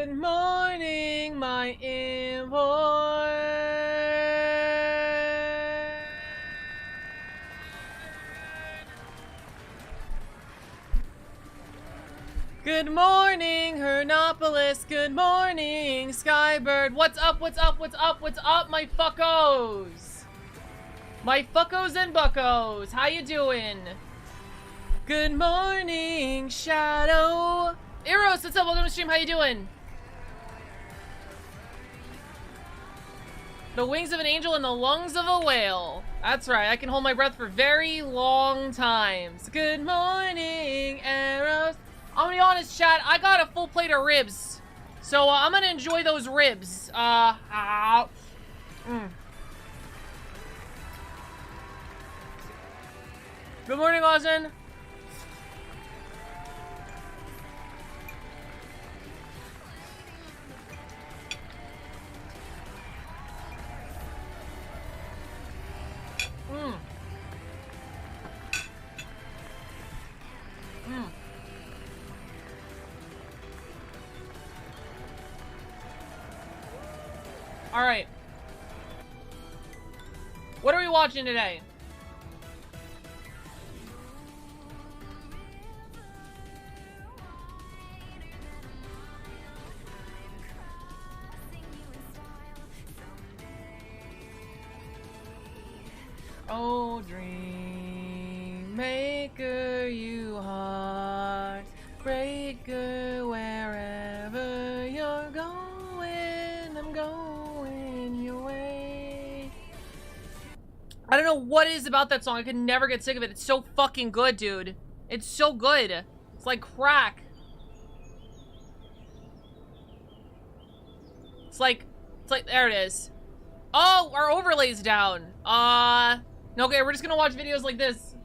Good morning, my import. Good morning, Hernopolis. Good morning, Skybird. What's up, what's up, what's up, what's up, my fuckos? My fuckos and buckos. How you doing? Good morning, Shadow. Eros, what's up? Welcome to the stream. How you doing? The wings of an angel and the lungs of a whale. That's right. I can hold my breath for very long times. Good morning, Eros. I'm gonna be honest, chat. I got a full plate of ribs, so I'm gonna enjoy those ribs. Good morning, Austin. All right. What are we watching today? Oh, dream maker, you heart breaker, wherever you're going, I'm going your way. I don't know what it is about that song. I could never get sick of it. It's so fucking good, dude. It's so good. It's like crack. It's like, there it is. Oh, our overlay's down. Okay, we're just gonna watch videos like this.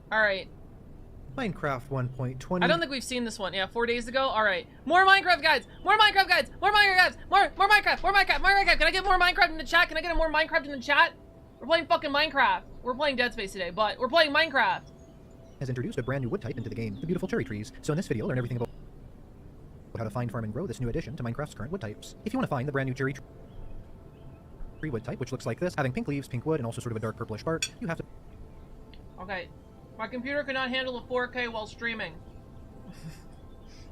Alright. Minecraft 1.20. I don't think we've seen this one. Yeah, 4 days ago. Alright. More Minecraft guides! More Minecraft guides! More Minecraft guides! More Minecraft! More Minecraft! More Minecraft! Can I get more Minecraft in the chat? Can I get more Minecraft in the chat? We're playing fucking Minecraft. We're playing Dead Space today, but we're playing Minecraft. Has introduced a brand new wood type into the game, the beautiful cherry trees. So in this video, learn everything about how to find, farm, and grow this new addition to Minecraft's current wood types. If you want to find the brand new cherry tree wood type, which looks like this, having pink leaves, pink wood, and also sort of a dark purplish bark, you have to... Okay. My computer cannot handle the 4K while streaming.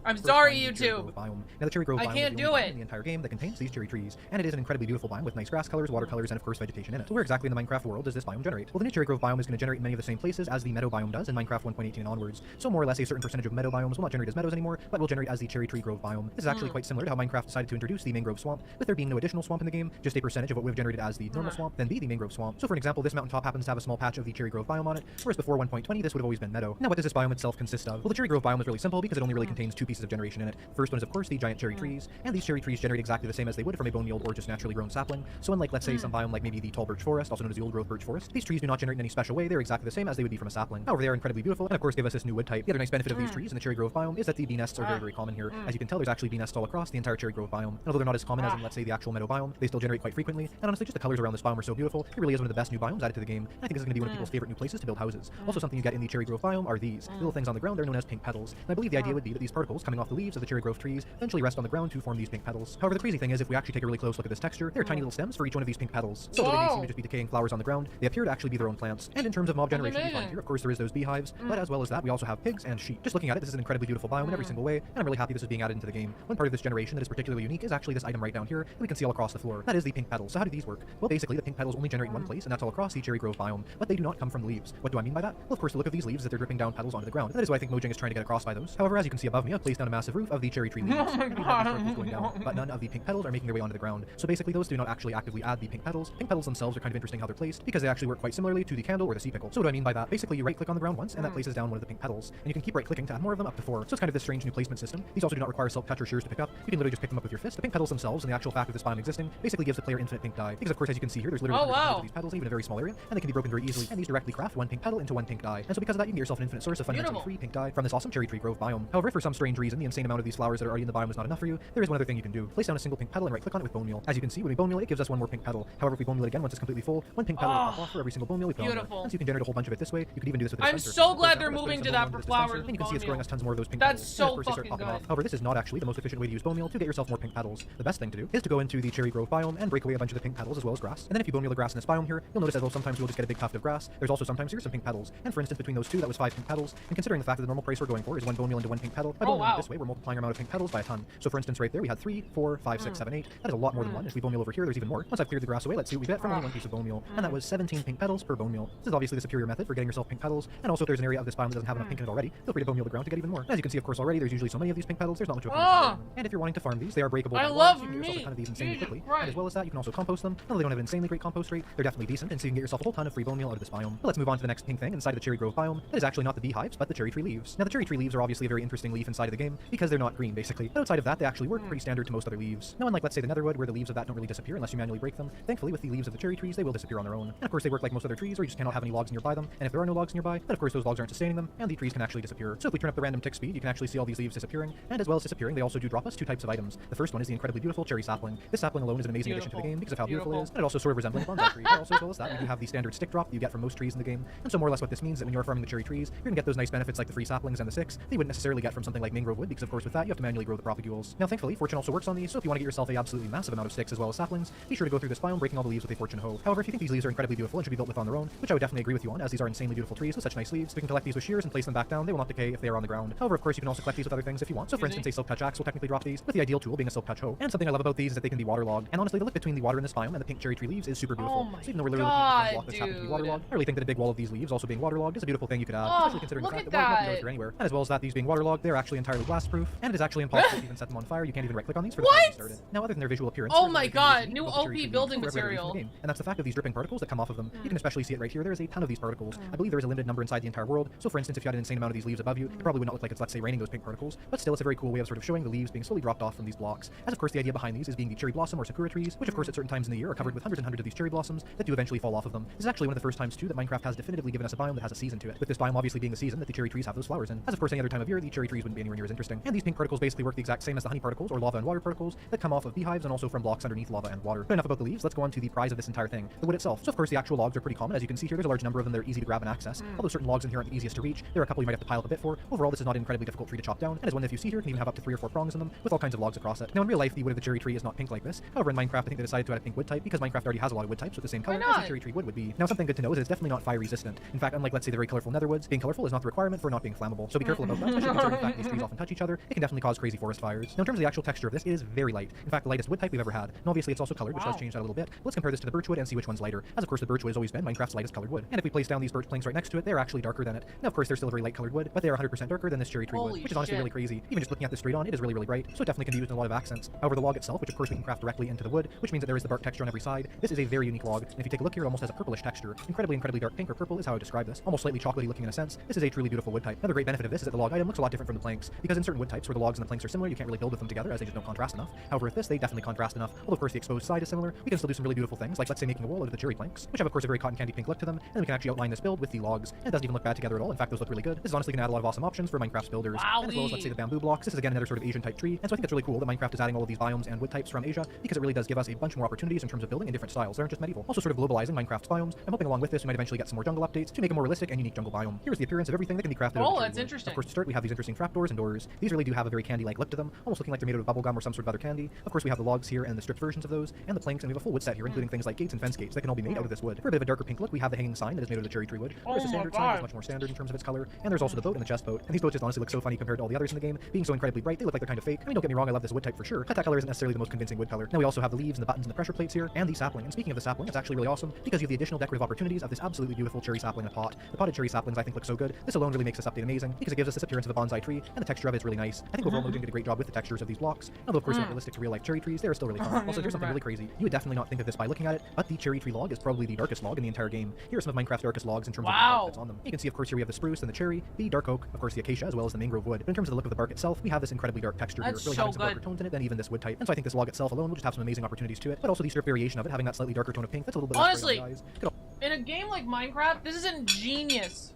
I'm sorry, YouTube. Now, the cherry grove biome can't is the do only it. biome in the entire game that contains these cherry trees, and it is an incredibly beautiful biome with nice grass colors, water colors, and of course vegetation in it. So where exactly in the Minecraft world does this biome generate? Well, the new cherry grove biome is going to generate in many of the same places as the meadow biome does in Minecraft 1.18 and onwards. So more or less a certain percentage of meadow biomes will not generate as meadows anymore, but will generate as the cherry tree grove biome. This is actually quite similar to how Minecraft decided to introduce the mangrove swamp, with there being no additional swamp in the game, just a percentage of what we've generated as the normal swamp, then be the mangrove swamp. So for an example, this mountaintop happens to have a small patch of the cherry grove biome on it, whereas before 1.20 this would have always been meadow. Now what does this biome itself consist of? Well, the cherry grove biome is really simple because it only really contains two pieces of generation in it. First one is of course the giant cherry trees, and these cherry trees generate exactly the same as they would from a bone meal or just naturally grown sapling. So unlike, let's say, some biome like maybe the tall birch forest, also known as the old growth birch forest, these trees do not generate in any special way. They're exactly the same as they would be from a sapling. However, they are incredibly beautiful, and of course give us this new wood type. The other nice benefit of these trees in the cherry grove biome is that the bee nests are very, very common here. As you can tell, there's actually bee nests all across the entire cherry grove biome. And although they're not as common as in, let's say, the actual meadow biome, they still generate quite frequently. And honestly, just the colors around this biome are so beautiful. It really is one of the best new biomes added to the game. And I think this is going to be one of people's favorite new places to build houses. Also, something you get in the cherry grove biome are these little things on the ground. They're known as pink petals. And I believe the idea would be that these particles coming off the leaves of the cherry grove trees eventually rest on the ground to form these pink petals. However, the crazy thing is, if we actually take a really close look at this texture, there are tiny little stems for each one of these pink petals. So although they may seem to just be decaying flowers on the ground, they appear to actually be their own plants. And in terms of mob generation we find here, of course there is those beehives, but as well as that, we also have pigs and sheep. Just looking at it, this is an incredibly beautiful biome in every single way, and I'm really happy this is being added into the game. One part of this generation that is particularly unique is actually this item right down here that we can see all across the floor. That is the pink petals. So how do these work? Well, basically the pink petals only generate in one place, and that's all across the cherry grove biome, but they do not come from the leaves. What do I mean by that? Well, of course, the look of these leaves is that they're dripping down petals onto the ground. That is what I think Mojang is trying to get across by those. However, as you can see above me, I've placed down a massive roof of the cherry tree leaves. Oh my God. Going down, but none of the pink petals are making their way onto the ground. So basically those do not actually actively add the pink petals. Pink petals themselves are kind of interesting how they're placed, because they actually work quite similarly to the candle or the sea pickle. So what do I mean by that? Basically you right click on the ground once, and that places down one of the pink petals, and you can keep right clicking to add more of them up to 4. So it's kind of this strange new placement system. These also do not require silk touch or shears to pick up. You can literally just pick them up with your fist. The pink petals themselves and the actual fact of this biome existing basically gives the player infinite pink dye, because of course as you can see here there's literally hundreds of these petals even in a very small area, and they can be broken very easily, and these directly craft one pink petal into one pink dye. And so because of that you can get yourself an infinite source of fundamentally free pink dye from this awesome cherry tree grove biome. However, if for some strange strange reason the insane amount of these flowers that are already in the biome is not enough for you, there is one other thing you can do. Place down a single pink petal and right-click on it with bone meal. As you can see, when we bone meal it gives us one more pink petal. However, if we bone meal it again once it's completely full, one pink petal will pop off for every single bone meal we put on there. And so you can generate a whole bunch of it this way. You could even do this with a I'm dispenser. so glad they're moving to that for flowers. And you can see it's growing us tons more of those pink That's petals. so And of course, they start fucking popping good. off. However, this is not actually the most efficient way to use bone meal to get yourself more pink petals. The best thing to do is to go into the cherry grove biome and break away a bunch of the pink petals as well as grass. And then if you bone meal the grass in this biome here, you'll notice as well sometimes you'll just get a big tuft of grass. There's also sometimes here some pink petals. And for instance, between those two, that was 5 pink petals. And considering the fact that the normal price we're going for is 1 bone meal into 1 pink petal, by bone meal this way, we're multiplying our amount of pink petals by a ton. So for instance, right there, we had 3, 4, 5, 6, 7, 8. That is a lot more than 1. If we bone meal over here, there's even more. Once I've cleared the grass away, let's see what we get from only 1 piece of bone meal. And that was 17 pink petals per bone meal. This is obviously the superior method for getting yourself pink petals. And also if there's an area of this biome that doesn't have enough pink in it already, feel free to bone meal the ground to get even more. As you can see, of course, already, there's usually so many of these pink petals, there's not much of a point. And if you're wanting to farm these, they are breakable. I by love logs. You can get yourself a ton of these insanely quickly. Right. And as well as that, you can also compost them. Although they don't have an insanely great compost rate, they're definitely decent, and so you can get yourself a whole ton of free bone meal out of this biome. But let's move on to the next pink thing inside of the cherry grove biome. That is actually not the beehives, but the cherry tree leaves. Now the cherry tree leaves are obviously a very interesting leaf inside of the game because they're not green basically. But outside of that, they actually work pretty standard to most other leaves. Now unlike let's say the netherwood where the leaves of that don't really disappear unless you manually break them, thankfully with the leaves of the cherry trees they will disappear on their own. And of course they work like most other trees where you just cannot have any logs nearby them, and if there are no logs nearby, then of course those logs aren't sustaining them, and the trees can actually disappear. So if we turn up the random tick speed, you can actually see all these leaves disappearing, and as well as disappearing, they also do drop us 2 types of items. The first one is the incredibly beautiful cherry sapling. This sapling alone is an amazing addition to the game because of how beautiful it is, and it also sort of resembling a bonsai tree. But also as well as that, you do have the standard stick drop that you get from most trees in the game, and so more or less what this means is that when you're farming the cherry trees, you're gonna get those nice benefits like the free saplings and the sticks that you wouldn't necessarily get from something like mangrove wood, because of course with that you have to manually grow the propagules. Now thankfully, fortune also works on these, so if you want to get yourself a absolutely massive amount of sticks as well as saplings, be sure to go through this biome breaking all the leaves with a fortune hoe. However, if you think these leaves are incredibly beautiful and should be built with on their own, which I would definitely agree with you on, as these are insanely beautiful trees with such nice leaves, we can collect these with shears and place them back down. They will not decay if they are on the ground. However, of course, you can also collect these with other things if you want. So for instance, a silk touch axe will technically drop these, with the ideal tool being a silk touch hoe. And something I love about these is that they can be waterlogged. And honestly, the look between the water in this biome and the pink cherry tree leaves is super beautiful. So even though we're literally looking at one block that's happened to be waterlogged, I really think that a big wall of these leaves also being waterlogged is a beautiful thing you could add, especially considering the fact that water cannot go anywhere. And as well as that, these being waterlogged, they're actually entirely blast proof, and it is actually impossible to even set them on fire. You can't even right click on these for the time they started. Now other than their visual appearance, oh my god, new OP building material. And that's the fact of these dripping particles that come off of them. You can especially see it right here. There is a ton of these particles. I believe there is a limited number inside the entire world. So for instance, if you had an insane amount of these leaves above you, it probably would not look like it's, let's say, raining those pink particles, but still it's a very cool way of sort of showing the leaves being slowly dropped off from these blocks. As of course the idea behind these is being the cherry blossom or sakura trees, which of course at certain times in the year are covered with hundreds and hundreds of these cherry blossoms that do eventually fall off of them. This is actually one of the first times too that Minecraft has definitively given us a biome that has a season to it, with this biome obviously being the season that the cherry trees have those flowers in. As of course any other time of year, the cherry trees wouldn't be anywhere near as interesting. And these pink particles basically work the exact same as the honey particles or lava and water particles that come off of beehives and also from blocks underneath lava and water. But enough about the leaves, let's go on to the prize of this entire thing, the wood itself. So of course the actual logs are pretty common. As you can see here, there's a large number of them that are easy to grab and access. Although certain logs in here aren't the easiest to reach, there are a couple you might have to pile up a bit for. Overall, this is not an incredibly difficult tree to chop down, and as one that if you see here can even have up to 3 or 4 prongs in them with all kinds of logs across it. Now in real life, the wood of the cherry tree is not pink like this. However, in Minecraft, I think they decided to add a pink wood type because Minecraft already has a lot of wood types with the same color as the cherry tree wood would be. Now something good to know is it's definitely not fire resistant. In fact, unlike let's say the very colorful netherwoods, being colorful is not the requirement for not being flammable. So be careful about that, especially considering the fact these trees often touch each other. It can definitely cause crazy forest fires. Now in terms of the actual texture of this, it is very light. In fact, the lightest wood type we've ever had. And obviously it's also colored, which does change that a little bit. Let's compare this to the birch wood and see which one's lighter. As of course the birch wood has always been Minecraft's lightest colored wood. And if we place down these birch planks right next to it, they're actually darker than it. Now of course they're still a very light colored wood, but they are 100% darker than this cherry tree wood, which is honestly really crazy. Even just looking at this straight on, it is really, really bright. So it definitely can be used in a lot of accents. However, the log itself, which of course we can craft directly into the wood, which means that there is the bark texture on every side. This is a very unique log. And if you take a look here, it almost has a purplish texture. Incredibly, incredibly dark pink or purple is how I describe this. Almost slightly chocolatey looking in a sense. This is a truly beautiful wood type. Another great benefit of this is that the log item looks a lot different from the planks, because in certain wood types where the logs and the planks are similar, you can't really build with them together as they just don't contrast enough. However, with this, they definitely contrast enough. Although of course the exposed side is similar, we can still do some really beautiful things, like let's say making a wall out of the cherry planks, which have of course a very cotton candy pink look to them, and then we can actually outline this build with the logs, and it doesn't even look bad together at all. In fact, those look really good. This is honestly going to add a lot of awesome options for Minecraft's builders, and as well as let's say the bamboo blocks. This is again another sort of Asian type tree, and so I think it's really cool that Minecraft is adding all of these biomes and wood types from Asia, because it really does give us a bunch more opportunities in terms of building in different styles that aren't just medieval. Also sort of globalizing Minecraft's biomes. I'm hoping along with this we might eventually get some more jungle updates to make a more realistic and unique jungle biome. Here's the appearance of everything that can be crafted. Oh, that's interesting. Of course, to start, we have these interesting trapdoors and doors. These really do have a very candy-like look to them, almost looking like they're made out of bubblegum or some sort of other candy. Of course, we have the logs here and the stripped versions of those, and the planks, and we have a full wood set here, including things like gates and fence gates that can all be made out of this wood. For a bit of a darker pink look, we have the hanging sign that is made out of the cherry tree wood. Whereas the standard sign is much more standard in terms of its color, and there's also the boat and the chest boat. And these boats just honestly look so funny compared to all the others in the game, being so incredibly bright. They look like they're kind of fake. I mean, don't get me wrong, I love this wood type for sure, but that color isn't necessarily the most convincing wood color. Now we also have the leaves and the buttons and the pressure plates here, and the sapling. And speaking of the sapling, it's actually really awesome because you have the additional decorative opportunities of this absolutely beautiful cherry sapling in a pot. The potted cherry saplings I think look so good. This alone really makes this update amazing because it gives us this appearance of a bonsai tree, and the texture of it is really nice. I think overall Mojang did a great job with the textures of these blocks. Although of course they're not realistic to real life cherry trees, they are still really fun. Also here's something really crazy. You would definitely not think of this by looking at it, but the cherry tree log is probably the darkest log in the entire game. Here are some of Minecraft's darkest logs in terms of the log that's on them. You can see of course here we have the spruce and the cherry, the dark oak, of course the acacia, as well as the mangrove wood. But in terms of the look of the bark itself, we have this incredibly dark texture here, really having some darker tones in it than even this wood type. And so I think this log itself alone will just have some amazing opportunities to it, but also the strip variation of it having that slightly darker tone of pink that's a little bit honestly less on the eyes. In a game like Minecraft, this is ingenious.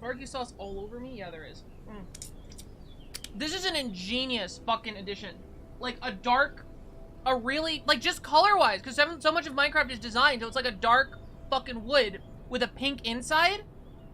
Barbecue sauce all over me? Yeah, there is. This is an ingenious fucking addition. Like a dark, a really, like just color-wise, because so much of Minecraft is designed, so it's like a dark fucking wood with a pink inside.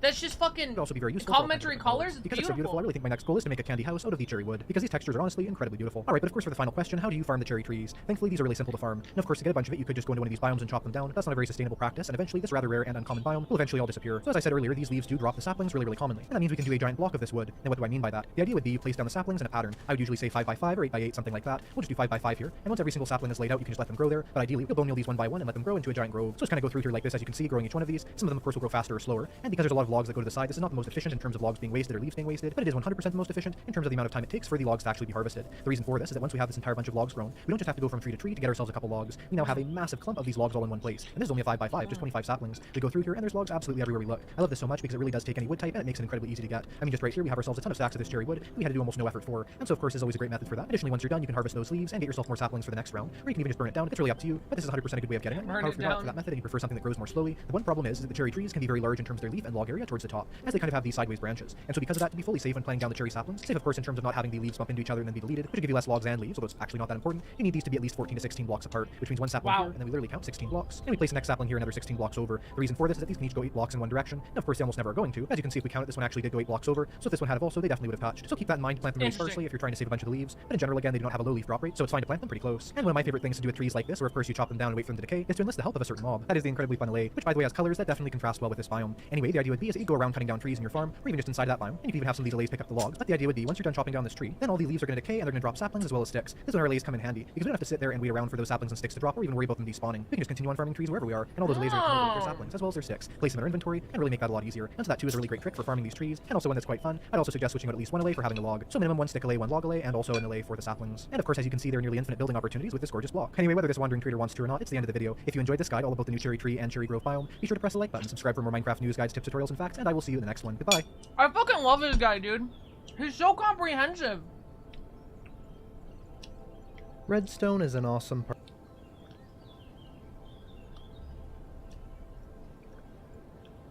That's just fucking It'd also be very useful complementary colors. Because it's so beautiful, I really think my next goal is to make a candy house out of the cherry wood, because these textures are honestly incredibly beautiful. Alright, but of course for the final question, how do you farm the cherry trees? Thankfully, these are really simple to farm. And of course, to get a bunch of it, you could just go into one of these biomes and chop them down. But that's not a very sustainable practice, and eventually this rather rare and uncommon biome will eventually all disappear. So as I said earlier, these leaves do drop the saplings really commonly. And that means we can do a giant block of this wood. Now what do I mean by that? The idea would be you place down the saplings in a pattern. I would usually say 5x5 or 8x8, something like that. We'll just do 5x5 here. And once every single sapling is laid out, you can just let them grow there. But ideally, we'll bone meal these one by one and let them grow into a giant grove. So just kind of go through here like this, as you can see, growing each one of these. Some of them, of course, will grow faster or slower. And because there's a lot of logs that go to the side, this is not the most efficient in terms of logs being wasted or leaves being wasted, but it is 100% the most efficient in terms of the amount of time it takes for the logs to actually be harvested. The reason for this is that once we have this entire bunch of logs grown, we don't just have to go from tree to tree to get ourselves a couple logs. We now have a massive clump of these logs all in one place. And this is only a 5x5, just 25 saplings. We go through here and there's logs absolutely everywhere we look. I love this so much because it really does take any wood type and it makes it incredibly easy to get. I mean, just right here we have ourselves a ton of stacks of this cherry wood that we had to do almost no effort for. And so of course is always a great method for that. Additionally, once you're done, you can harvest those leaves and get yourself more saplings for the next round, or you can even just burn it down. It's really up to you, but this is 100% a good way of getting it. However, if you're not for that method and you prefer something that grows more slowly, the one problem is that the cherry trees can be very large in terms of their leaf and log area towards the top, as they kind of have these sideways branches. And so because of that, to be fully safe when planting down the cherry saplings, safe of course in terms of not having the leaves bump into each other and then be deleted, which would give you less logs and leaves, although it's actually not that important, you need these to be at least 14 to 16 blocks apart, which means one sapling here, and then we literally count 16 blocks, and we place the next sapling here another 16 blocks over. The reason for this is that these can each go 8 blocks in one direction, and of course they almost never are going to. As you can see, if we count it, this one actually did go 8 blocks over, so if this one had have also, they definitely would have touched. So keep that in mind, plant them really sparsely if you're trying to save a bunch of the leaves, but in general, again, they do not have a low leaf drop rate, so it's fine to plant them pretty close. And one of my favorite things to do with trees like this, where of course you chop them down and wait for them to decay, is to enlist the help of a certain mob. That is the incredibly fun allay, which by the way has colors that definitely contrast well with this biome. Anyway, the idea would be is that you go around cutting down trees in your farm, or even just inside that biome, and you can even have some of these allays pick up the logs. But the idea would be once you're done chopping down this tree, then all the leaves are going to decay and they're going to drop saplings as well as sticks. This is when our allays come in handy, because we don't have to sit there and wait around for those saplings and sticks to drop or even worry about them despawning. We can just continue on farming trees wherever we are, and all those allays are going to come with their saplings as well as their sticks, place them in our inventory, and really make that a lot easier. And so that too is a really great trick for farming these trees, and also one that's quite fun. I'd also suggest switching out at least one allay for having a log. So minimum 1 stick allay, 1 log allay, and also an allay for the saplings. And of course, as you can see, there are nearly infinite building opportunities with this gorgeous block. Anyway, whether this wandering trader wants to or not, it's the end of the video. If you enjoyed this guide all about the new cherry tree and cherry grove biome, be sure to press the like button, subscribe for more Minecraft news, guides, tips, tutorials, and facts, and I will see you in the next one. Goodbye. I fucking love this guy, dude. He's so comprehensive. Redstone is an awesome part.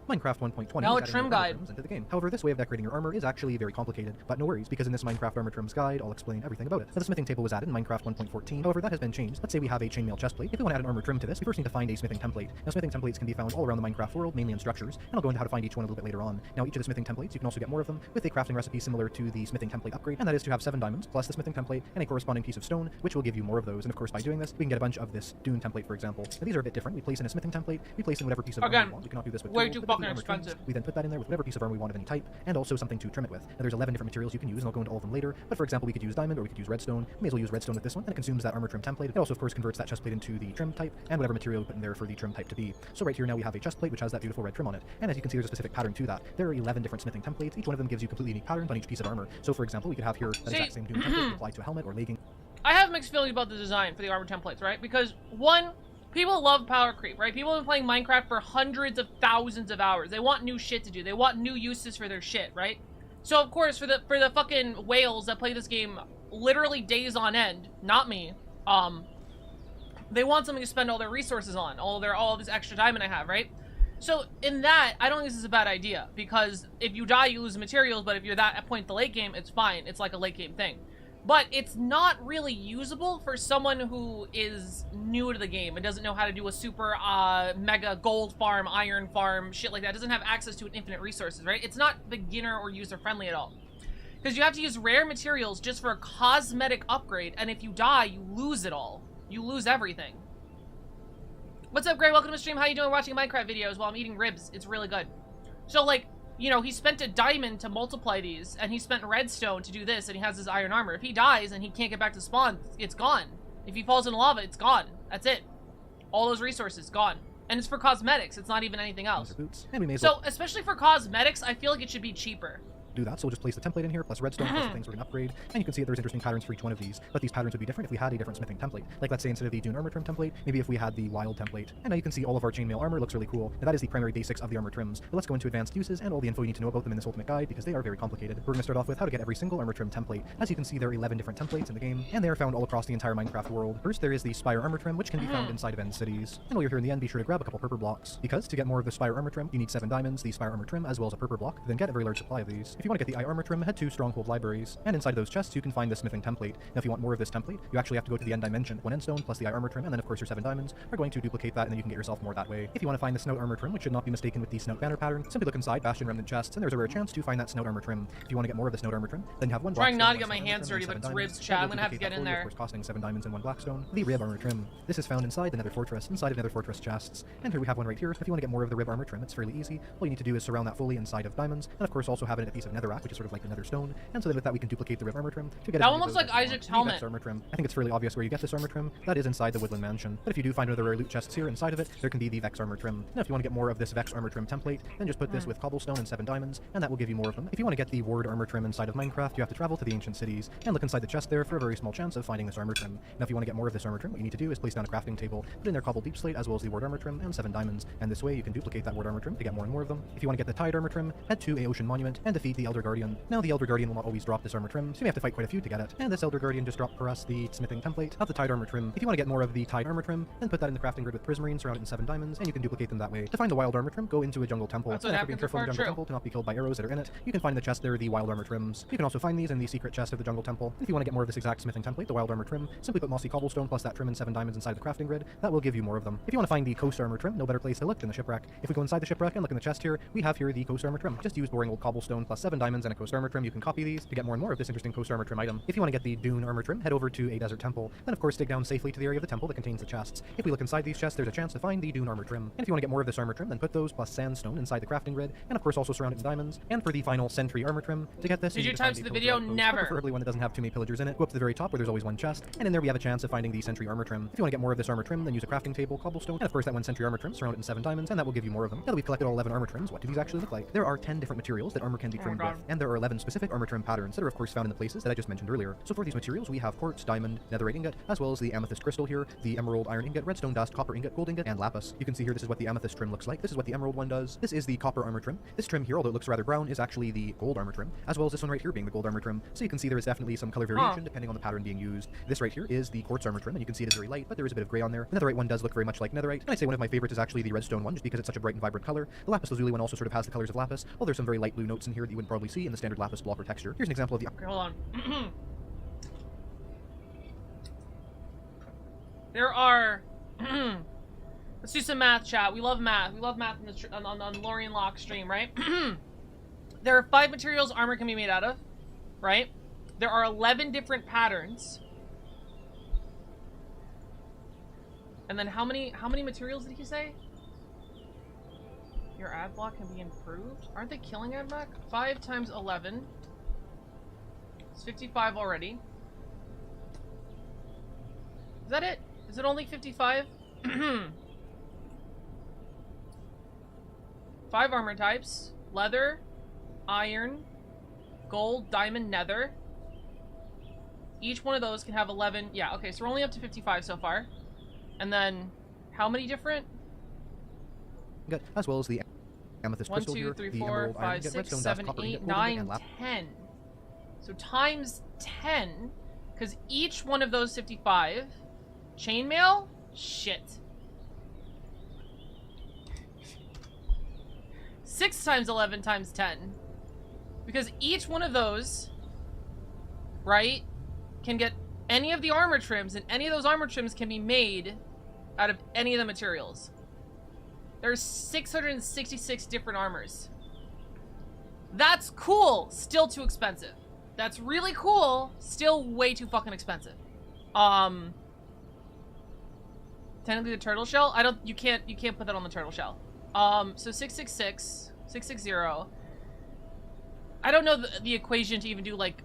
Minecraft 1.20 Now a is adding trim more guide armor trims into the game. However, this way of decorating your armor is actually very complicated, but no worries, because in this Minecraft armor trims guide, I'll explain everything about it. Now, the smithing table was added in Minecraft 1.14, however, that has been changed. Let's say we have a chainmail chestplate. If we want to add an armor trim to this, we first need to find a smithing template. Now, smithing templates can be found all around the Minecraft world, mainly in structures, and I'll go into how to find each one a little bit later on. Now, each of the smithing templates, you can also get more of them, with a crafting recipe similar to the smithing template upgrade, and that is to have 7 diamonds, plus the smithing template, and a corresponding piece of stone, which will give you more of those. And of course, by doing this, we can get a bunch of this dune template, for example. Now, these are a bit different. We place in a smithing template, we place in whatever piece of armor we want. We cannot do this with way tools, too but fucking armor trims, expensive. we then put that in there with whatever piece of armor we want of any type, and also something to trim it with. Now there's 11 different materials you can use, and I'll go into all of them later, but for example, we could use diamond, or we could use redstone. We may as well use redstone with this one, and it consumes that armor trim template. It also, of course, converts that chestplate into the trim type, and whatever material we put in there for the trim type to be. So right here now we have a chestplate which has that beautiful red trim on it, and as you can see there's a specific pattern to that. There are 11 different smithing templates, each one of them gives you completely unique patterns on each piece of armor. So for example, we could have here that exact same dune template applied to a helmet or legging. I have mixed feelings about the design for the armor templates, right? Because one, people love power creep, right? People have been playing Minecraft for hundreds of thousands of hours. They want new shit to do. They want new uses for their shit, right? So of course, for the fucking whales that play this game literally days on end, not me, they want something to spend all their resources on, all this extra time that I have, right? So in that, I don't think this is a bad idea, because if you die, you lose the materials, but if you're that at point in the late game, it's fine. It's like a late game thing. But it's not really usable for someone who is new to the game and doesn't know how to do a super mega gold farm, iron farm, shit like that. Doesn't have access to infinite resources, right? It's not beginner or user friendly at all. Because you have to use rare materials just for a cosmetic upgrade, and if you die, you lose it all. You lose everything. What's up, Gray? Welcome to the stream. How you doing? Watching Minecraft videos while I'm eating ribs. It's really good. So, like, you know, he spent a diamond to multiply these, and he spent redstone to do this, and he has his iron armor. If he dies and he can't get back to spawn, it's gone. If he falls in lava, it's gone. That's it. All those resources, gone. And it's for cosmetics. It's not even anything else. So, especially for cosmetics, I feel like it should be cheaper. Do that, so we'll just place the template in here, plus redstone, plus the things we're going to upgrade, and you can see that there's interesting patterns for each one of these, but these patterns would be different if we had a different smithing template. Like, let's say instead of the dune armor trim template, maybe if we had the wild template. And now you can see all of our chainmail armor looks really cool. Now that is the primary basics of the armor trims, but let's go into advanced uses and all the info you need to know about them in this ultimate guide, because they are very complicated. We're going to start off with how to get every single armor trim template. As you can see, there are 11 different templates in the game, and they are found all across the entire Minecraft world. First, there is the Spire armor trim, which can be found inside of end cities. And while you're here in the end, be sure to grab a couple purple blocks, because to get more of the Spire armor trim, you need 7 diamonds, the Spire armor trim, as well as a purple block, then get a very large supply of these. If you want to get the eye armor trim, head to Stronghold Libraries, and inside of those chests you can find the smithing template. Now if you want more of this template, you actually have to go to the end dimension. 1 end stone plus the eye armor trim, and then of course your 7 diamonds are going to duplicate that, and then you can get yourself more that way. If you want to find the snout armor trim, which should not be mistaken with the snout banner pattern, simply look inside Bastion Remnant chests, and there's a rare chance to find that snout armor trim. If you want to get more of the snout armor trim, then you have 1 black Trying stone, not to 1 get my snout armor hands trim, dirty, and but 7 it's diamonds. ribs, chat. That I'm will gonna have to duplicate get in that fully, there. of course costing 7 diamonds and 1 black stone. The rib armor trim. This is found inside the nether fortress, inside of nether fortress chests. And here we have one right here. If you want to get more of the rib armor trim, it's fairly easy. All you need to do is surround that fully inside of diamonds, and of course also have it in a piece of netherrack, which is sort of like the nether stone. And so then with that we can duplicate the rib armor trim to get That one looks like Isaac's helmet. Armor trim. I think it's fairly obvious where you get this armor trim. That is inside the woodland mansion. But if you do find another rare loot chests here inside of it, there can be the Vex armor trim. Now if you want to get more of this Vex armor trim template, then just put this with cobblestone and 7 diamonds, and that will give you more of them. If you want to get the ward armor trim inside of Minecraft, you have to travel to the ancient cities and look inside the chest there for a very small chance of finding this armor trim. Now if you want to get more of this armor trim, what you need to do is place down a crafting table, put in there cobble deep slate as well as the ward armor trim and 7 diamonds, and this way you can duplicate that ward armor trim to get more and more of them. If you want to get the tide armor trim, head to a ocean monument and defeat the Elder Guardian. Now the Elder Guardian will not always drop this armor trim, so you may have to fight quite a few to get it. And this Elder Guardian just dropped for us the smithing template of the tide armor trim. If you want to get more of the tide armor trim, then put that in the crafting grid with prismarine, surround it in 7 diamonds, and you can duplicate them that way. To find the wild armor trim, go into a jungle temple. That's and what after being happens careful in the jungle true. temple to not be killed by arrows that are in it, you can find in the chest there the wild armor trims. You can also find these in the secret chest of the jungle temple. If you want to get more of this exact smithing template, the wild armor trim, simply put mossy cobblestone plus that trim and 7 diamonds inside the crafting grid. That will give you more of them. If you want to find the coast armor trim, no better place to look than the shipwreck. If we go inside the shipwreck and look in the chest here, we have here the coast armor trim. Just use boring old cobblestone plus 7 diamonds and a coast armor trim. You can copy these to get more and more of this interesting coast armor trim item. If you want to get the dune armor trim, head over to a desert temple. Then of course dig down safely to the area of the temple that contains the chests. If we look inside these chests, there's a chance to find the dune armor trim. And if you want to get more of this armor trim, then put those plus sandstone inside the crafting grid, and of course also surround it in diamonds. And for the final sentry armor trim, to get this, Did you need to find type a the pillager video? outpost, Never. preferably one that doesn't have too many pillagers in it. Go up to the very top where there's always one chest, and in there we have a chance of finding the sentry armor trim. If you want to get more of this armor trim, then use a crafting table, cobblestone, and of course that one sentry armor trim, surround it in 7 diamonds, and that will give you more of them. Now that we've collected all 11 armor trims, what do these actually look like? There are 10 different materials that armor can be Oh my trimmed God. with, and there are 11 specific armor trim patterns that are of course found in the places that I just mentioned earlier. So for these materials we have quartz, diamond, netherite ingot, as well as the amethyst crystal here, the emerald iron ingot, redstone dust, copper ingot, gold ingot, and lapis. You can see here this is what the amethyst trim looks like. This is what the emerald one does. This is the copper armor trim. This trim here, although it looks rather brown, is actually the gold armor trim, as well as this one right here being the gold armor trim. So you can see there is definitely some color variation depending on the pattern being used. This right here is the quartz armor trim, and you can see it is very light, but there is a bit of gray on there. The netherite one does look very much like netherite, and I'd say one of my favorites is actually the redstone one, just because it's such a bright and vibrant color. The lapis lazuli one also sort of has the colors of lapis, although there's some very light blue notes in here that you wouldn't probably see in the standard lapis block or texture. Here's an example of the Okay, hold on. There are. Let's do some math, chat. We love math. We love math on Lorian Lock stream, right? There are 5 materials armor can be made out of, right? There are 11 different patterns. And then how many materials did he say? Your ad block can be improved? Aren't they killing ad block? 5 times 11. It's 55 already. Is that it? Is it only 55? 5 armor types. Leather, iron, gold, diamond, nether. Each one of those can have 11. Yeah, okay, so we're only up to 55 so far. And then, how many different? as well as the amethyst 1, crystal 2, here, 3, the 4, emerald iron 5, ingot, 6, redstone dust, 7, copper 8, ingot, gold ingot, 9, and lapis. 10. So times 10, because each one of those 55. Chainmail? Shit. 6 times 11 times 10. Because each one of those, right, can get any of the armor trims, and any of those armor trims can be made out of any of the materials. There's 666 different armors. That's cool. Still too expensive. That's really cool. Still way too fucking expensive. Technically the turtle shell? You can't put that on the turtle shell. So 666, 660. I don't know the equation to even do like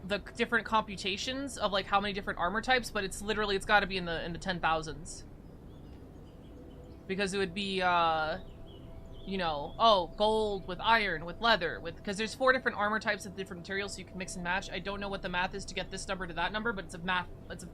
the different computations of like how many different armor types, but it's got to be in the 10,000s. Because it would be you know, oh, gold with iron, with leather, because there's 4 different armor types of different materials, so you can mix and match. I don't know what the math is to get this number to that number, but it's a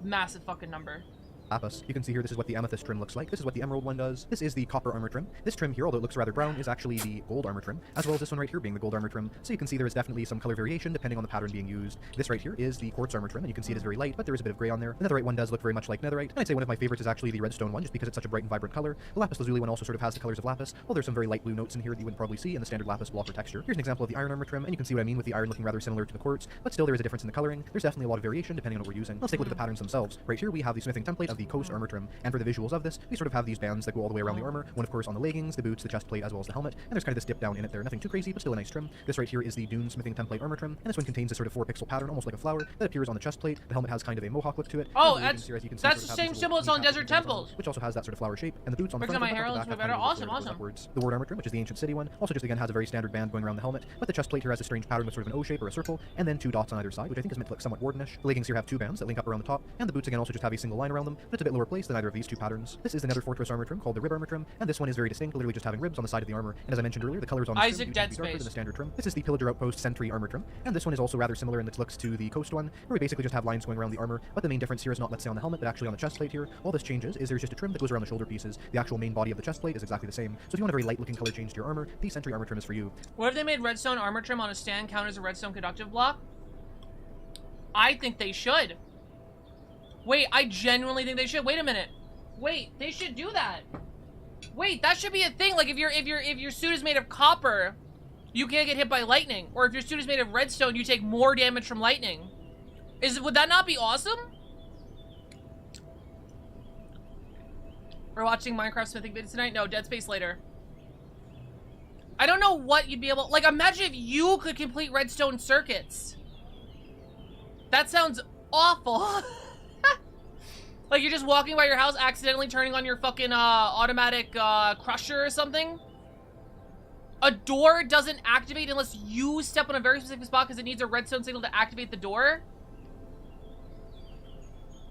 massive fucking number. lapis. You can see here this is what the amethyst trim looks like. This is what the emerald one does. This is the copper armor trim. This trim here, although it looks rather brown, is actually the gold armor trim, as well as this one right here being the gold armor trim. So you can see there is definitely some color variation depending on the pattern being used. This right here is the quartz armor trim, and you can see it is very light, but there is a bit of gray on there. The netherite one does look very much like netherite, and I'd say one of my favorites is actually the redstone one, just because it's such a bright and vibrant color. The lapis lazuli one also sort of has the colors of lapis, while there's some very light blue notes in here that you wouldn't probably see in the standard lapis block or texture. Here's an example of the iron armor trim, and you can see what I mean with the iron looking rather similar to the quartz, but still there is a difference in the coloring. There's definitely a lot of variation depending on what we're using. Let's take a look at the patterns themselves. Right here we have the smithing template of the coast armor trim, and for the visuals of this, we sort of have these bands that go all the way around the armor, one of course on the leggings, the boots, the chest plate, as well as the helmet, and there's kind of this dip down in it there. Nothing too crazy, but still a nice trim. This right here is the dune smithing template armor trim, and this one contains a sort of 4-pixel pattern, almost like a flower, that appears on the chest plate. The helmet has kind of a mohawk look to it. Oh, that's the same symbol as on Desert Temples, which also has that sort of flower shape, and the boots on the front my hair looks better. Awesome. The ward armor trim, which is the ancient city one, also just again has a very standard band going around the helmet, but the chest plate here has a strange pattern with sort of an O shape or a circle, and then 2 dots on either side, which I think is meant to look somewhat wardenish. The leggings here have 2 bands that link up around the top, and the boots again also just have a single line around them, but it's a bit lower placed than either of these 2 patterns. This is the nether fortress armor trim called the rib armor trim, and this one is very distinct, literally just having ribs on the side of the armor, and as I mentioned earlier, the colors on the trim Dead be darker Space than the standard trim. This is the pillager outpost sentry armor trim, and this one is also rather similar in its looks to the coast one, where we basically just have lines going around the armor, but the main difference here is not, let's say, on the helmet, but actually on the chest plate here. All this changes is there's just a trim that goes around the shoulder pieces. The actual main body of the chest plate is exactly the same. So if you want a very light looking color change to your armor, the sentry armor trim is for you. What if they made redstone armor trim on a stand count as a redstone conductive block? I think they should. Wait, I genuinely think they should. Wait a minute. Wait, they should do that. Wait, that should be a thing. Like if your suit is made of copper, you can't get hit by lightning. Or if your suit is made of redstone, you take more damage from lightning. Would that not be awesome? We're watching Minecraft smithing videos tonight? No, Dead Space later. I don't know what you'd be able... Like, imagine if you could complete redstone circuits. That sounds awful. Like, you're just walking by your house, accidentally turning on your fucking, automatic, crusher or something. A door doesn't activate unless you step on a very specific spot because it needs a redstone signal to activate the door.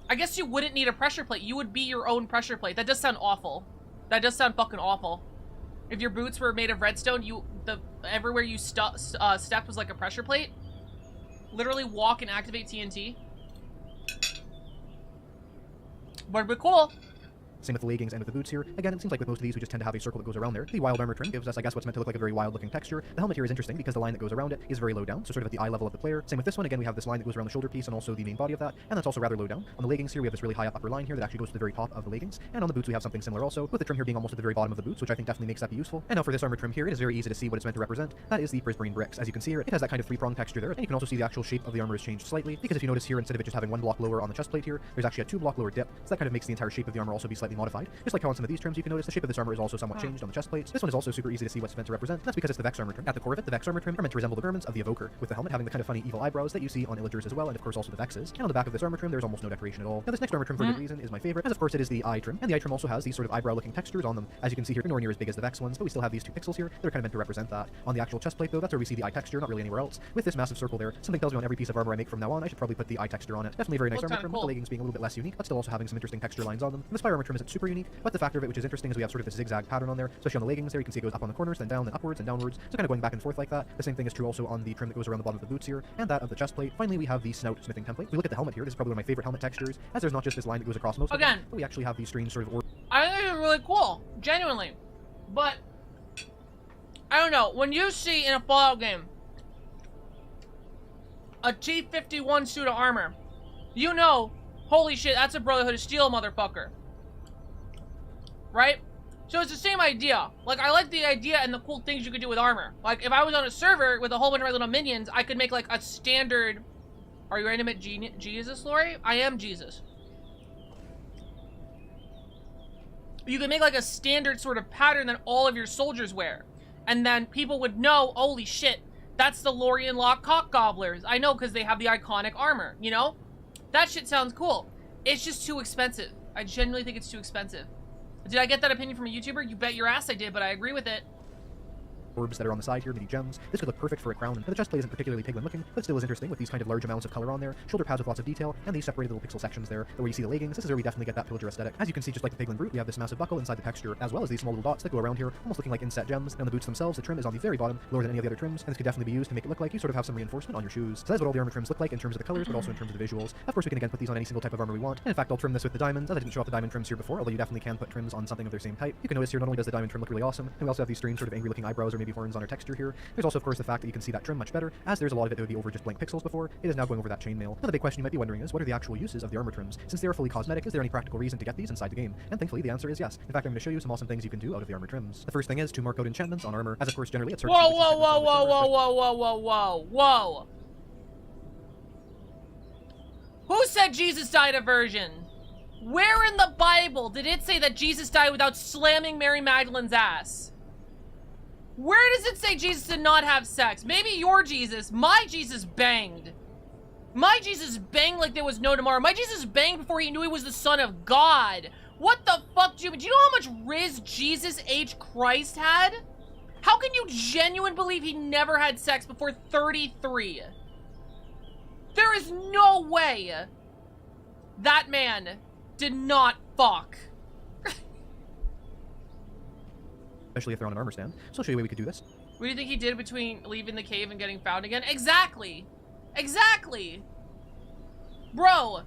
I guess you wouldn't need a pressure plate. You would be your own pressure plate. That does sound awful. That does sound fucking awful. If your boots were made of redstone, everywhere you stepped was like a pressure plate. Literally walk and activate TNT. But it'd be cool. Same with the leggings and with the boots here. Again, it seems like with most of these, we just tend to have a circle that goes around there. The wild armor trim gives us, I guess, what's meant to look like a very wild-looking texture. The helmet here is interesting because the line that goes around it is very low down, so sort of at the eye level of the player. Same with this one. Again, we have this line that goes around the shoulder piece and also the main body of that, and that's also rather low down. On the leggings here, we have this really high up upper line here that actually goes to the very top of the leggings. And on the boots, we have something similar also, with the trim here being almost at the very bottom of the boots, which I think definitely makes that be useful. And now for this armor trim here, it is very easy to see what it's meant to represent. That is the prismarine bricks. As you can see here, it has that kind of 3-pronged texture there, and you can also see the actual shape of the armor is changed slightly, because if you notice here, instead of it just having 1 block lower on the chest plate here, there's actually a 2-block lower dip, so that kind of makes the entire shape of the armor also be slightly modified. Just like how on some of these trims, you can notice the shape of this armor is also somewhat changed on the chest plates. This one is also super easy to see what's meant to represent. That's because it's the Vex armor trim. At the core of it, the Vex armor trim are meant to resemble the garments of the Evoker, with the helmet having the kind of funny evil eyebrows that you see on Illagers as well, and of course also the Vexes. And on the back of this armor trim, there's almost no decoration at all. Now this next armor trim, for good reason, is my favorite, as of course it is the eye trim, and the eye trim also has these sort of eyebrow-looking textures on them. As you can see here, nowhere near as big as the Vex ones, but we still have these 2 pixels here that are kind of meant to represent that. On the actual chest plate though, that's where we see the eye texture, not really anywhere else. With this massive circle there, something tells me on every piece of armor I make from now on, I should probably put the eye texture on it. Definitely a very nice armor trim, with the leggings being a little bit less unique, but still also having some interesting texture lines on them. And the spire armor trim isn't super unique, but the factor of it which is interesting is we have sort of this zigzag pattern on there, especially on the leggings there, you can see it goes up on the corners, then down, then upwards, and downwards, so kind of going back and forth like that. The same thing is true also on the trim that goes around the bottom of the boots here, and that of the chest plate. Finally, we have the snout smithing template. We look at the helmet here, this is probably one of my favorite helmet textures, as there's not just this line that goes across most of them, but we actually have these strange sort of I think it's really cool, genuinely. But, I don't know, when you see in a Fallout game, a T-51 suit of armor, you know, holy shit, that's a Brotherhood of Steel motherfucker. Right? So it's the same idea. Like, I like the idea and the cool things you could do with armor. Like, if I was on a server with a whole bunch of my little minions, I could make, like, a standard... Are you ready to meet Jesus, Lori? I am Jesus. You could make, like, a standard sort of pattern that all of your soldiers wear. And then people would know, holy shit, that's the Lorian Lock Cock Gobblers. I know, because they have the iconic armor, you know? That shit sounds cool. It's just too expensive. I genuinely think it's too expensive. Did I get that opinion from a YouTuber? You bet your ass I did, but I agree with it. orbs that are on the side here, mini gems. This could look perfect for a crown, and the chest plate isn't particularly piglin looking, but still is interesting with these kind of large amounts of color on there, shoulder pads with lots of detail, and these separated little pixel sections there, where you see the leggings. This is where we definitely get that pillager aesthetic. As you can see, just like the piglin brute, we have this massive buckle inside the texture, as well as these small little dots that go around here, almost looking like inset gems. And on the boots themselves, the trim is on the very bottom, lower than any of the other trims, and this could definitely be used to make it look like you sort of have some reinforcement on your shoes. So that's what all the armor trims look like in terms of the colors, but also in terms of the visuals. Of course, we can again put these on any single type of armor we want, and in fact, I'll trim this with the diamonds, as I didn't show off the diamond trims here before, although you definitely can put trims on something of their same type. You can notice here, not only does the diamond trim look really awesome, and we also have these strange sort of angry looking eyebrows or maybe horns on our texture here. There's also, of course, the fact that you can see that trim much better, as there's a lot of it that would be over just blank pixels before. It is now going over that chainmail. Now the big question you might be wondering is, what are the actual uses of the armor trims? Since they are fully cosmetic, is there any practical reason to get these inside the game? And thankfully, the answer is yes. In fact, I'm going to show you some awesome things you can do out of the armor trims. The first thing is to mark out enchantments on armor, as of course generally it's hard to see which enchantments on which armor, Whoa. Who said Jesus died a virgin? Where in the Bible did it say that Jesus died without slamming Mary Magdalene's ass? Where does it say Jesus did not have sex? Maybe your Jesus. My Jesus banged. My Jesus banged like there was no tomorrow. My Jesus banged before he knew he was the Son of God. What the fuck, do you know how much Riz Jesus H. Christ had? How can you genuinely believe he never had sex before 33? There is no way that man did not fuck. especially if they're on an armor stand. So I'll show you a way we could do this. What do you think he did between leaving the cave and getting found again? Exactly. Exactly. Bro,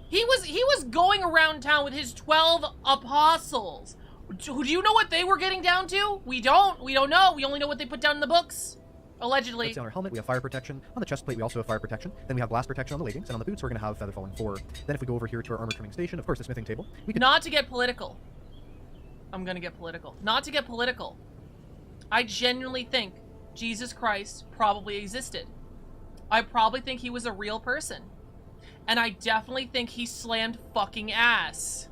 he was going around town with his 12 apostles. Do you know what they were getting down to? We don't know. We only know what they put down in the books. Allegedly. Let's see, on our helmet, we have fire protection. On the chest plate, we also have fire protection. Then we have blast protection on the leggings, and on the boots, we're going to have feather falling 4. Then if we go over here to our armor trimming station, of course, the smithing table, we can... Not to get political. I'm going to get political. Not to get political. I genuinely think Jesus Christ probably existed. I probably think he was a real person. And I definitely think he slammed fucking ass.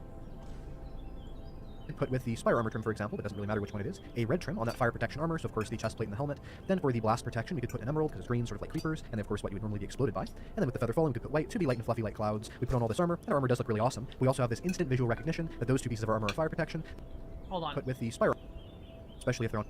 Put with the spire armor trim, for example, it doesn't really matter which one it is, a red trim on that fire protection armor, so of course the chest plate and the helmet. Then for the blast protection, we could put an emerald, because it's green, sort of like creepers, and then of course what you would normally be exploded by. And then with the feather falling, we could put white, to be light and fluffy like clouds. We put on all this armor, and our armor does look really awesome. We also have this instant visual recognition that those two pieces of armor are fire protection. Hold on. Put with the spire, especially if they're on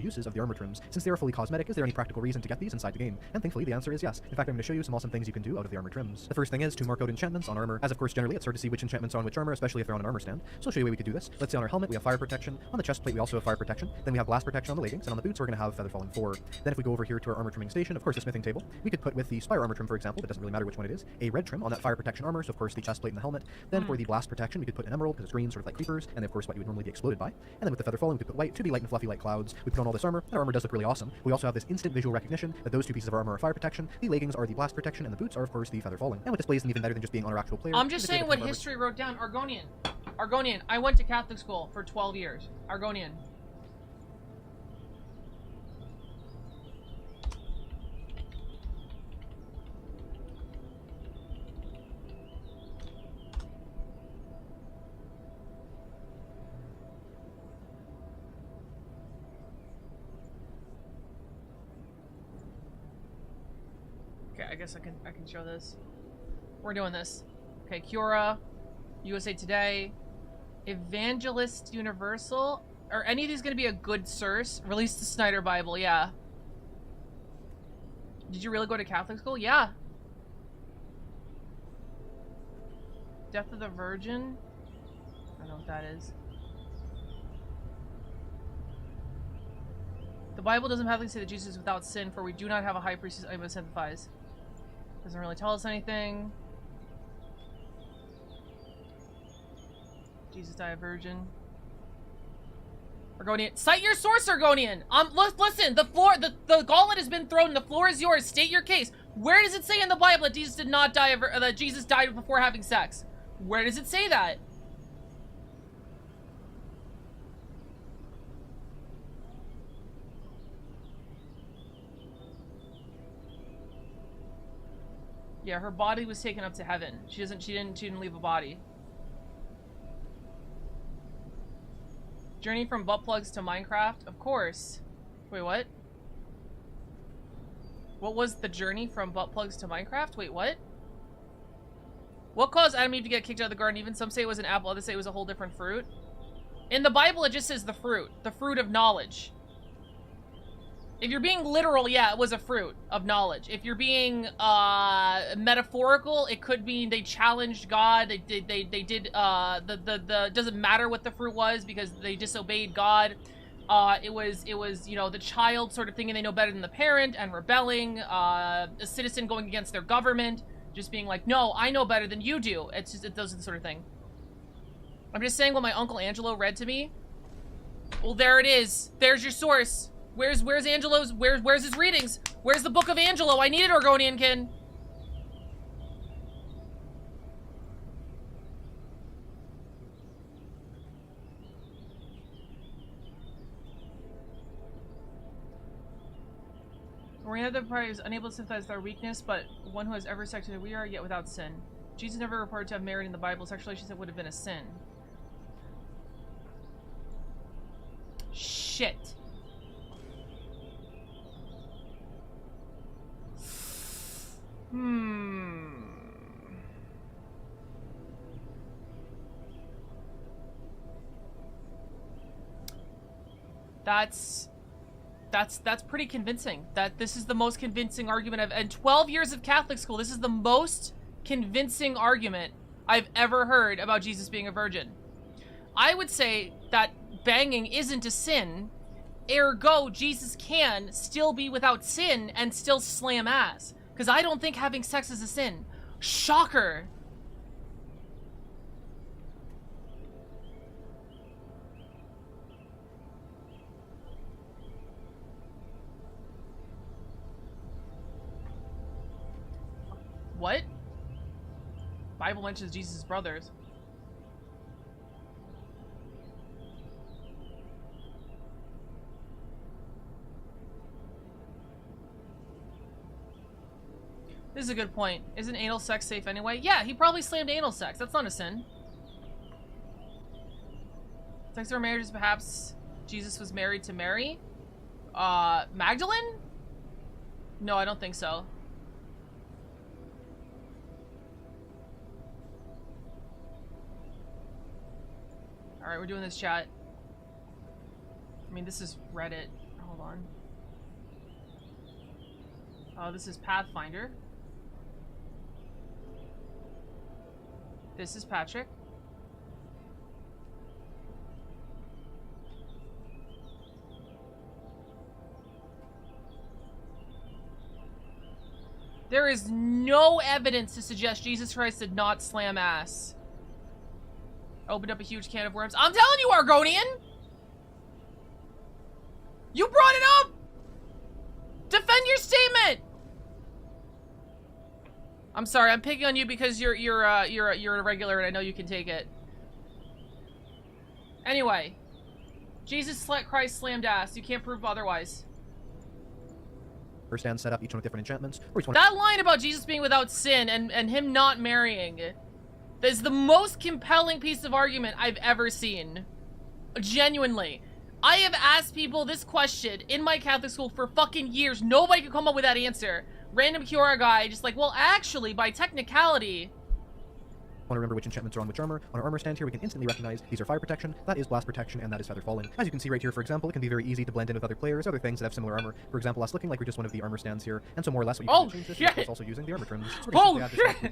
uses of the armor trims. Since they are fully cosmetic, is there any practical reason to get these inside the game? And thankfully the answer is yes. In fact, I'm going to show you some awesome things you can do out of the armor trims. The first thing is to mark out enchantments on armor, as of course generally it's hard to see which enchantments are on which armor, especially if they're on an armor stand. So I'll show you a way we could do this. Let's say on our helmet we have fire protection, on the chest plate we also have fire protection, then we have blast protection on the leggings, and on the boots we're going to have feather falling 4. Then if we go over here to our armor trimming station, of course the smithing table, we could put with the spire armor trim, for example, it doesn't really matter which one it is, a red trim on that fire protection armor, so of course the chest plate and the helmet. Then for the blast protection we could put an emerald, because it's green, sort of like creepers, and then of course what you would normally be exploded by. And then with the feather falling we could put white, to be light and fluffy like clouds. We put on all this armor, and our armor does look really awesome. We also have this instant visual recognition that those two pieces of armor are fire protection, the leggings are the blast protection, and the boots are of course the feather falling. And what displays them even better than just being on our actual player. I'm just saying what history wrote down. Argonian. Argonian. I went to Catholic school for 12 years. Argonian. I guess I can show this. We're doing this. Okay, Cura, USA Today, Evangelist Universal. Are any of these gonna be a good source? Release the Snyder Bible, yeah. Did you really go to Catholic school? Yeah. Death of the Virgin? I don't know what that is. The Bible doesn't have to say that Jesus is without sin, for we do not have a high priest who sympathize. Doesn't really tell us anything. Jesus died a virgin. Argonian. Cite your source, Argonian! Listen, the gauntlet has been thrown, the floor is yours. State your case. Where does it say in the Bible that Jesus did not die that Jesus died before having sex? Where does it say that? Yeah, her body was taken up to heaven. She didn't leave a body. Journey from butt plugs to Minecraft? Of course. Wait, what? What was the journey from butt plugs to Minecraft? Wait, what? What caused Adam and Eve to get kicked out of the garden? Even some say it was an apple, others say it was a whole different fruit. In the Bible, it just says the fruit of knowledge. If you're being literal, yeah, it was a fruit of knowledge. If you're being metaphorical, it could mean they challenged God. They did the doesn't matter what the fruit was because they disobeyed God. It was you know, the child sort of thinking they know better than the parent and rebelling. A citizen going against their government, just being like, no, I know better than you do. It's just those are the sort of thing. I'm just saying what my Uncle Angelo read to me. Well, there it is. There's your source. Where's Angelo's? Where's his readings? Where's the Book of Angelo? I need it, Argoniankin. Lorian the party is unable to sympathize with our weakness, but one who has ever sected we are, yet without sin. Jesus never reported to have married in the Bible. Sexual relations would have been a sin. Shit. That's pretty convincing. That this is the most convincing argument I've, in 12 years of Catholic school, this is the most convincing argument I've ever heard about Jesus being a virgin. I would say that banging isn't a sin, ergo Jesus can still be without sin and still slam ass. Because I don't think having sex is a sin. Shocker! What? Bible mentions Jesus' brothers. This is a good point. Isn't anal sex safe anyway? Yeah, he probably slammed anal sex. That's not a sin. Sex or marriages, perhaps Jesus was married to Mary? Magdalene? No, I don't think so. Alright, we're doing this, chat. I mean, this is Reddit. Hold on. Oh, this is Pathfinder. This is Patrick. There is no evidence to suggest Jesus Christ did not slam ass. Opened up a huge can of worms. I'm telling you, Argonian! You brought it up! Defend your statement! I'm sorry, I'm picking on you because you're a regular and I know you can take it. Anyway. Jesus Christ slammed ass. You can't prove otherwise. Stand set up, each one with different enchantments, or each one. That line about Jesus being without sin and him not marrying is the most compelling piece of argument I've ever seen. Genuinely. I have asked people this question in my Catholic school for fucking years. Nobody could come up with that answer. Random Kiora guy just like, well, actually, by technicality... Want to remember which enchantments are on which armor. On our armor stand here, we can instantly recognize these are fire protection, that is blast protection, and that is feather falling. As you can see right here, for example, it can be very easy to blend in with other players, other things that have similar armor. For example, us looking like we're just one of the armor stands here, and so more or less what you can change this is also using the armor trims. So oh shit!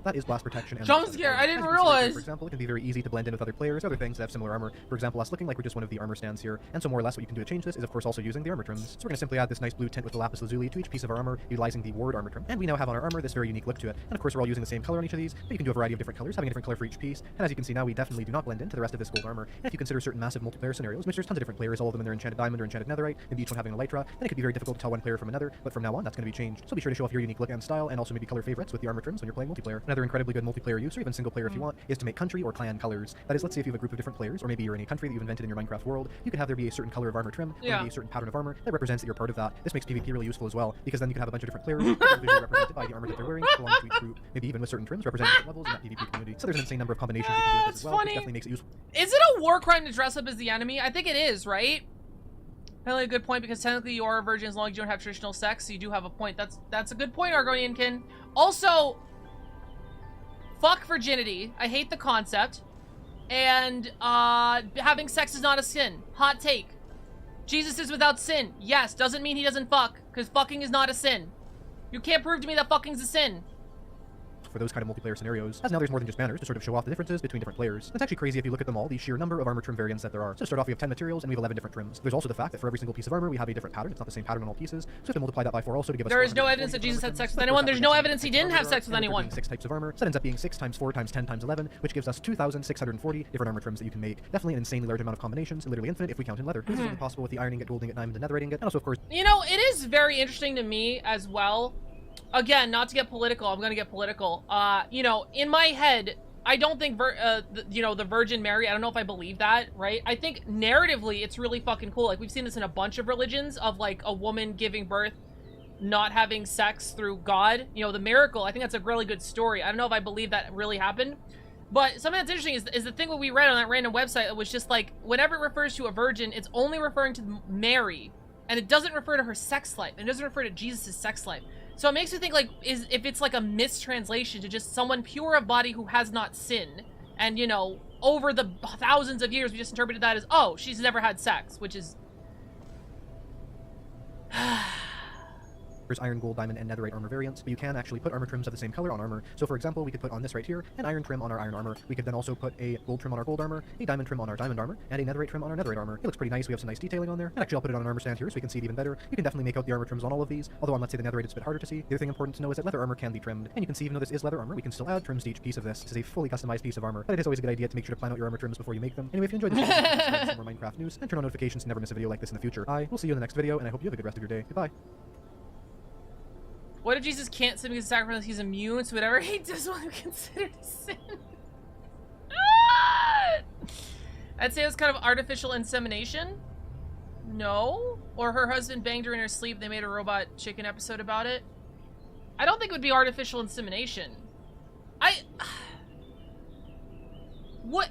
That is blast protection. And jump scare! I didn't realize. For example, it can be very easy to blend in with other players, other things that have similar armor. For example, us looking like we're just one of the armor stands here, and so more or less what you can do to change this is of course also using the armor trims. So we're going to simply add this nice blue tint with the lapis lazuli to each piece of our armor, utilizing the ward armor trim. And we now have on our armor this very unique look to it. And of course we're all using the same color on each of these, but you can do a variety of different colors, having a different color for each piece. And as you can see now, we definitely do not blend into the rest of this gold armor. And if you consider certain massive multiplayer scenarios, which there's tons of different players, all of them in their enchanted diamond or enchanted netherite, maybe each one having a lytra, then it could be very difficult to tell one player from another. But from now on, that's going to be changed. So be sure to show off your unique look and style, and also maybe color favorites with the armor trims when you're playing multiplayer. Another incredibly good multiplayer use, or even single player if you want, is to make country or clan colors. That is, let's say if you have a group of different players, or maybe you're in a country that you've invented in your Minecraft world, you could have there be a certain color of armor trim, or maybe a certain pattern of armor that represents that you're part of that. This makes PvP really useful as well, because then you can have a bunch of different players visually represented by the armor that they're wearing, belong to each group, maybe even with certain trims representing different levels in that PvP community. So there's an insane number of combinations you can do with this as well, which definitely makes it useful. Is it a war crime to dress up as the enemy? I think it is, right? Apparently a good point, because technically you are a virgin as long as you don't have traditional sex, so you do have a point. That's a good point, Argoniankin. Also, fuck virginity. I hate the concept. And having sex is not a sin. Hot take. Jesus is without sin. Yes, doesn't mean he doesn't fuck, because fucking is not a sin. You can't prove to me that fucking's a sin. For those kind of multiplayer scenarios, as now there's more than just banners to sort of show off the differences between different players. It's actually crazy if you look at them all, the sheer number of armor trim variants that there are. So to start off, we have 10 materials, and we have 11 different trims. There's also the fact that for every single piece of armor, we have a different pattern. It's not the same pattern on all pieces, so we have to multiply that by 4 also to give us... There is no evidence that Jesus had sex with anyone. There's no evidence he didn't have sex with anyone. 6 types of armor, so that ends up being 6 times 4 times 10 times 11, which gives us 2,640 different armor trims that you can make. Definitely an insanely large amount of combinations, literally infinite if we count in leather. This is even possible with the iron ingot, gold ingot, diamond, and netherite ingot, and also, of course... You know, it is very interesting to me as well. Again, not to get political, I'm gonna get political. You know, in my head, I don't think, you know, the Virgin Mary, I don't know if I believe that, right? I think narratively, it's really fucking cool. Like, we've seen this in a bunch of religions of, like, a woman giving birth, not having sex through God. You know, the miracle, I think that's a really good story. I don't know if I believe that really happened. But something that's interesting is the thing that we read on that random website. It was just like, whenever it refers to a virgin, it's only referring to Mary. And it doesn't refer to her sex life. And it doesn't refer to Jesus' sex life. So it makes me think, like, if it's like a mistranslation to just someone pure of body who has not sinned. And, you know, over the thousands of years, we just interpreted that as, oh, she's never had sex, which is... There's iron, gold, diamond, and netherite armor variants, but you can actually put armor trims of the same color on armor. So for example, we could put on this right here an iron trim on our iron armor. We could then also put a gold trim on our gold armor, a diamond trim on our diamond armor, and a netherite trim on our netherite armor. It looks pretty nice. We have some nice detailing on there. And actually, I'll put it on an armor stand here so we can see it even better. You can definitely make out the armor trims on all of these, although on, let's say, the netherite it's a bit harder to see. The other thing important to know is that leather armor can be trimmed. And you can see, even though this is leather armor, we can still add trims to each piece of this. This is a fully customized piece of armor, but it is always a good idea to make sure to plan out your armor trims before you make them. Anyway, if you enjoyed this video, subscribe for some more Minecraft news, and turn on notifications to never miss a video like this in the future. I will see you in the next video, and I hope you have a good rest of your day. Goodbye. What if Jesus can't sin because of sacrifice? He's immune, so whatever he does want to consider to sin. I'd say it was kind of artificial insemination. No. Or her husband banged her in her sleep. They made a robot chicken episode about it. I don't think it would be artificial insemination. What?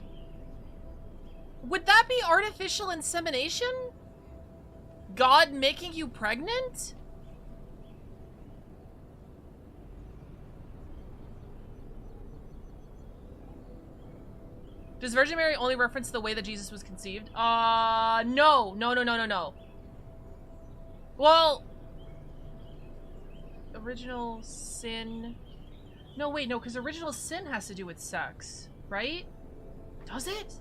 Would that be artificial insemination? God making you pregnant? Does Virgin Mary only reference the way that Jesus was conceived? No. No. Well, original sin. No, wait, no, because original sin has to do with sex, right? Does it?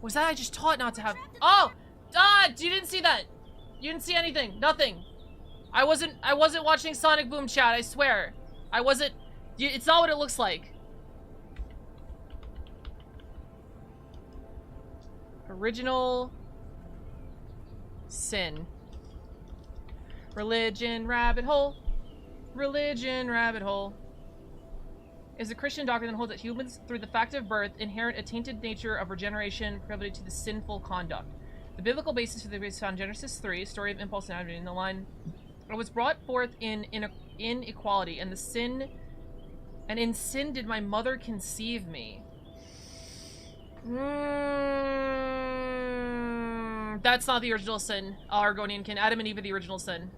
Was that I just taught not to have? Oh, you didn't see that. You didn't see anything. Nothing. I wasn't watching Sonic Boom chat. I swear. I wasn't. It's not what it looks like. Original sin. Religion rabbit hole. Religion rabbit hole. Is a Christian doctrine that holds that humans, through the fact of birth, inherit a tainted nature of regeneration proclivity to the sinful conduct. The biblical basis for the is found in Genesis 3, story of impulse and activity in the line. It was brought forth in inequality, and in sin did my mother conceive me. That's not the original sin. Argonian kin. Adam and Eve are the original sin.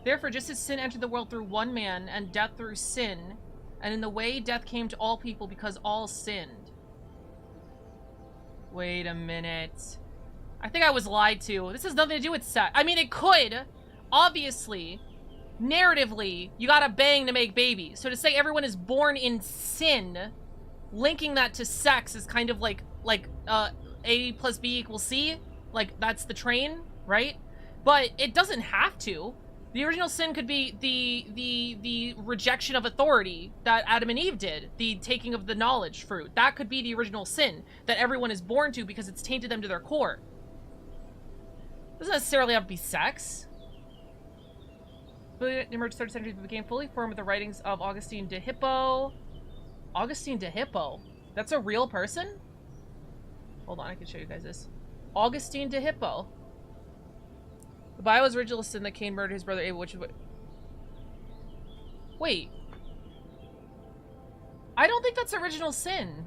Therefore, just as sin entered the world through one man, and death through sin, and in the way death came to all people because all sinned. Wait a minute. I think I was lied to. This has nothing to do with sex. I mean, it could. Obviously. Narratively, you gotta bang to make babies. So to say everyone is born in sin, linking that to sex is kind of like A plus B equals C. Like, that's the train, right? But it doesn't have to. The original sin could be the rejection of authority that Adam and Eve did. The taking of the knowledge fruit. That could be the original sin that everyone is born to because it's tainted them to their core. It doesn't necessarily have to be sex. Emerged 3rd century became fully formed with the writings of Augustine de Hippo. Augustine de Hippo? That's a real person? Hold on, I can show you guys this. Augustine de Hippo. The Bible is original sin that Cain murdered his brother Abel, which is what... Wait. I don't think that's original sin.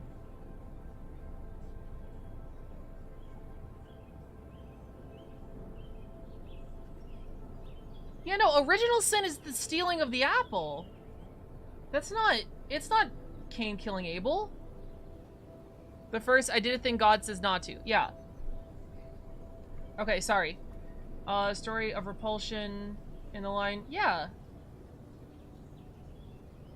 Yeah, no, original sin is the stealing of the apple. That's not... It's not Cain killing Abel. The first, I did a thing God says not to. Yeah. Okay, sorry. Story of repulsion in the line. Yeah.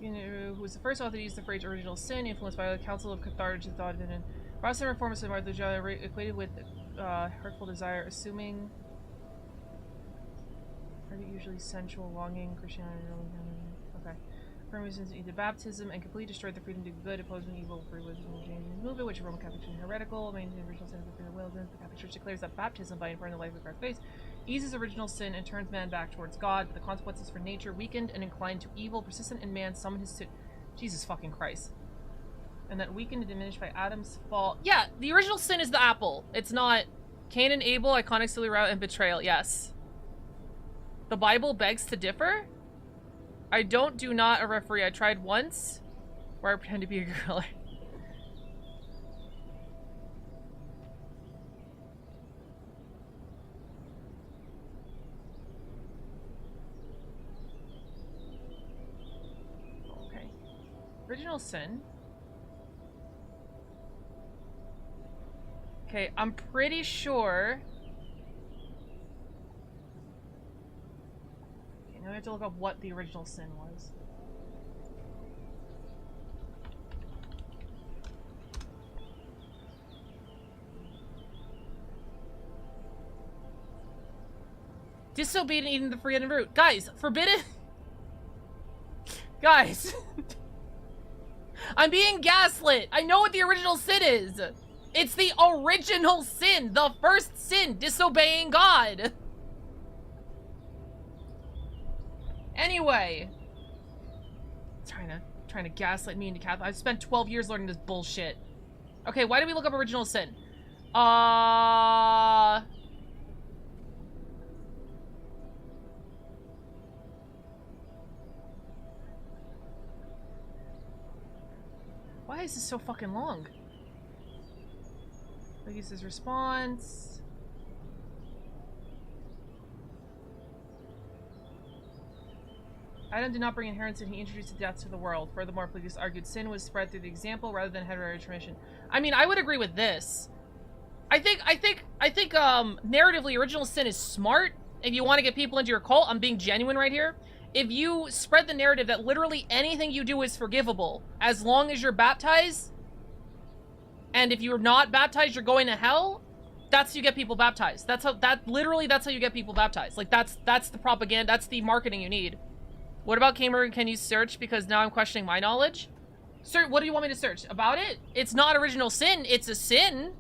You know, who was the first author to use the phrase original sin, influenced by the Council of Carthage and thought in Protestant reformers and Martha John equated with hurtful desire, assuming are usually sensual longing, Christianity, okay. For reasons into baptism and completely destroyed the freedom to do good, opposing evil for religion movement, which Roman Catholic Church is heretical, maintaining the original sin of the freedom of will. The Catholic Church declares that baptism by inferring the life of Christ's face eases original sin and turns man back towards God, but the consequences for nature, weakened and inclined to evil, persistent in man, summon his Jesus fucking Christ. And that weakened and diminished by Adam's fall. Yeah, the original sin is the apple. It's not Cain and Abel, iconic silly route, and betrayal. Yes. The Bible begs to differ. I do not a referee. I tried once where I pretend to be a girl. Okay. Original sin. Okay, I'm pretty sure. Okay, now we have to look up what the original sin was. Disobedient eating the forbidden fruit. Guys, forbidden. Guys. I'm being gaslit. I know what the original sin is. It's the original sin. The first sin. Disobeying God. Anyway. Trying to gaslight me into Catholic. I've spent 12 years learning this bullshit. Okay, why did we look up original sin? Why is this so fucking long? Lucas's response. Adam did not bring inheritance and he introduced death to the world. Furthermore, Plagueis argued sin was spread through the example rather than hereditary transmission. I mean, I would agree with this. I think narratively original sin is smart. If you want to get people into your cult, I'm being genuine right here. If you spread the narrative that literally anything you do is forgivable as long as you're baptized, and if you're not baptized, you're going to hell, that's how you get people baptized. That's how you get people baptized. Like, that's the propaganda, that's the marketing you need. What about Cameron? Can you search? Because now I'm questioning my knowledge. Sir, what do you want me to search? About it? It's not original sin, it's a sin.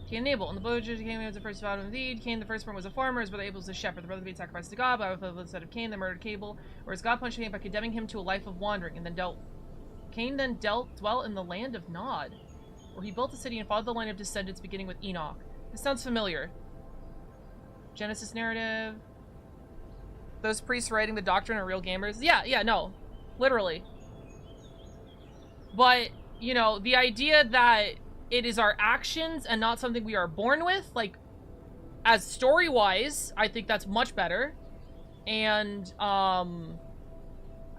Cain and Abel. And the blood of Cain was the first child of indeed. Cain, the firstborn, was a farmer. His brother Abel was a shepherd. The brother made sacrifice to God. By the blood of Cain, they murdered Abel. Whereas God punished Cain by condemning him to a life of wandering. And then Cain dwelt in the land of Nod, where he built a city and followed the line of descendants beginning with Enoch. This sounds familiar. Genesis narrative. Those priests writing the doctrine are real gamers. Yeah, no. Literally. But, you know, the idea that it is our actions and not something we are born with, like, as story-wise, I think that's much better. And, I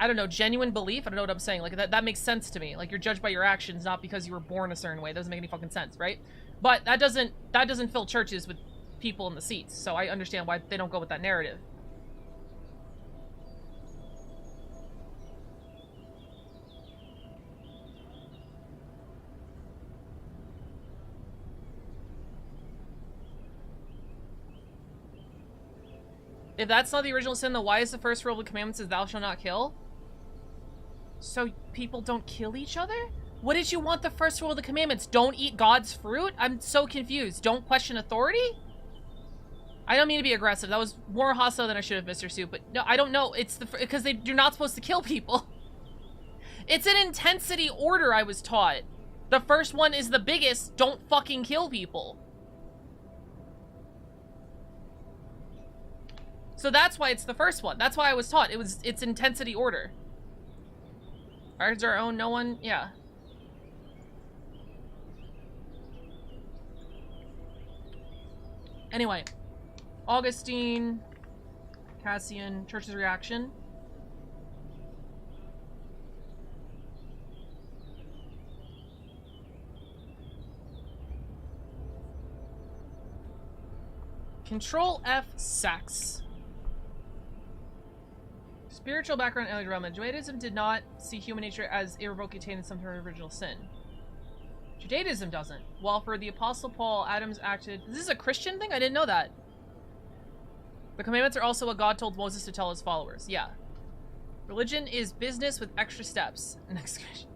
don't know, genuine belief? I don't know what I'm saying. Like, that makes sense to me. Like, you're judged by your actions, not because you were born a certain way. It doesn't make any fucking sense, right? But that doesn't fill churches with people in the seats, so I understand why they don't go with that narrative. If that's not the original sin, then why is the first rule of the commandments is thou shalt not kill? So people don't kill each other? What did you want the first rule of the commandments? Don't eat God's fruit? I'm so confused. Don't question authority? I don't mean to be aggressive. That was more hostile than I should have, Mr. Soup. But no, I don't know. It's because you're not supposed to kill people. It's an intensity order I was taught. The first one is the biggest. Don't fucking kill people. So that's why it's the first one. That's why I was taught. It's intensity order. Ours our own, no one, yeah. Anyway, Augustine. Cassian, Church's reaction. Control F, sex. Spiritual background, alien realm. Judaism did not see human nature as irrevocably attained in some sort of original sin. Judaism doesn't. While for the Apostle Paul, Adams acted... Is this a Christian thing? I didn't know that. The commandments are also what God told Moses to tell his followers. Yeah. Religion is business with extra steps. Next question.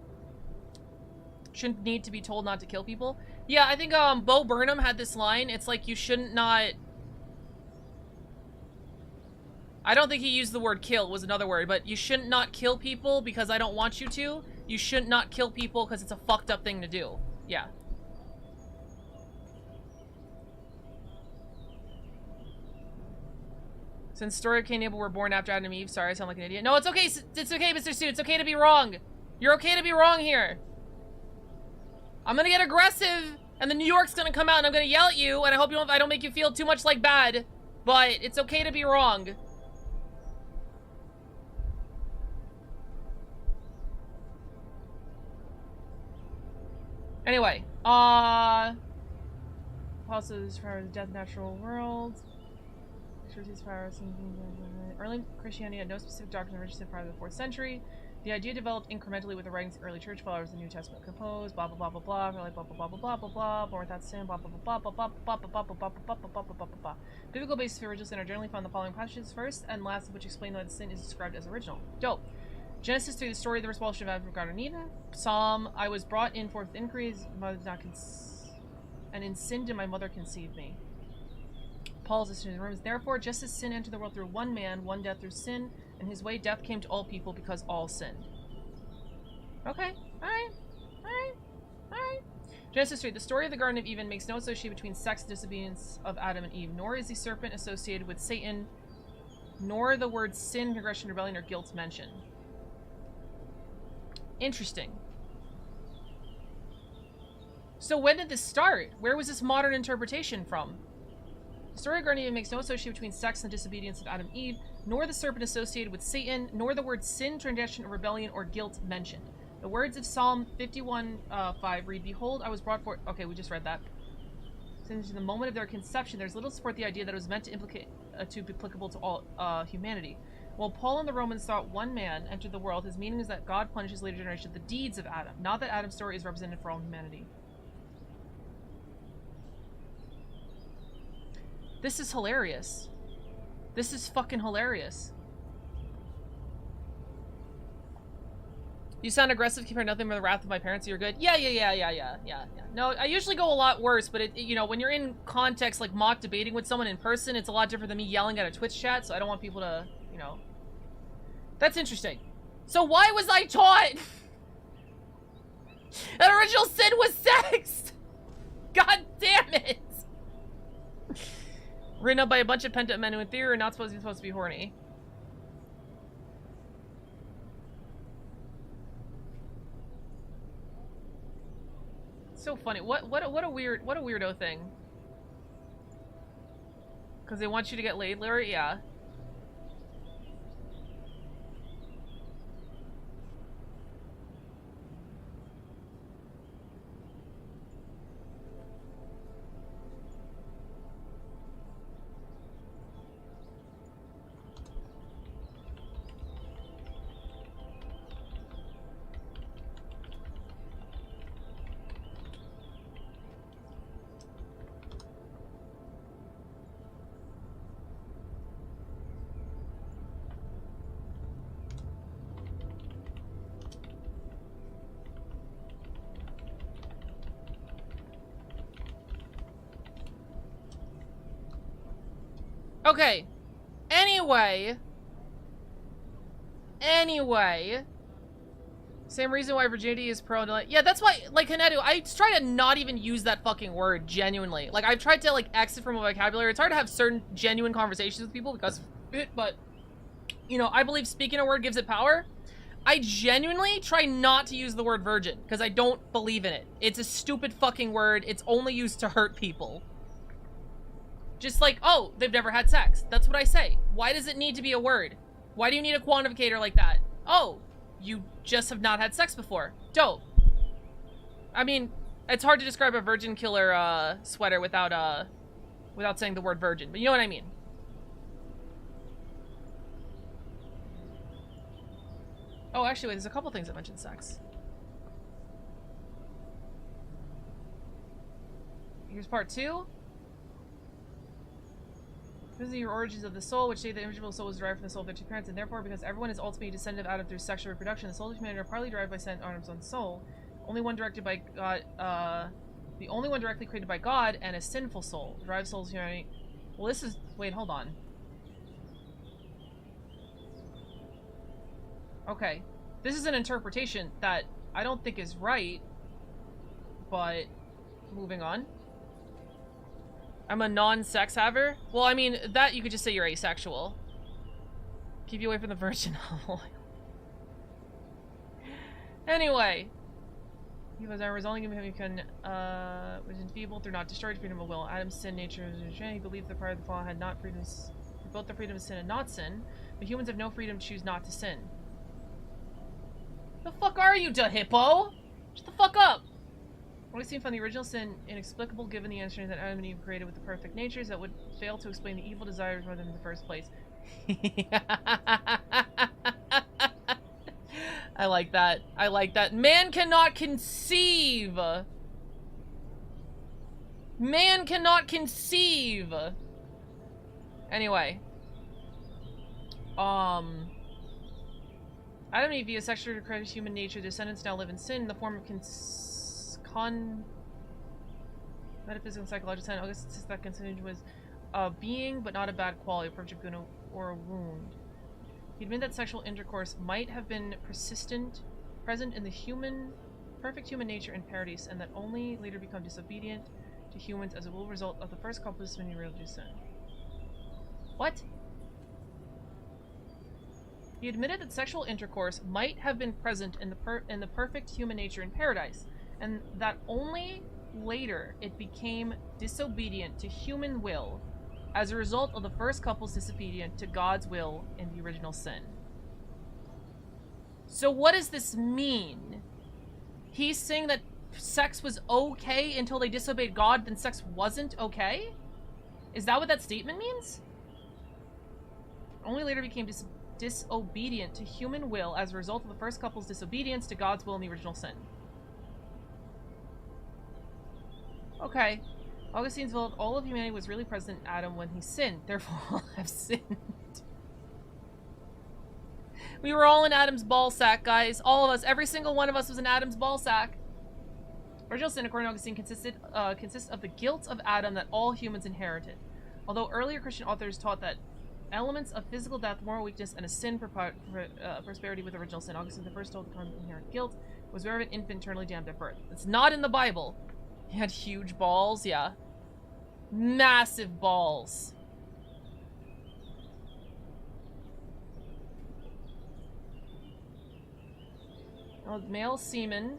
Shouldn't need to be told not to kill people. Yeah, I think Bo Burnham had this line. It's like you shouldn't not... I don't think he used the word kill, was another word, but you shouldn't not kill people because I don't want you to. You shouldn't not kill people because it's a fucked up thing to do. Yeah. Since story of Cain and Abel were born after Adam and Eve. Sorry, I sound like an idiot. No, it's okay. It's okay, Mr. Stu. It's okay to be wrong. You're okay to be wrong here. I'm gonna get aggressive, and then New York's gonna come out, and I'm gonna yell at you, and I hope I don't make you feel too much like bad. But it's okay to be wrong. Anyway, also as far as death, natural world. Early Christianity had no specific doctrine registered prior to the 4th century. The idea developed incrementally with the writings of early church followers. The New Testament composed, blah blah blah blah blah, like blah blah blah blah blah blah blah, born without sin, blah blah blah blah blah blah blah blah blah blah blah blah blah blah. Biblical basis for original sin are generally found in the following passages first and last, of which explain why the sin is described as original. Dope. Genesis 3, the story of the expulsion of Adam from God and Eve. Psalm, I was brought in forth with inquiries, mother did not and in sin did my mother conceive me. Paul's in the Romans, therefore, just as sin entered the world through one man, one death through sin, and his way death came to all people because all sinned. Okay, alright, alright, alright. Genesis 3, the story of the Garden of Eden makes no association between sex and disobedience of Adam and Eve, nor is the serpent associated with Satan, nor the words sin, progression, rebellion, or guilt mentioned. Interesting. So when did this start? Where was this modern interpretation from? The story of Garden of Eden makes no association between sex and disobedience of Adam and Eve, nor the serpent associated with Satan, nor the words sin, transgression, rebellion, or guilt mentioned. The words of Psalm 51:5 read, behold, I was brought forth... Okay, we just read that. Since the moment of their conception, there's little support the idea that it was meant to implicate to be applicable to all humanity. While Paul and the Romans thought one man entered the world, his meaning is that God punishes later generations the deeds of Adam, not that Adam's story is represented for all humanity. This is hilarious. This is fucking hilarious. You sound aggressive compared to nothing but the wrath of my parents. You're good. Yeah. No, I usually go a lot worse, but you know, when you're in context like mock debating with someone in person, it's a lot different than me yelling at a Twitch chat. So I don't want people to, you know. That's interesting. So why was I taught that original sin was sex? God damn it! Written up by a bunch of pent-up men who in theory are not supposed to be horny. So funny. What a weirdo thing. Because they want you to get laid, Larry? Yeah. Okay. Anyway. Same reason why virginity is prone to like... Yeah, that's why, like, Hanedu, I try to not even use that fucking word, genuinely. Like, I've tried to, like, exit from a vocabulary. It's hard to have certain genuine conversations with people because of it, but, you know, I believe speaking a word gives it power. I genuinely try not to use the word virgin because I don't believe in it. It's a stupid fucking word. It's only used to hurt people. Just like, oh, they've never had sex. That's what I say. Why does it need to be a word? Why do you need a quantificator like that? Oh, you just have not had sex before. Dope. I mean, it's hard to describe a virgin killer sweater without saying the word virgin, but you know what I mean. Oh, actually, wait, there's a couple things that mention sex. Here's part 2. Because of your origins of the soul, which state the individual soul was derived from the soul of their two parents, and therefore, because everyone is ultimately descendant of Adam through sexual reproduction, the souls of humanity are partly derived by Adam's own soul. Only one directed by God, the only one directly created by God, and a sinful soul. Derived souls of humanity. Well, this is... Wait, hold on. Okay. This is an interpretation that I don't think is right, but moving on. I'm a non-sex haver? Well, I mean, that you could just say you're asexual. Keep you away from the virgin oil. Anyway. He was resulting in him who can, was enfeebled through not destroyed freedom of will. Adam's sin nature, he believed that prior to the fall had not freedom, both the freedom of sin and not sin, but humans have no freedom to choose not to sin. The fuck are you, da hippo? Shut the fuck up! What we seem from the original sin inexplicable given the answer that Adam and Eve created with the perfect natures that would fail to explain the evil desires for them in the first place. I like that. I like that. Man cannot conceive! Man cannot conceive! Anyway. Adam and Eve via sexually created human nature, descendants now live in sin in the form of metaphysical and psychological sin. August insists that consideration was a being, but not a bad quality, a perfect good or a wound. He admitted that sexual intercourse might have been present in the perfect human nature in paradise, and that only later become disobedient to humans as a will result of the first couple's many religious sin. What? He admitted that sexual intercourse might have been present in the perfect human nature in paradise, and that only later it became disobedient to human will as a result of the first couple's disobedience to God's will in the original sin. So what does this mean? He's saying that sex was okay until they disobeyed God, then sex wasn't okay? Is that what that statement means? Only later became disobedient to human will as a result of the first couple's disobedience to God's will in the original sin. Okay. Augustine's view of all of humanity was really present in Adam when he sinned, therefore all have sinned. We were all in Adam's ball sack, guys. All of us. Every single one of us was in Adam's ball sack. Original sin, according to Augustine, consists of the guilt of Adam that all humans inherited. Although earlier Christian authors taught that elements of physical death, moral weakness, and a sin prosperity with original sin, Augustine the first told the inherent guilt was wherever an infant eternally damned at birth. It's not in the Bible. He had huge balls, yeah. Massive balls. Well, male semen.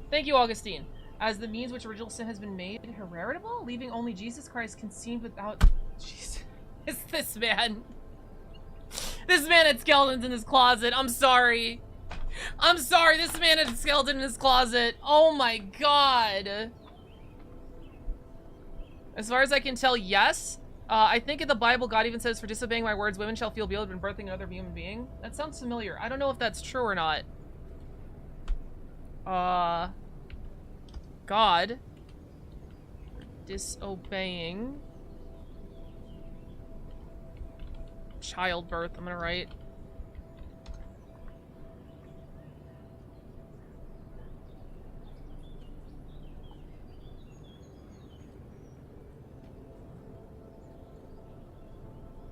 Thank you, Augustine. As the means which original sin has been made heritable, leaving only Jesus Christ conceived without... Jesus. It's this man. This man had skeletons in his closet. I'm sorry. I'm sorry, this man had a skeleton in his closet. Oh my god. As far as I can tell, yes. I think in the Bible, God even says, for disobeying my words, women shall feel guilt when birthing another human being. That sounds familiar. I don't know if that's true or not. God. Disobeying. Childbirth, I'm gonna write.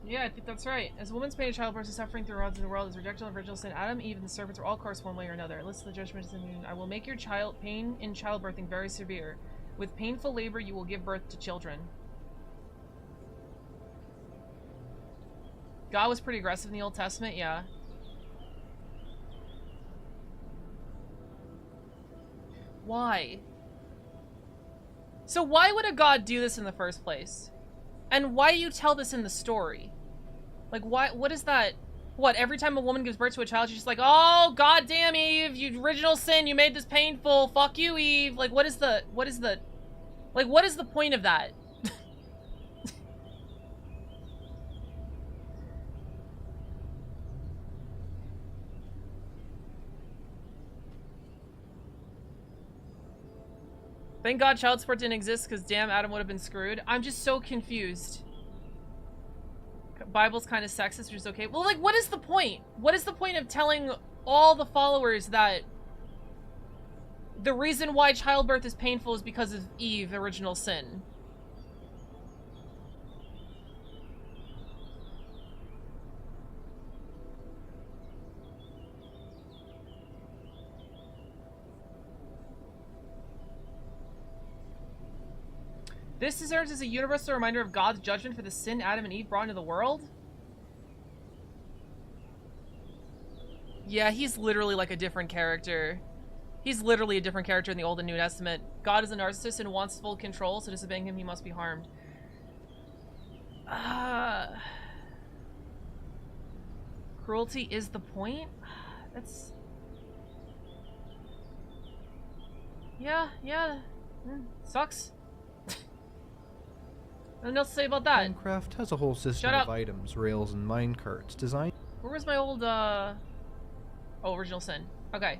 Yeah, I think that's right. As a woman's pain in childbirth is suffering through rods in the world is rejection of original sin, Adam, Eve, and the serpents are all cursed one way or another. Listen to the judgment. I will make your pain in childbirthing very severe. With painful labor, you will give birth to children. God was pretty aggressive in the Old Testament, yeah. Why? So why would a god do this in the first place? And why do you tell this in the story? Like, why? What is that? What, every time a woman gives birth to a child, she's just like, oh, goddamn, Eve, you original sin, you made this painful, fuck you, Eve. Like, what is the point of that? Thank God child support didn't exist, because damn, Adam would have been screwed. I'm just so confused. Bible's kind of sexist, which is okay. Well, like, what is the point? What is the point of telling all the followers that the reason why childbirth is painful is because of Eve, original sin? This serves as a universal reminder of God's judgment for the sin Adam and Eve brought into the world? Yeah, he's literally like a different character. He's literally a different character in the Old and New Testament. God is a narcissist and wants full control, so disobeying him, he must be harmed. Cruelty is the point? That's... Yeah. Sucks. Nothing else to say about that. Minecraft has a whole system of items, rails, and minecarts designed... Where was my old, Oh, original sin. Okay.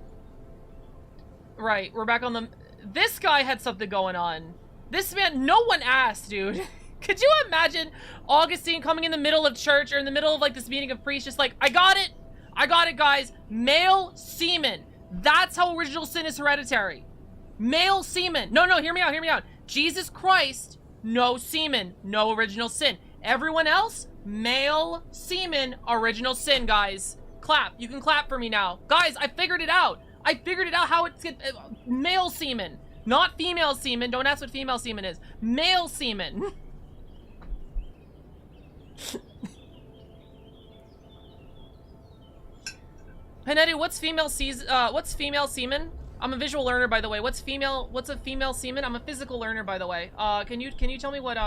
Right, we're back on the... This guy had something going on. This man, no one asked, dude. Could you imagine Augustine coming in the middle of church or in the middle of, like, this meeting of priests, just like, I got it, guys. Male semen. That's how original sin is hereditary. Male semen. No, hear me out. Jesus Christ... No semen, no original sin. Everyone else, male semen, original sin, guys. Clap. You can clap for me now. Guys, I figured it out. How it's male semen, not female semen. Don't ask what female semen is. Male semen. Panetti, what's female semen? I'm a visual learner, by the way. What's a female semen? I'm a physical learner, by the way. Can you tell me what,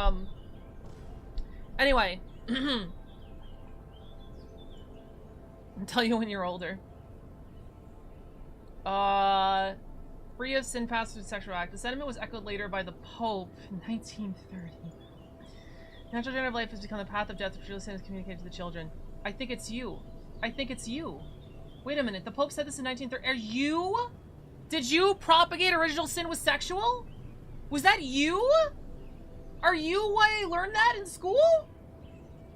Anyway. I'll tell you when you're older. Free of sin past through sexual act. The sentiment was echoed later by the Pope in 1930. Natural generative life has become the path of death, which really sin is communicated to the children. I think it's you. Wait a minute, the Pope said this in 1930. Did you propagate original sin was sexual? Was that you? Are you why I learned that in school?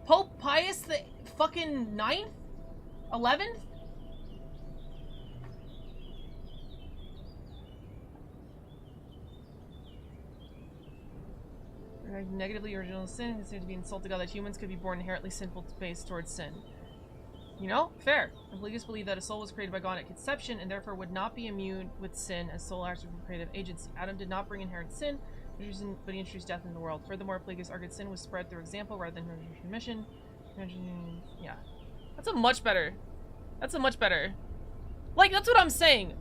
Pope Pius the fucking 9th? 11th? Negatively original sin considered to be insult to God that humans could be born inherently sinful based towards sin. You know, fair. Religious believe that a soul was created by God at conception and therefore would not be immune with sin as soul acts from creative agency. Adam did not bring inherent sin, but he introduced death in the world. Furthermore, Pelagius argued sin was spread through example rather than commission. Yeah. That's a much better. Like, that's what I'm saying.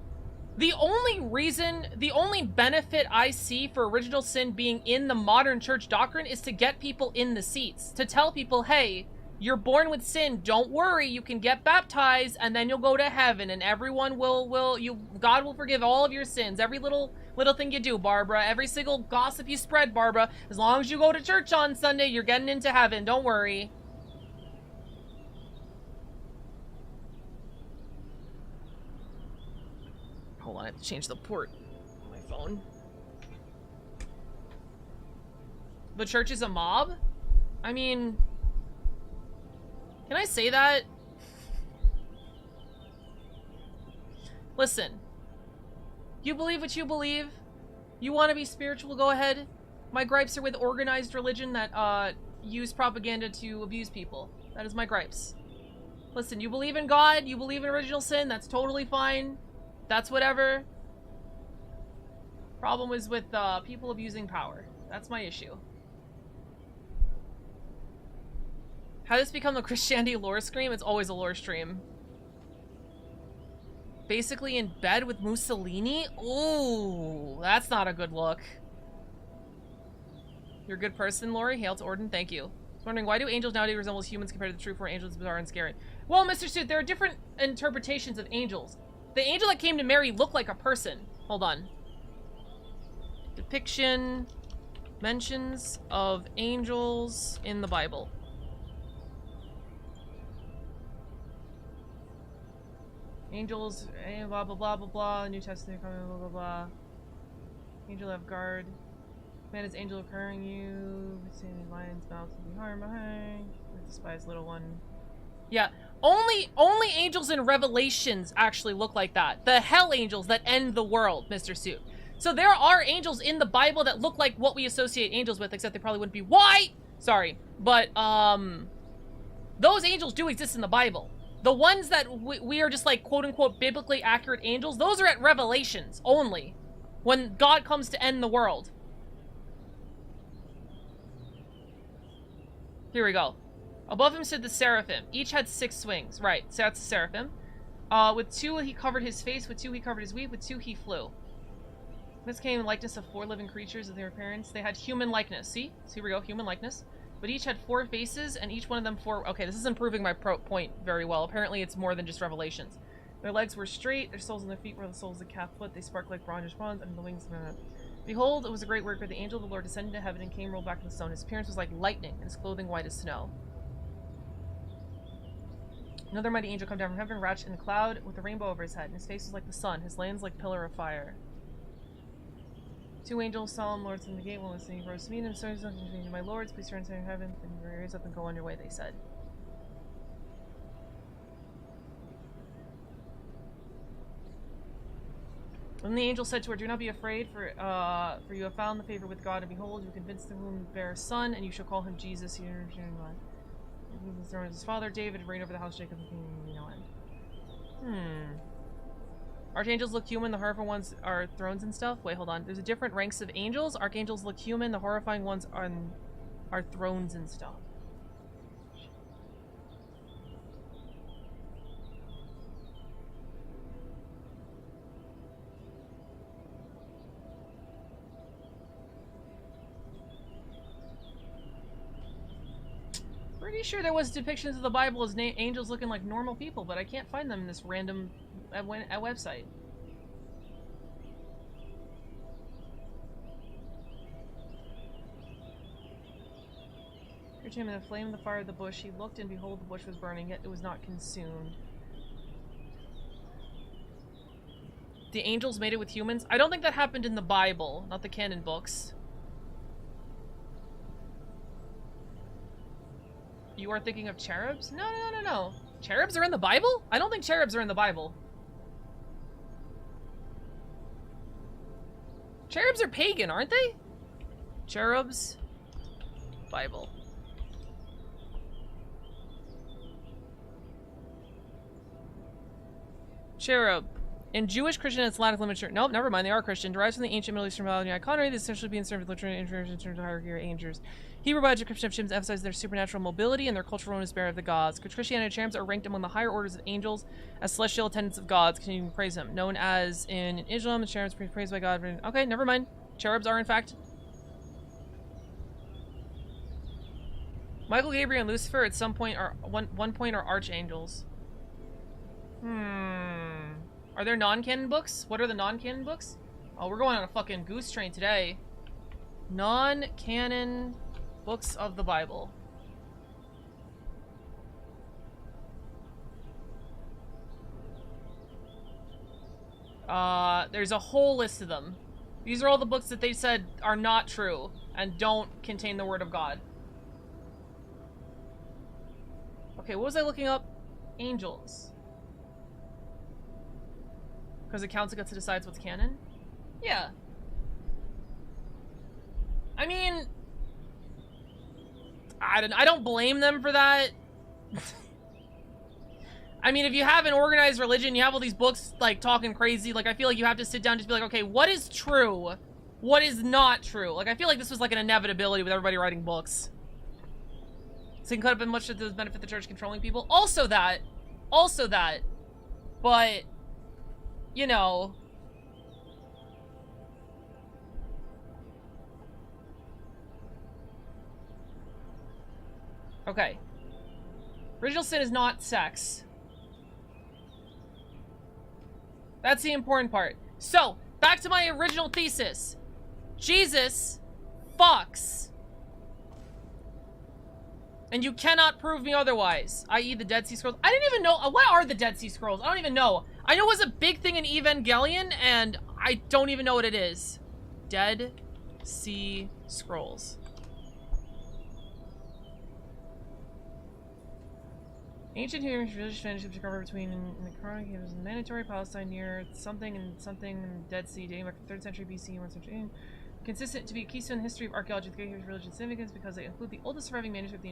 The only benefit I see for original sin being in the modern church doctrine is to get people in the seats. To tell people, hey, you're born with sin. Don't worry. You can get baptized and then you'll go to heaven and everyone God will forgive all of your sins. Every little thing you do, Barbara. Every single gossip you spread, Barbara. As long as you go to church on Sunday, you're getting into heaven. Don't worry. Hold on, I have to change the port on my phone. The church is a mob? I mean... Can I say that? Listen. You believe what you believe. You want to be spiritual, go ahead. My gripes are with organized religion that use propaganda to abuse people. That is my gripes. Listen, you believe in God, you believe in original sin, that's totally fine. That's whatever. Problem is with people abusing power. That's my issue. How did this become a Christianity lore stream? It's always a lore stream. Basically in bed with Mussolini? Ooh, that's not a good look. You're a good person, Lori. Hail to Orden. Thank you. I was wondering, why do angels nowadays resemble humans compared to the true form angels? Is bizarre and scary. Well, Mr. Suit, there are different interpretations of angels. The angel that came to Mary looked like a person. Hold on. Depiction, mentions of angels in the Bible. Angels, blah, blah, blah, blah, blah. New Testament, blah, blah, blah. Angel of guard. Man is angel occurring you. Seeing lion's mouth to be harmed behind. Despised little one. Yeah. Only angels in Revelations actually look like that. The hell angels that end the world, Mr. Suit. So there are angels in the Bible that look like what we associate angels with, except they probably wouldn't be white. Sorry. But, those angels do exist in the Bible. The ones that we are just like, quote-unquote, biblically accurate angels, those are at Revelations only. When God comes to end the world. Here we go. Above him stood the seraphim. Each had 6 wings. Right, so that's the seraphim. With 2 he covered his face, with 2 he covered his wings, with 2 he flew. This came in likeness of 4 living creatures of their appearance. They had human likeness. See? So here we go, human likeness. But each had 4 faces, and each one of them 4... Okay, this is improving my point very well. Apparently it's more than just Revelations. Their legs were straight, their soles on their feet were the soles of the calf foot. They sparkled like bronze bronze, and the wings... Behold, it was a great work, for the angel of the Lord descended to heaven and came rolled back in the stone. His appearance was like lightning, and his clothing white as snow. Another mighty angel come down from heaven, wrapped in a cloud, with a rainbow over his head, and his face was like the sun, his lands like pillar of fire. 2 angels, solemn lords in the gate, one listening, rose to meet him. So, my lords, please turn to heaven, and raise up and go on your way, they said. And the angel said to her, do not be afraid, for you have found the favor with God, and behold, you convinced the womb to bear a son, and you shall call him Jesus. His throne is his father, David, and reign over the house of Jacob, and kingdom will be no end. Archangels look human, the horrifying ones are thrones and stuff. Wait, hold on. There's a different ranks of angels. Archangels look human, the horrifying ones are thrones and stuff. Pretty sure there was depictions of the Bible as angels looking like normal people, but I can't find them in this random website. Appeared to him in the flame of the fire of the bush. He looked, and behold, the bush was burning, yet it was not consumed. The angels made it with humans? I don't think that happened in the Bible, not the canon books. You are thinking of cherubs? No, no, no, no, no. Cherubs are in the Bible? I don't think cherubs are in the Bible. Cherubs are pagan, aren't they? Cherubs, Bible. Cherub. In Jewish, Christian, and Islamic literature. Nope, never mind. They are Christian. Derives from the ancient Middle Eastern mythology and iconography. They essentially be in terms of literature and in terms of hierarchy or angels. Hebrew Bible description of cherubs emphasizes their supernatural mobility and their cultural role as bearer of the gods. Christianity, cherubs are ranked among the higher orders of angels as celestial attendants of gods, continuing to praise him. Known as in Islam, the cherubs praised by God. Okay, never mind. Cherubs are in fact. Michael, Gabriel, and Lucifer at some point are one point are archangels. Are there non-canon books? What are the non-canon books? Oh, we're going on a fucking goose train today. Non-canon books of the Bible. There's a whole list of them. These are all the books that they said are not true and don't contain the word of God. Okay, what was I looking up? Angels. Because the council gets to decide what's canon? Yeah. I mean, I don't blame them for that. I mean, if you have an organized religion, you have all these books, like, talking crazy, like, I feel like you have to sit down and just be like, okay, what is true? What is not true? Like, I feel like this was, like, an inevitability with everybody writing books. So it could have been much to the benefit of the church controlling people. Also that. But, you know. Okay. Original sin is not sex. That's the important part. So, back to my original thesis. Jesus fucks. And you cannot prove me otherwise, i.e. the Dead Sea Scrolls. I didn't even know, what are the Dead Sea Scrolls? I don't even know. I know it was a big thing in Evangelion, and I don't even know what it is. Dead Sea Scrolls. Ancient Hebrew religious relationships cover between the Quranic and mandatory Palestine near something and something in the Dead Sea, dating back to the 3rd century BC, 1st century. Consistent to be a keystone in the history of archaeology with great religious significance because they include the oldest surviving manuscript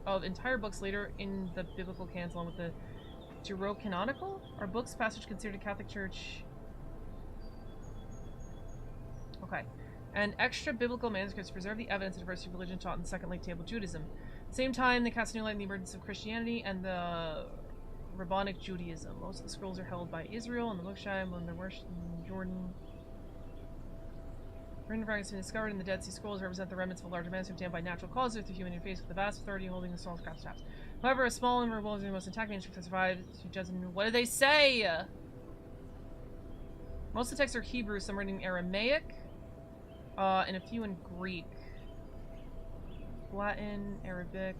of entire books later in the biblical canon, along with the Deuterocanonical. Are books passage considered a Catholic Church? Okay. And extra biblical manuscripts preserve the evidence of diversity of religion taught in the Second Lake Table of Judaism. At the same time, they cast new light on the emergence of Christianity and the Rabbinic Judaism. Most of the scrolls are held by Israel and the Bookshire when they're worshipped in Jordan. Written fragments have been discovered in the Dead Sea Scrolls represent the remnants of a larger manuscript damned by natural causes through human interface with the vast authority holding the scroll's craft staffs. However, a small number of the most intact manuscripts have survived to judge. What do they say? Most of the texts are Hebrew, some written in Aramaic, and a few in Greek. Latin, Arabic.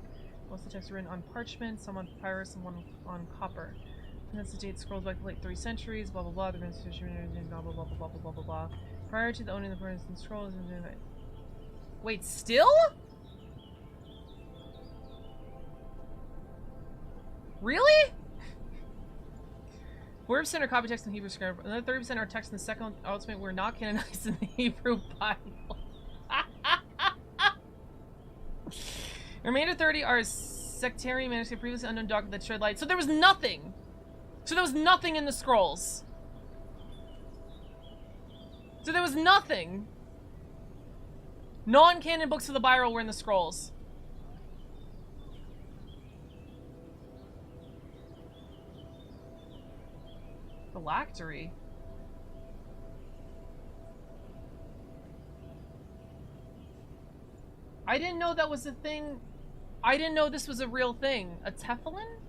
Most of the texts are written on parchment, some on papyrus, and one on copper. And that's the date scrolls back to the late 3 centuries, blah blah blah, the blah blah blah blah blah blah blah blah. Prior to the owning of the Prince and Scrolls and wait, still? Really? 40% are copy text in Hebrew script. Another 30% are text in the Second Ultimate were not canonized in the Hebrew Bible. The remainder 30 are sectarian manuscript previously unknown document that shed light. So there was nothing. So there was nothing in the scrolls. So there was nothing. Non-canon books of the Bible were in the scrolls. Phylactery. I didn't know that was a thing. I didn't know this was a real thing. A tefillin?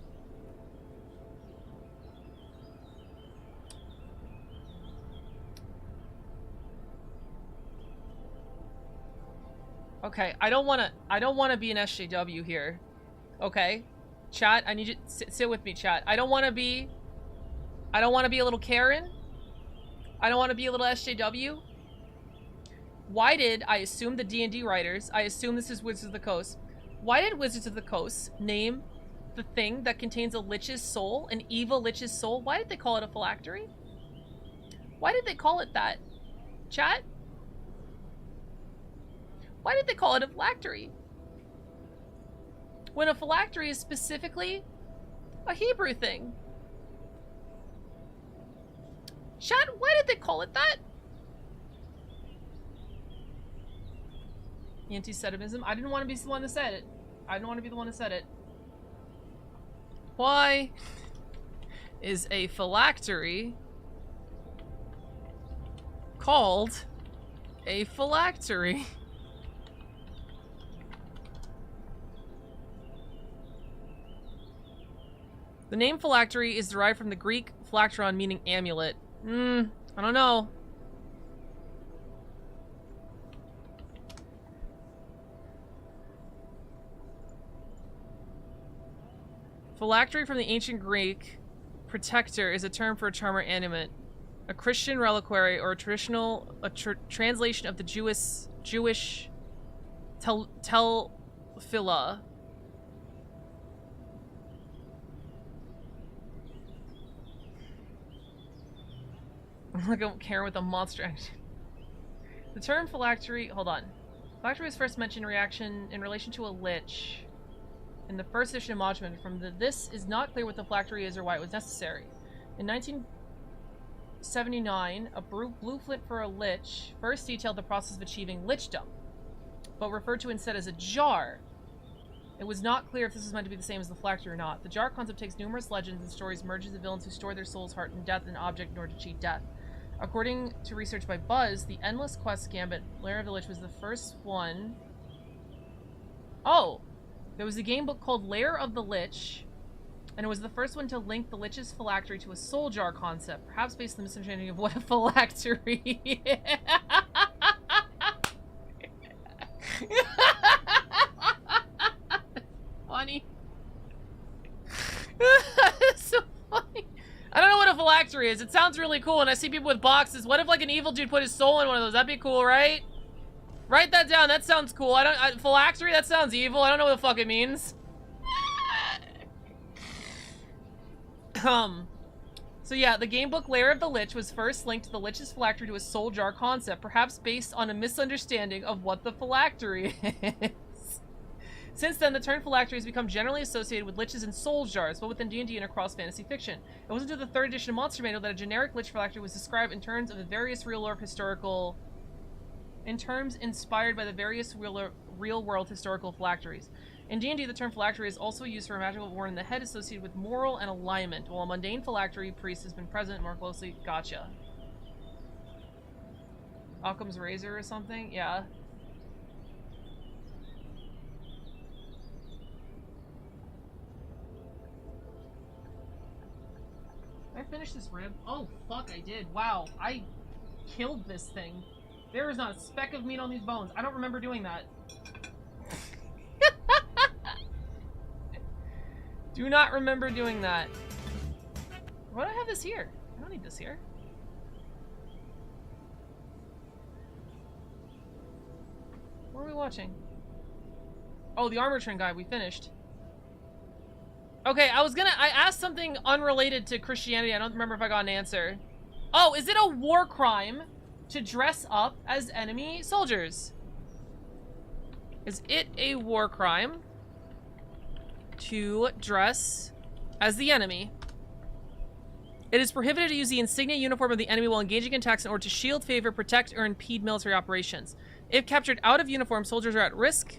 Okay, I don't wanna be an SJW here. Okay? Chat, I need you to sit with me, chat. I don't wanna be a little Karen. I don't wanna be a little SJW. Why did, I assume the D&D writers, I assume this is Wizards of the Coast. Why did Wizards of the Coast name the thing that contains a lich's soul, an evil lich's soul? Why did they call it a phylactery? Why did they call it that? Chat? Why did they call it a phylactery? When a phylactery is specifically a Hebrew thing. Chat, why did they call it that? Anti-Semitism. I didn't want to be the one that said it. I didn't want to be the one that said it. Why is a phylactery called a phylactery? The name phylactery is derived from the Greek phylacteron, meaning amulet. I don't know. Phylactery from the ancient Greek protector is a term for a charm or amulet, a Christian reliquary, or a translation of the Jewish tefillah. I'm like a Karen with a monster action. The term phylactery, hold on. Phylactery was first mentioned in relation to a lich in the first edition of Module from this is not clear what the phylactery is or why it was necessary. In 1979, a blue flint for a lich first detailed the process of achieving lichdom, but referred to instead as a jar. It was not clear if this was meant to be the same as the phylactery or not. The jar concept takes numerous legends and stories, merges the villains who store their soul's heart in death and object in order to cheat death. According to research by Buzz, the Endless Quest Gambit, Lair of the Lich was the first one. Oh! There was a game book called Lair of the Lich, and it was the first one to link the Lich's phylactery to a soul jar concept, perhaps based on the misunderstanding of what a phylactery is. Funny. That's so funny. I don't know what a phylactery is. It sounds really cool, and I see people with boxes. What if, like, an evil dude put his soul in one of those? That'd be cool, right? Write that down. That sounds cool. Phylactery? That sounds evil. I don't know what the fuck it means. So yeah, the game book Lair of the Lich was first linked to the Lich's phylactery to a soul jar concept, perhaps based on a misunderstanding of what the phylactery is. Since then, the term phylactery has become generally associated with liches and soul jars, both within D&D and across fantasy fiction. It wasn't until the 3rd edition of Monster Manual that a generic lich phylactery was described in terms of the various real-world historical... in terms inspired by the various real-world historical phylacteries. In D&D, the term phylactery is also used for a magical worn in the head associated with moral and alignment, while a mundane phylactery priest has been present more closely. Gotcha. Occam's razor or something? Yeah. Did I finish this rib? Oh, fuck, I did. Wow, I killed this thing. There is not a speck of meat on these bones. I don't remember doing that. Do not remember doing that. Why do I have this here? I don't need this here. What are we watching? Oh, the armor train guy. We finished. Okay, I asked something unrelated to Christianity. I don't remember if I got an answer. Oh, is it a war crime to dress up as enemy soldiers? Is it a war crime to dress as the enemy? It is prohibited to use the insignia uniform of the enemy while engaging in attacks in order to shield, favor, protect, or impede military operations. If captured out of uniform, soldiers are at risk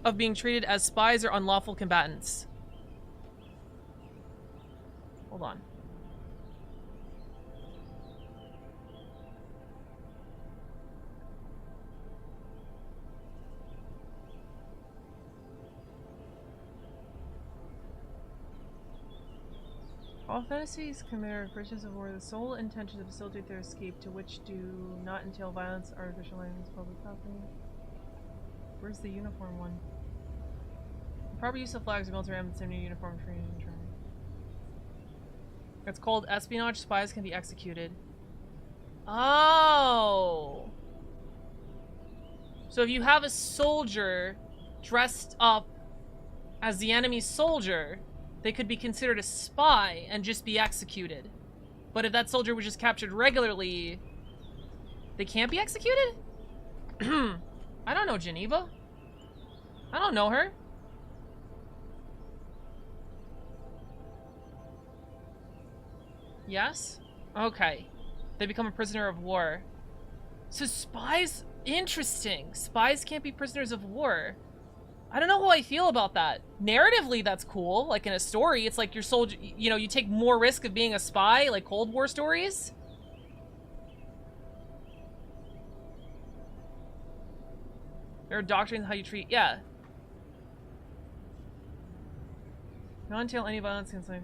of being treated as spies or unlawful combatants. Hold on. All fantasies commit prisoners of war. The sole intention to facilitate their escape, to which do not entail violence, artificial landings, public property. Where's the uniform one? The proper use of flags or military emblems in new uniform training and training. It's called espionage. Spies can be executed. Oh. So if you have a soldier dressed up as the enemy soldier, they could be considered a spy and just be executed. But if that soldier was just captured regularly, they can't be executed? I don't know Geneva. I don't know her. Yes? Okay. They become a prisoner of war. So spies... Interesting. Spies can't be prisoners of war. I don't know how I feel about that. Narratively, that's cool. Like in a story, it's like your soldier, you know, you take more risk of being a spy, like Cold War stories. There are doctrines how you treat, yeah. Not entail any violence against life.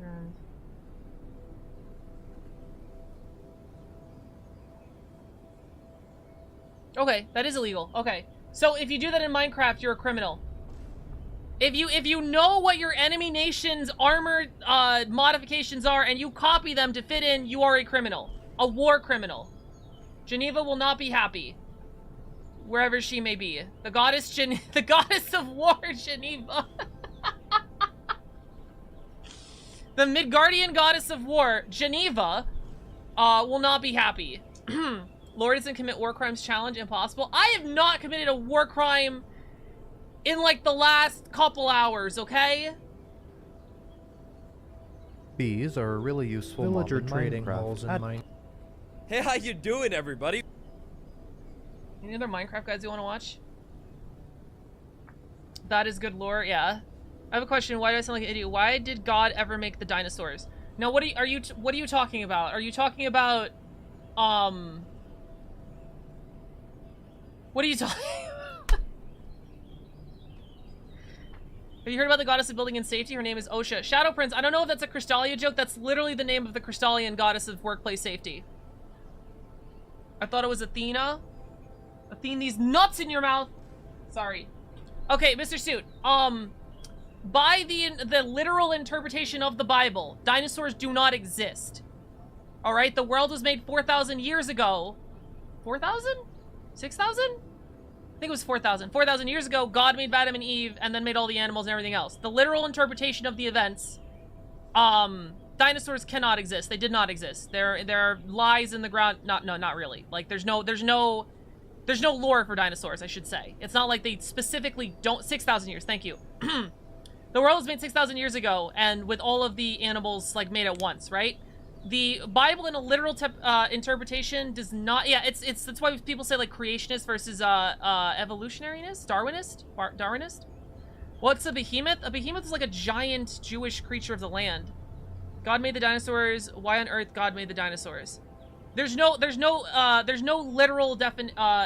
Okay, that is illegal. Okay. So if you do that in Minecraft, you're a criminal. If you know what your enemy nation's armor modifications are and you copy them to fit in, you are a criminal. A war criminal. Geneva will not be happy. Wherever she may be. The goddess the goddess of war, Geneva. The Midgardian goddess of war, Geneva, will not be happy. Lord doesn't commit war crimes challenge impossible. I have not committed a war crime in like the last couple hours, okay? Bees are really useful. Villager trading halls in Minecraft. Hey, how you doing, everybody? Any other Minecraft guys you want to watch? That is good lore, yeah. I have a question. Why do I sound like an idiot? Why did God ever make the dinosaurs? No, what are you talking about? Are you talking about what are you talking about? Have you heard about the goddess of building and safety? Her name is Osha. Shadow Prince, I don't know if that's a Crystalia joke. That's literally the name of the Crystalian goddess of workplace safety. I thought it was Athena. Athene, these nuts in your mouth. Sorry. Okay, Mr. Suit. By the literal interpretation of the Bible, dinosaurs do not exist. All right, the world was made 4,000 years ago. 4,000? 6,000? I think it was 4,000. 4,000 years ago, God made Adam and Eve and then made all the animals and everything else. The literal interpretation of the events, dinosaurs cannot exist. They did not exist. There are lies in the ground. Not really. Like, there's no lore for dinosaurs, I should say. It's not like they specifically don't... 6,000 years, thank you. The world was made 6,000 years ago, and with all of the animals, like, made at once, right? The Bible in a literal interpretation does not... Yeah, that's why people say, like, creationist versus evolutionarinist? Darwinist? What's a behemoth? A behemoth is like a giant Jewish creature of the land. God made the dinosaurs. Why on earth God made the dinosaurs? There's no literal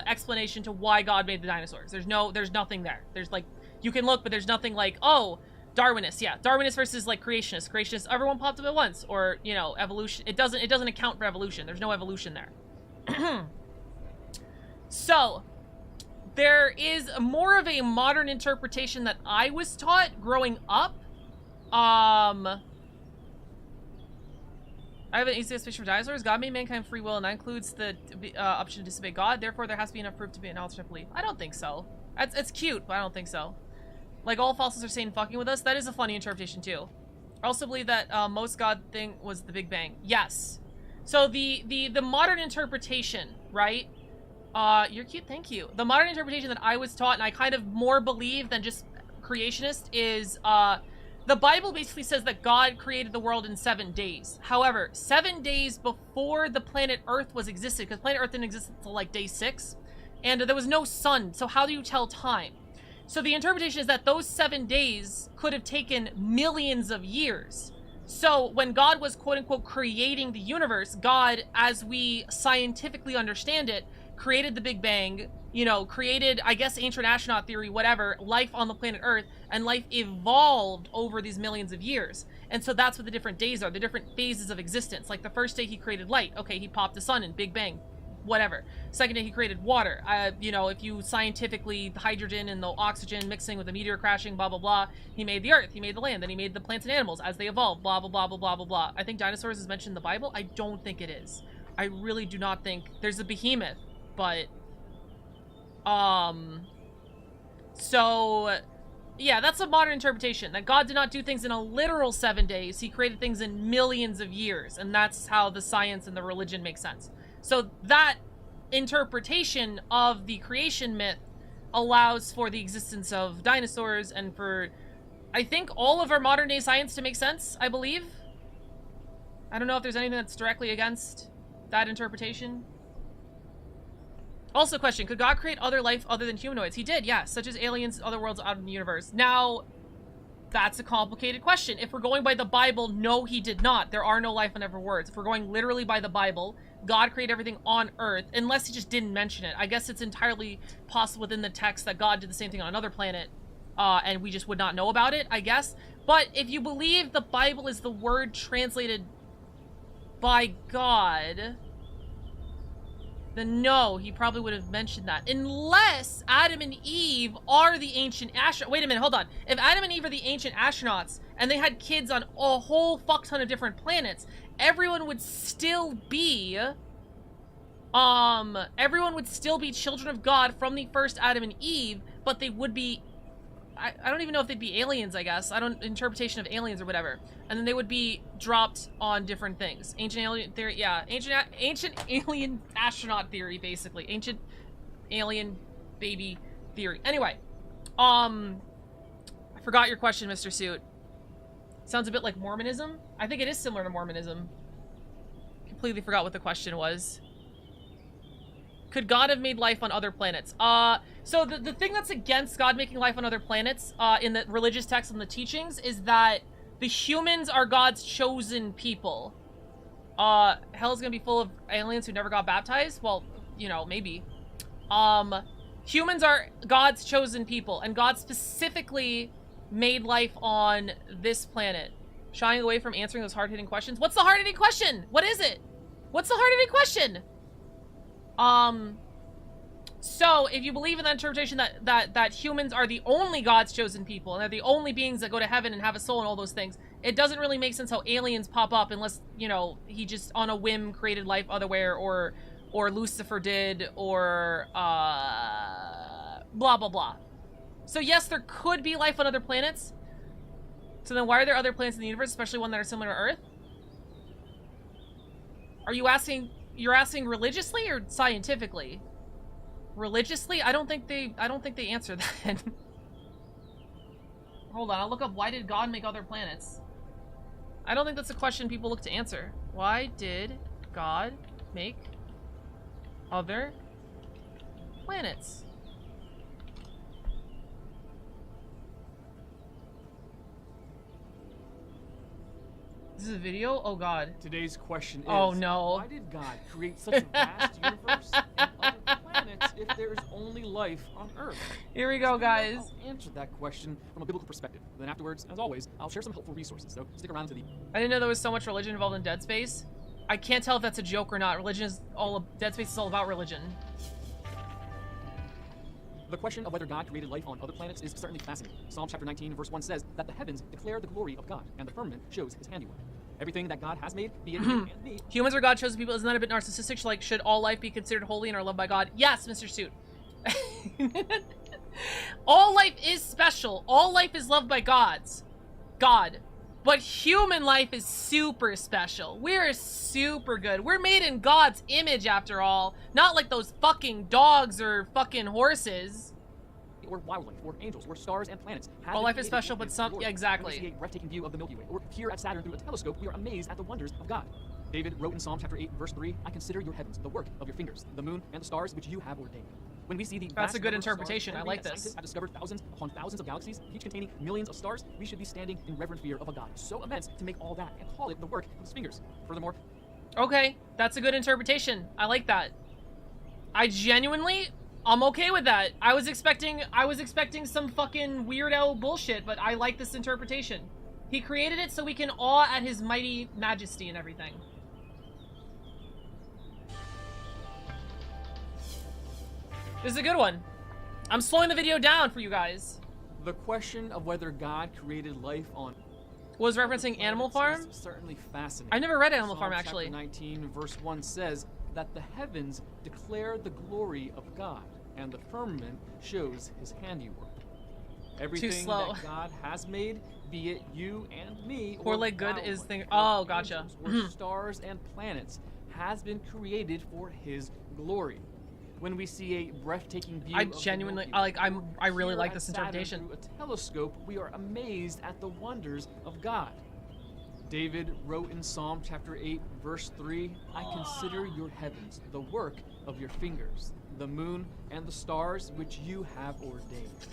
explanation to why God made the dinosaurs. There's nothing there. There's like, you can look, but there's nothing like, oh, Darwinist, yeah. Darwinist versus like creationist. Creationist, everyone popped up at once. Or, you know, evolution. It doesn't account for evolution. There's no evolution there. So, there is more of a modern interpretation that I was taught growing up. I have an easy explanation for dinosaurs. God made mankind free will, and that includes the option to disobey God. Therefore, there has to be enough proof to be an alternate belief. I don't think so. It's cute, but I don't think so. Like, all fossils are Satan fucking with us. That is a funny interpretation, too. I also believe that most God thing was the Big Bang. Yes. So, the modern interpretation, right? You're cute, thank you. The modern interpretation that I was taught, and I kind of more believe than just creationist, is, the Bible basically says that God created the world in 7 days. However, 7 days before the planet Earth was existed, because planet Earth didn't exist until like day 6, and there was no sun, so how do you tell time? So the interpretation is that those 7 days could have taken millions of years. So when God was quote-unquote creating the universe, God, as we scientifically understand it, created the Big Bang, you know, created, I guess, ancient astronaut theory, whatever, life on the planet Earth, and life evolved over these millions of years. And so that's what the different days are, the different phases of existence. Like the first day he created light. Okay, he popped the sun in, Big Bang, whatever. Second day he created water. You know, if you scientifically, the hydrogen and the oxygen mixing with the meteor crashing, blah, blah, blah. He made the earth, he made the land, then he made the plants and animals as they evolved, blah, blah, blah, blah, blah, blah, blah. I think dinosaurs is mentioned in the Bible. I don't think it is. I really do not think. There's a behemoth, but... So, yeah, that's a modern interpretation, that God did not do things in a literal 7 days, he created things in millions of years, and that's how the science and the religion make sense. So that interpretation of the creation myth allows for the existence of dinosaurs and for, I think, all of our modern day science to make sense, I believe. I don't know if there's anything that's directly against that interpretation. Also, question, could God create other life other than humanoids? He did, yeah, such as aliens, other worlds out in the universe. Now, that's a complicated question. If we're going by the Bible, no, he did not. There are no life on other worlds. If we're going literally by the Bible, God created everything on Earth, unless he just didn't mention it. I guess it's entirely possible within the text that God did the same thing on another planet, and we just would not know about it, I guess. But if you believe the Bible is the word translated by God... then no, he probably would have mentioned that. Unless Adam and Eve are the ancient astronauts. Wait a minute, hold on. If Adam and Eve are the ancient astronauts, and they had kids on a whole fuck ton of different planets, everyone would still be... everyone would still be children of God from the first Adam and Eve, but they would be... I don't even know if they'd be aliens, I guess. Interpretation of aliens or whatever. And then they would be dropped on different things. Ancient alien theory, yeah. Ancient alien astronaut theory, basically. Ancient alien baby theory. Anyway, I forgot your question, Mr. Suit. Sounds a bit like Mormonism. I think it is similar to Mormonism. Completely forgot what the question was. Could God have made life on other planets? So the thing that's against God making life on other planets, in the religious texts and the teachings, is that the humans are God's chosen people. Hell's gonna be full of aliens who never got baptized? Well, you know, maybe. Humans are God's chosen people, and God specifically made life on this planet? Shying away from answering those hard-hitting questions. What's the hard-hitting question? What is it? What's the hard-hitting question? So if you believe in that interpretation that humans are the only God's chosen people and they're the only beings that go to heaven and have a soul and all those things, it doesn't really make sense how aliens pop up unless, you know, he just on a whim created life otherwhere, or Lucifer did, or blah blah blah. So yes, there could be life on other planets. So then why are there other planets in the universe, especially one that are similar to Earth? Are you asking, you're asking religiously or scientifically? Religiously? I don't think they answer that. Hold on, I'll look up, why did God make other planets? I don't think that's a question people look to answer. Why did God make other planets? This is a video? Oh god. Today's question is, oh no, why did God create such a vast universe and other planets if there is only life on Earth? Here we go, guys. I'll answer that question from a biblical perspective. Then afterwards, as always, I'll share some helpful resources, so stick around to the... I didn't know there was so much religion involved in Dead Space. I can't tell if that's a joke or not. Religion is all... Dead Space is all about religion. The question of whether God created life on other planets is certainly fascinating. Psalm chapter 19, verse 1 says that the heavens declare the glory of God, and the firmament shows his handiwork. Everything that God has made, be it you and me... Humans are God-chosen people. Isn't that a bit narcissistic? Like, should all life be considered holy and are loved by God? Yes, Mr. Suit. All life is special. All life is loved by God. But human life is super special. We're super good. We're made in God's image, after all. Not like those fucking dogs or fucking horses. Or wildlife, or angels, or stars and planets. All life is special, but some... Yeah, exactly. We see a breathtaking view of the Milky Way, or here at Saturn through a telescope, we are amazed at the wonders of God. David wrote in Psalm chapter 8, verse 3, I consider your heavens, the work of your fingers, the moon and the stars which you have ordained. When we see the That's a good interpretation. I like this. Scientists have discovered thousands upon thousands of galaxies, each containing millions of stars. We should be standing in reverent fear of a God so immense to make all that and call it the work of his fingers. Furthermore, okay, that's a good interpretation. I like that. I'm okay with that. I was expecting some fucking weirdo bullshit, but I like this interpretation. He created it so we can awe at his mighty majesty and everything. This is a good one. I'm slowing the video down for you guys. the question of whether God created life on was referencing Animal Farm? Certainly fascinating. I never read Animal Farm, Psalm actually. Chapter 19, verse 1 says that the heavens declare the glory of God, and the firmament shows his handiwork. Everything that God has made, be it you and me, Poor or Leg Good wildlife, is thing. or Oh, gotcha. angels, or stars and planets, has been created for his glory. When we see a breathtaking view, I genuinely, I really like this Saturn interpretation. through a telescope, we are amazed at the wonders of God. David wrote in Psalm chapter 8, verse 3, I consider your heavens, the work of your fingers, the moon and the stars which you have ordained.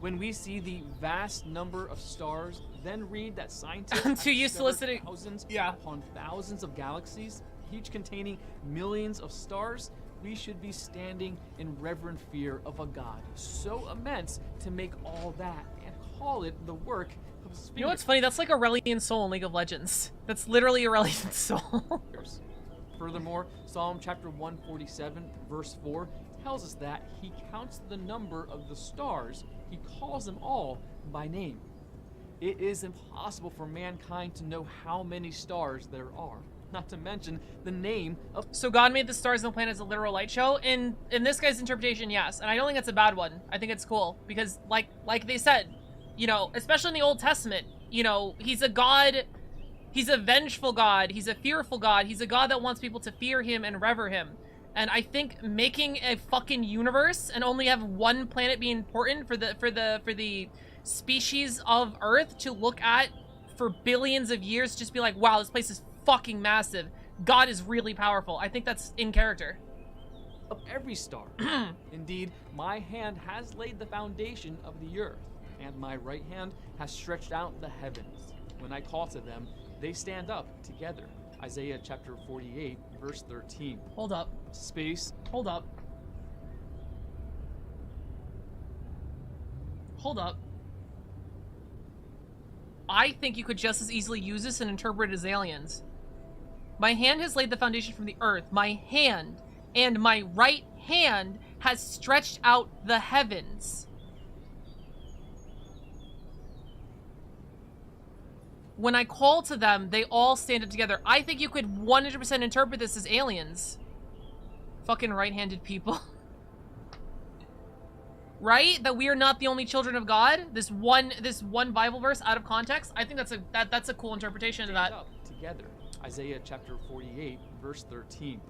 When we see the vast number of stars, then read that scientists I'm too used to listening. Thousands Yeah. upon thousands of galaxies, each containing millions of stars, we should be standing in reverent fear of a God so immense to make all that and call it the work of his fingers. You know what's funny? That's like Aurelian Soul in League of Legends. That's literally Aurelian Soul. Furthermore, Psalm chapter 147, verse 4, tells us that he counts the number of the stars. He calls them all by name. It is impossible for mankind to know how many stars there are, not to mention the name of... So God made the stars and the planets a literal light show? In this guy's interpretation, yes. And I don't think it's a bad one. I think it's cool. Because, like they said, you know, especially in the Old Testament, you know, he's a God... He's a vengeful God. He's a fearful God. He's a God that wants people to fear him and rever him. And I think making a fucking universe and only have one planet be important for the species of Earth to look at for billions of years, just be like, wow, this place is fucking massive. God is really powerful. I think that's in character. Of every star. Indeed, my hand has laid the foundation of the earth, and my right hand has stretched out the heavens. When I call to them, they stand up together. Isaiah chapter 48, verse 13. Hold up. Space. Hold up. Hold up. I think you could just as easily use this and interpret it as aliens. My hand has laid the foundation from the earth. My hand and my right hand has stretched out the heavens. When I call to them, they all stand up together. I think you could 100% interpret this as aliens. Fucking right-handed people. Right? That we are not the only children of God? This one Bible verse out of context? I think that's a cool interpretation of that. Up together. Isaiah chapter 48, verse 13.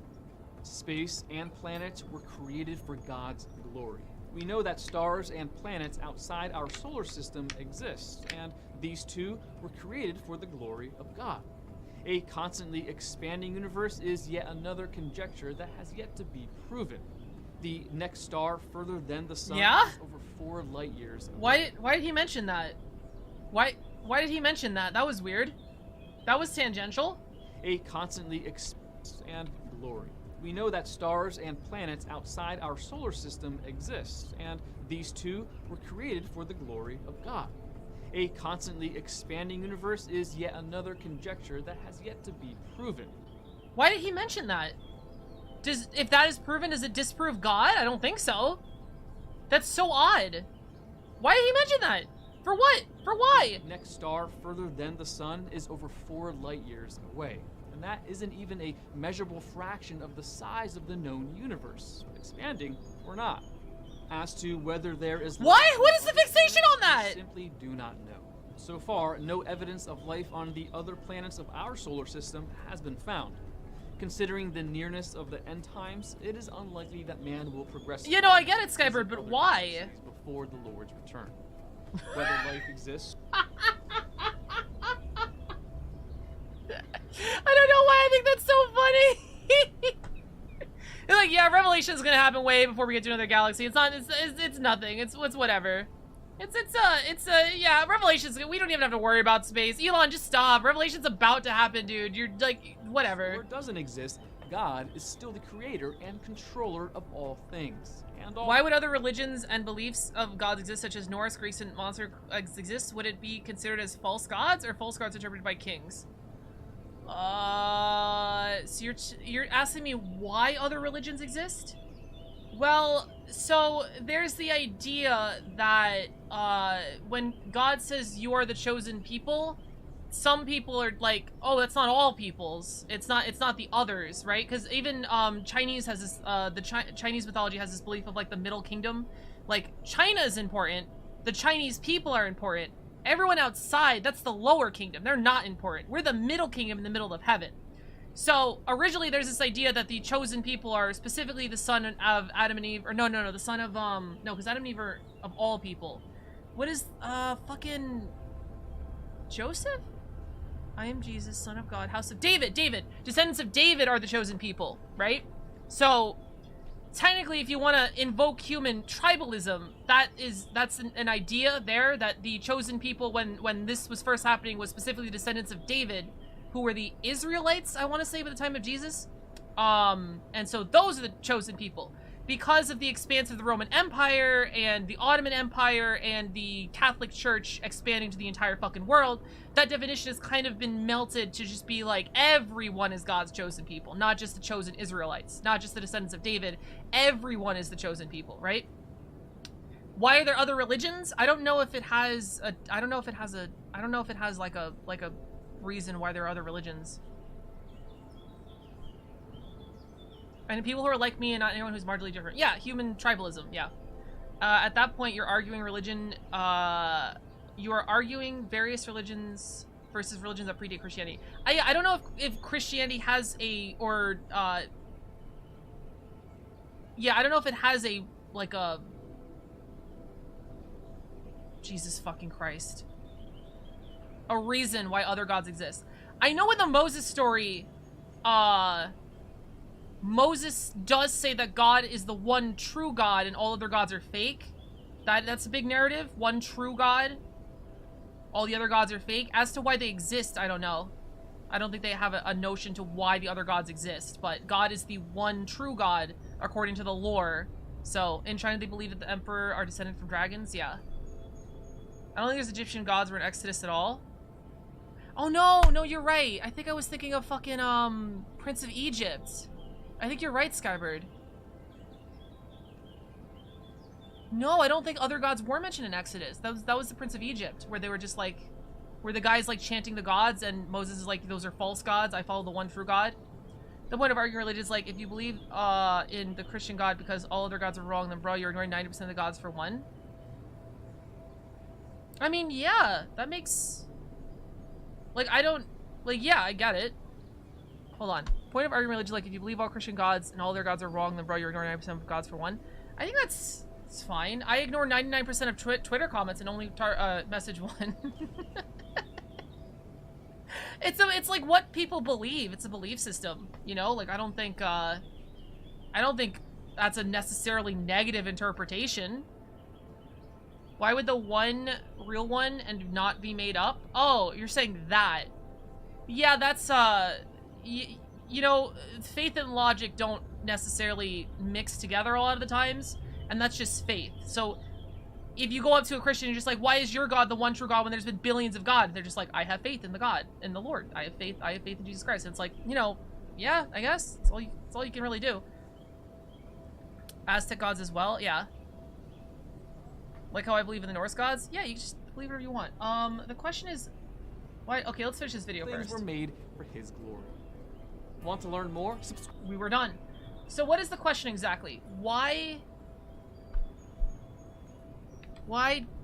Space and planets were created for God's glory. We know that stars and planets outside our solar system exist, and these two were created for the glory of God. A constantly expanding universe is yet another conjecture that has yet to be proven. The next star further than the sun is over 4 light years away. Why did he mention that? Why did he mention that? That was weird. That was tangential. A constantly and glory. We know that stars and planets outside our solar system exist, and these two were created for the glory of God. A constantly expanding universe is yet another conjecture that has yet to be proven. Why did he mention that? If that is proven, does it disprove God? I don't think so. That's so odd. Why did he mention that? For what? For why? The next star further than the sun is over 4 light years away. And that isn't even a measurable fraction of the size of the known universe, expanding or not. As to whether there is what is the fixation on that? We simply do not know. So far, no evidence of life on the other planets of our solar system has been found. Considering the nearness of the end times, it is unlikely that man will progress. You know, I get it, Skybird, but why? Before the Lord's return. Whether life exists. I don't know why I think that's so funny. They're like, yeah, Revelation is gonna happen way before we get to another galaxy. It's not. It's nothing. It's whatever. Yeah. Revelation's. We don't even have to worry about space. Elon, just stop. Revelation's about to happen, dude. You're like, whatever. Or it doesn't exist. God is still the creator and controller of all things. And all. Why would other religions and beliefs of gods exist, such as Norse, Greece, and monster exist? Would it be considered as false gods or false gods interpreted by kings? So you're asking me why other religions exist? Well, so there's the idea that when God says you are the chosen people, some people are like, oh, that's not all peoples. It's not the others, right? Because even Chinese has this Chinese mythology has this belief of like the Middle Kingdom. Like China is important, the Chinese people are important. Everyone outside, that's the lower kingdom. They're not important. We're the middle kingdom in the middle of heaven. So originally there's this idea that the chosen people are specifically the son of Adam and Eve, or no, the son of, no, because Adam and Eve are of all people. What is, fucking Joseph? I am Jesus, son of God, house of David. Descendants of David are the chosen people, right? So technically, if you want to invoke human tribalism, that's an idea there, that the chosen people, when this was first happening, was specifically descendants of David, who were the Israelites, I want to say, by the time of Jesus. And so those are the chosen people. Because of the expanse of the Roman Empire and the Ottoman Empire and the Catholic Church expanding to the entire fucking world, that definition has kind of been melted to just be like, everyone is God's chosen people, not just the chosen Israelites, not just the descendants of David. Everyone is the chosen people, right? Why are there other religions? I don't know if it has like a reason why there are other religions. And people who are like me and not anyone who's marginally different. Yeah, human tribalism, yeah. At that point, you're arguing religion, you are arguing various religions versus religions that predate Christianity. I don't know if Christianity has a, or, yeah, I don't know if it has a, like a, Jesus fucking Christ. A reason why other gods exist. I know in the Moses story, Moses does say that God is the one true God and all other gods are fake. That's a big narrative. One true God. All the other gods are fake. As to why they exist, I don't know. I don't think they have a notion to why the other gods exist. But God is the one true God, according to the lore. So, in China, they believe that the emperor are descended from dragons. Yeah. I don't think there's Egyptian gods were in Exodus at all. Oh no, no, you're right. I think I was thinking of fucking Prince of Egypt. I think you're right, Skybird. No, I don't think other gods were mentioned in Exodus. That was the Prince of Egypt, where they were just like, where the guy's like chanting the gods, and Moses is like, those are false gods. I follow the one true God. The point of arguing religion is like, if you believe in the Christian God because all other gods are wrong, then bro, you're ignoring 90% of the gods for one. I mean, yeah, that makes, like, I don't, like, yeah, I get it. Hold on. Point of arguing religion, like, if you believe all Christian gods and all their gods are wrong, then bro, you're ignoring 90% of gods for one. I think it's fine. I ignore 99% of Twitter comments and only message one. It's like what people believe. It's a belief system, you know? Like, I don't think that's a necessarily negative interpretation. Why would the one real one and not be made up? Oh, you're saying that. Yeah, that's, you know, faith and logic don't necessarily mix together a lot of the times, and that's just faith. So, if you go up to a Christian and you're just like, why is your God the one true God when there's been billions of gods? They're just like, I have faith in the God, in the Lord. I have faith in Jesus Christ. And it's like, you know, yeah, I guess. That's all you can really do. Aztec gods as well, yeah. Like how I believe in the Norse gods? Yeah, you just believe whatever you want. The question is, why? Okay, let's finish this video first. Things were made for his glory. Want to learn more? We were done. So what is the question exactly? Why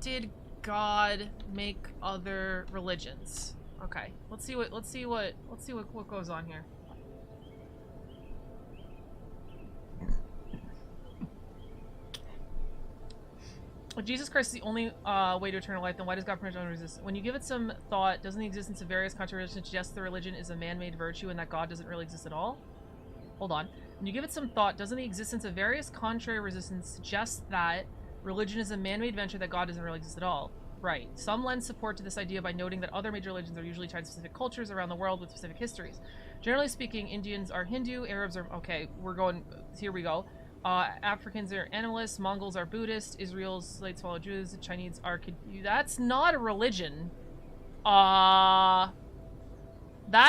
did God make other religions? Okay, let's see what goes on here. If Jesus Christ is the only way to eternal life, then why does God permit resistance? When you give it some thought, doesn't the existence of various contrary religions suggest the religion is a man-made virtue and that God doesn't really exist at all? Hold on. When you give it some thought, doesn't the existence of various contrary resistance suggest that religion is a man-made venture that God doesn't really exist at all? Right. Some lend support to this idea by noting that other major religions are usually tied to specific cultures around the world with specific histories. Generally speaking, Indians are Hindu, Arabs are... Okay, here we go. Africans are animalists, Mongols are Buddhist, Israel's late swallow Jews, Chinese are... That's not a religion. That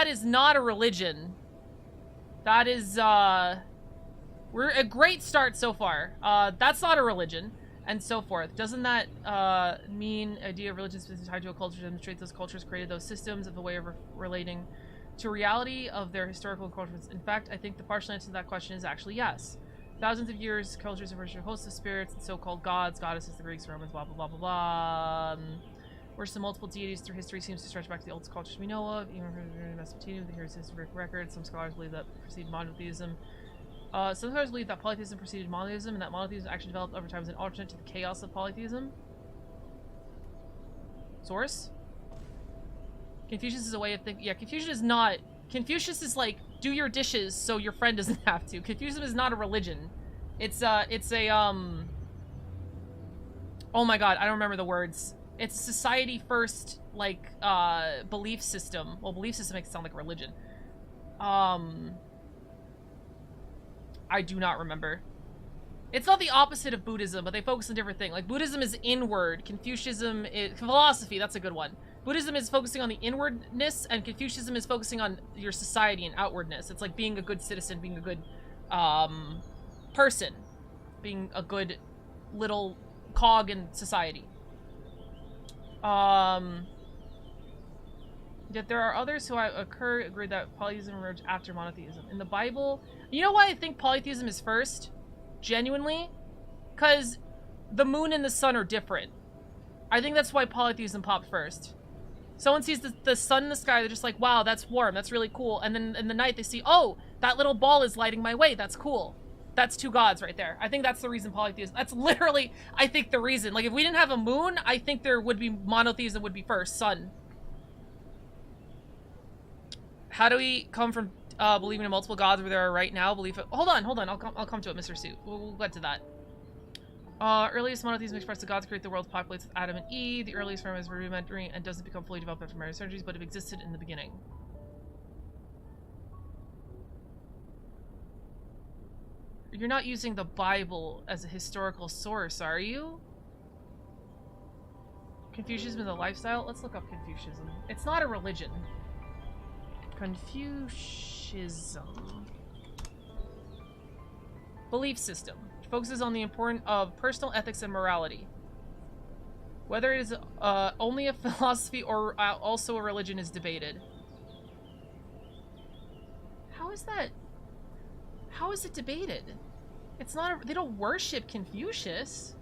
is not a religion. That is, we're a great start so far. That's not a religion, and so forth. Doesn't that, mean idea of religion specifically tied to a culture to demonstrate those cultures created those systems of a way of relating to reality of their historical cultures? In fact, I think the partial answer to that question is actually yes. Thousands of years, cultures have worshiped hosts of spirits and so-called gods, goddesses, the Greeks, Romans, blah, blah, blah, blah, blah. Worship of multiple deities through history seems to stretch back to the oldest cultures we know of, even from Mesopotamia, the here's historic records. Some scholars believe that preceded monotheism. Some scholars believe that polytheism preceded monotheism, and that monotheism actually developed over time as an alternate to the chaos of polytheism. Source? Confucius is a way of thinking. Yeah, Confucius is not. Confucius is like, do your dishes so your friend doesn't have to. Confucianism is not a religion. It's a, oh my god, I don't remember the words. It's a society first, like, belief system. Well, belief system makes it sound like a religion. I do not remember. It's not the opposite of Buddhism, but they focus on different things. Like, Buddhism is inward. Confucianism is... Philosophy, that's a good one. Buddhism is focusing on the inwardness, and Confucianism is focusing on your society and outwardness. It's like being a good citizen, being a good, person. Being a good little cog in society. Yet there are others who agree that polytheism emerged after monotheism. In the Bible, you know why I think polytheism is first? Genuinely? Because the moon and the sun are different. I think that's why polytheism popped first. Someone sees the sun in the sky, they're just like, wow, that's warm, that's really cool. And then in the night they see, oh, that little ball is lighting my way, that's cool. That's two gods right there. I think that's the reason polytheism, that's literally, I think the reason. Like, if we didn't have a moon, I think there would be, monotheism would be first, sun. How do we come from believing in multiple gods where there are right now? Hold on, I'll come to it, Mr. Suit. We'll get to that. Earliest monotheism expressed the gods create the world populates with Adam and Eve. The earliest form is rudimentary and doesn't become fully developed after marriage surgeries, but it existed in the beginning. You're not using the Bible as a historical source, are you? Confucianism is a lifestyle? Let's look up Confucianism. It's not a religion. Confucianism. Belief system. Which focuses on the importance of personal ethics and morality. Whether it is only a philosophy or also a religion is debated. How is that? How is it debated? It's not they don't worship Confucius.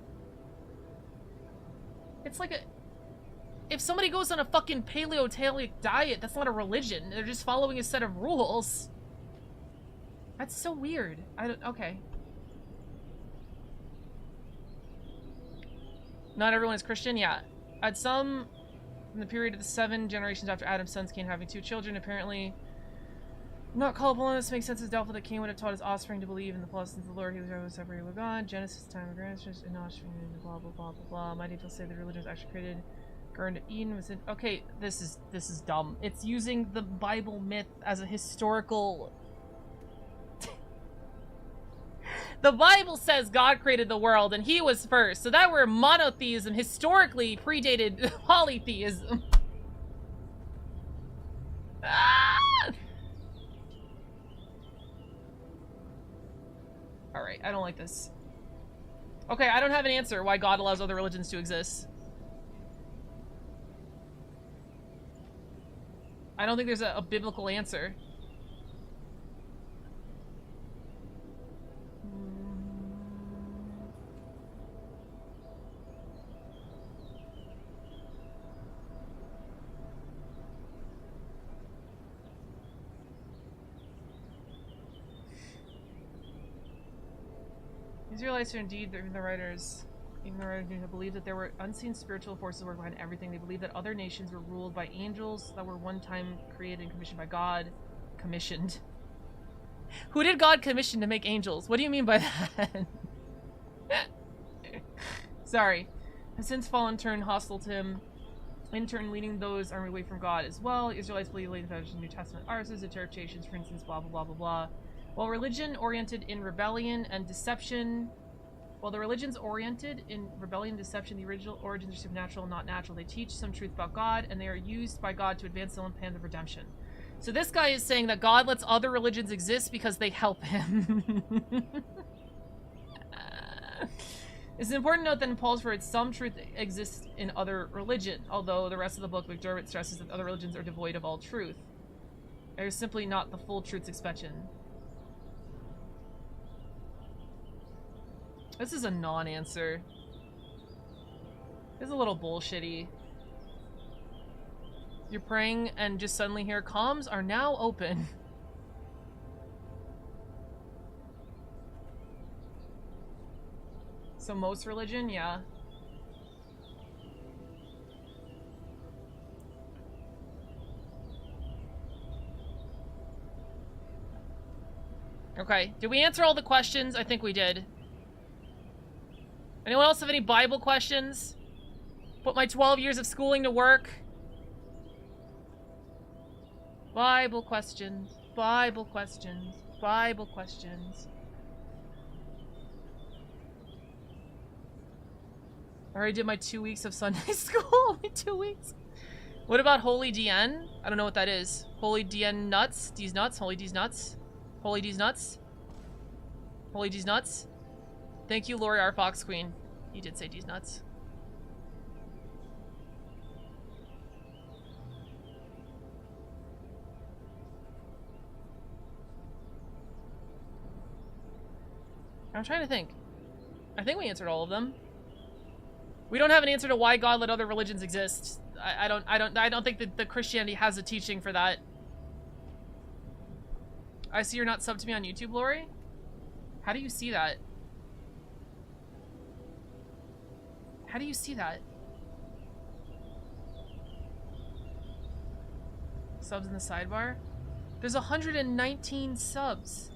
It's like if somebody goes on a fucking paleontalic diet, that's not a religion. They're just following a set of rules. That's so weird. Okay. Not everyone is Christian? Yeah. At some, in the period of the 7 generations after Adam's sons Cain having 2 children, apparently not callable on this makes sense. It's doubtful that Cain would have taught his offspring to believe in the blessings of the Lord. He was separated with God. Genesis, time of grandparents, and offspring, blah blah blah blah blah. My details say the religion was actually created. Garden of Eden was in. Okay, this is dumb. It's using the Bible myth as a historical. The Bible says God created the world and he was first, so that where monotheism historically predated polytheism. Ah! Alright, I don't like this. Okay, I don't have an answer why God allows other religions to exist. I don't think there's a biblical answer. Israelites are indeed the writers believe that there were unseen spiritual forces working behind everything. They believe that other nations were ruled by angels that were one time created and commissioned by God. Commissioned. Who did God commission to make angels? What do you mean by that? Sorry. Has since fallen turned hostile to him, in turn leading those army away from God as well. Israelites believe later that the New Testament arses, interpretations, for instance, blah blah blah blah blah. While religion oriented in rebellion and deception, the original origins are supernatural, not natural. They teach some truth about God, and they are used by God to advance the own plan of redemption. So this guy is saying that God lets other religions exist because they help him. It's important to note that in Paul's words, some truth exists in other religion, although the rest of the book, McDermott stresses that other religions are devoid of all truth. They're simply not the full truth's expression. This is a non-answer. This is a little bullshitty. You're praying and just suddenly hear comms are now open. So most religion, yeah. Okay, did we answer all the questions? I think we did. Anyone else have any Bible questions? Put my 12 years of schooling to work. Bible questions. Bible questions. Bible questions. I already did my 2 weeks of Sunday school. Only 2 weeks. What about Holy DN? I don't know what that is. Holy DN nuts? D's nuts? Holy D's nuts? Holy D's nuts? Holy D's nuts? Thank you, Lori, our Fox Queen. He did say D's nuts. I'm trying to think. I think we answered all of them. We don't have an answer to why God let other religions exist. I don't think that the Christianity has a teaching for that. I see you're not subbed to me on YouTube, Lori. How do you see that? How do you see that? Subs in the sidebar? There's 119 subs.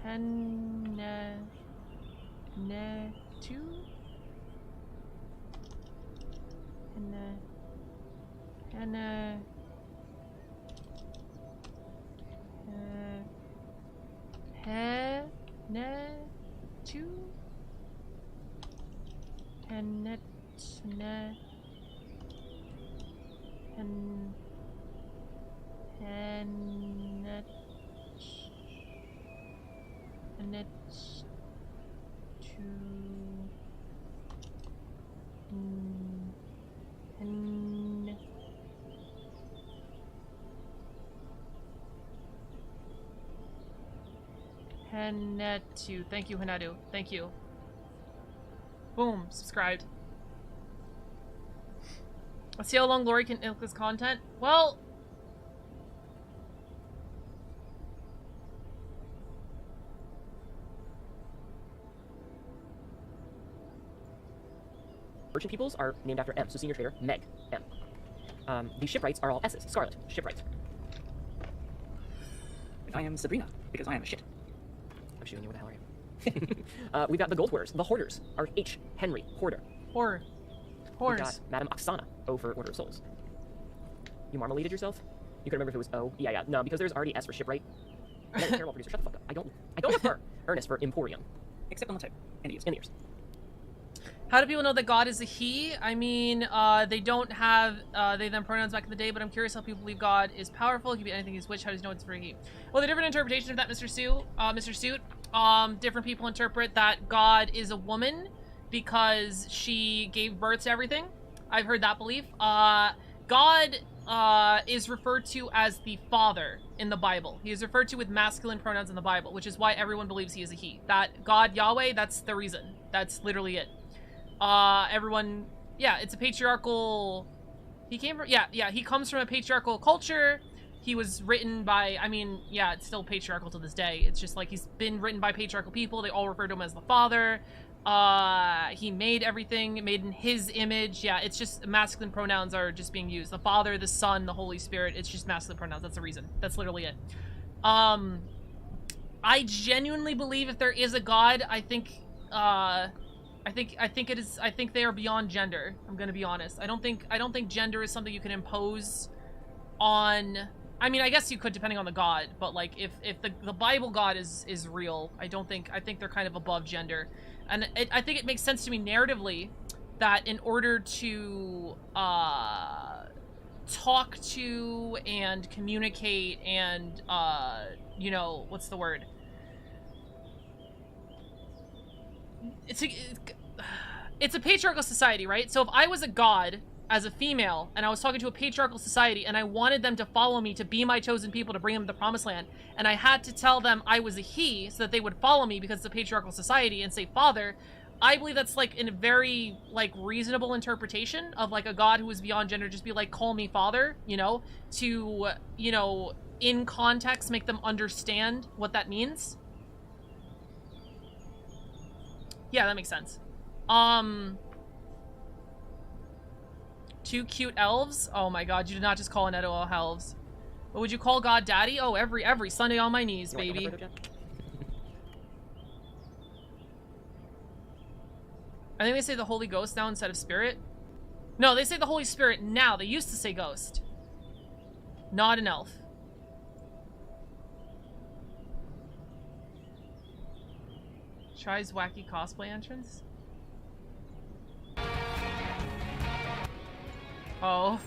HᴴNTąi? HᴴNTąi. Thank you, Hanadu. Thank you. Boom. Subscribed. Let's see how long Lori can milk this content. Well... Merchant peoples are named after M, so senior trader, Meg, M. The shipwrights are all S's, Scarlet, shipwright. And I am Sabrina, because I am a shit. I'm shooting you, where the hell are you? We've got the gold hoarders. The hoarders are H, Henry, hoarder. Horror. We've got Madame Oksana, O for Order of Souls. You marmaladed yourself? You could remember if it was O. Yeah. No, because there's already S for shipwright. And then terrible producer. Shut the fuck up. I don't prefer Ernest for Emporium. Except on the type. And ears. In the ears. How do people know that God is a he? I mean, they don't have they them pronouns back in the day, but I'm curious how people believe God is powerful. He can be anything he's which. How does he know it's for he? Well, the different interpretation of that, Mr. Suit, different people interpret that God is a woman because she gave birth to everything. I've heard that belief. God is referred to as the Father in the Bible. He is referred to with masculine pronouns in the Bible, which is why everyone believes he is a he. That God, Yahweh, that's the reason. That's literally it. Everyone, yeah, it's a patriarchal, he comes from a patriarchal culture. He was written by, I mean, yeah, it's still patriarchal to this day. It's just like he's been written by patriarchal people. They all refer to him as the Father. He made everything, made in his image. Yeah, it's just masculine pronouns are just being used. The Father, the Son, the Holy Spirit, it's just masculine pronouns. That's the reason. That's literally it. I genuinely believe if there is a God, I think they are beyond gender. I'm gonna be honest. I don't think gender is something you can impose on. I mean, I guess you could depending on the God, but like if the Bible God is real, I think they're kind of above gender, and I think it makes sense to me narratively that in order to talk to and communicate and you know, what's the word? It's a patriarchal society, right? So if I was a god as a female and I was talking to a patriarchal society and I wanted them to follow me to be my chosen people to bring them to the promised land, and I had to tell them I was a he so that they would follow me because it's a patriarchal society and say father, I believe that's like in a very like reasonable interpretation of like a god who is beyond gender, just be like, call me father, you know, to, you know, in context make them understand what that means. Yeah, that makes sense. Two cute elves? Oh my god, you did not just call an Edo elves. What would you call God Daddy? Oh, every Sunday on my knees, baby. I think they say the Holy Ghost now instead of Spirit. No, they say the Holy Spirit now. They used to say Ghost. Not an elf. Tries wacky cosplay entrance. Oh.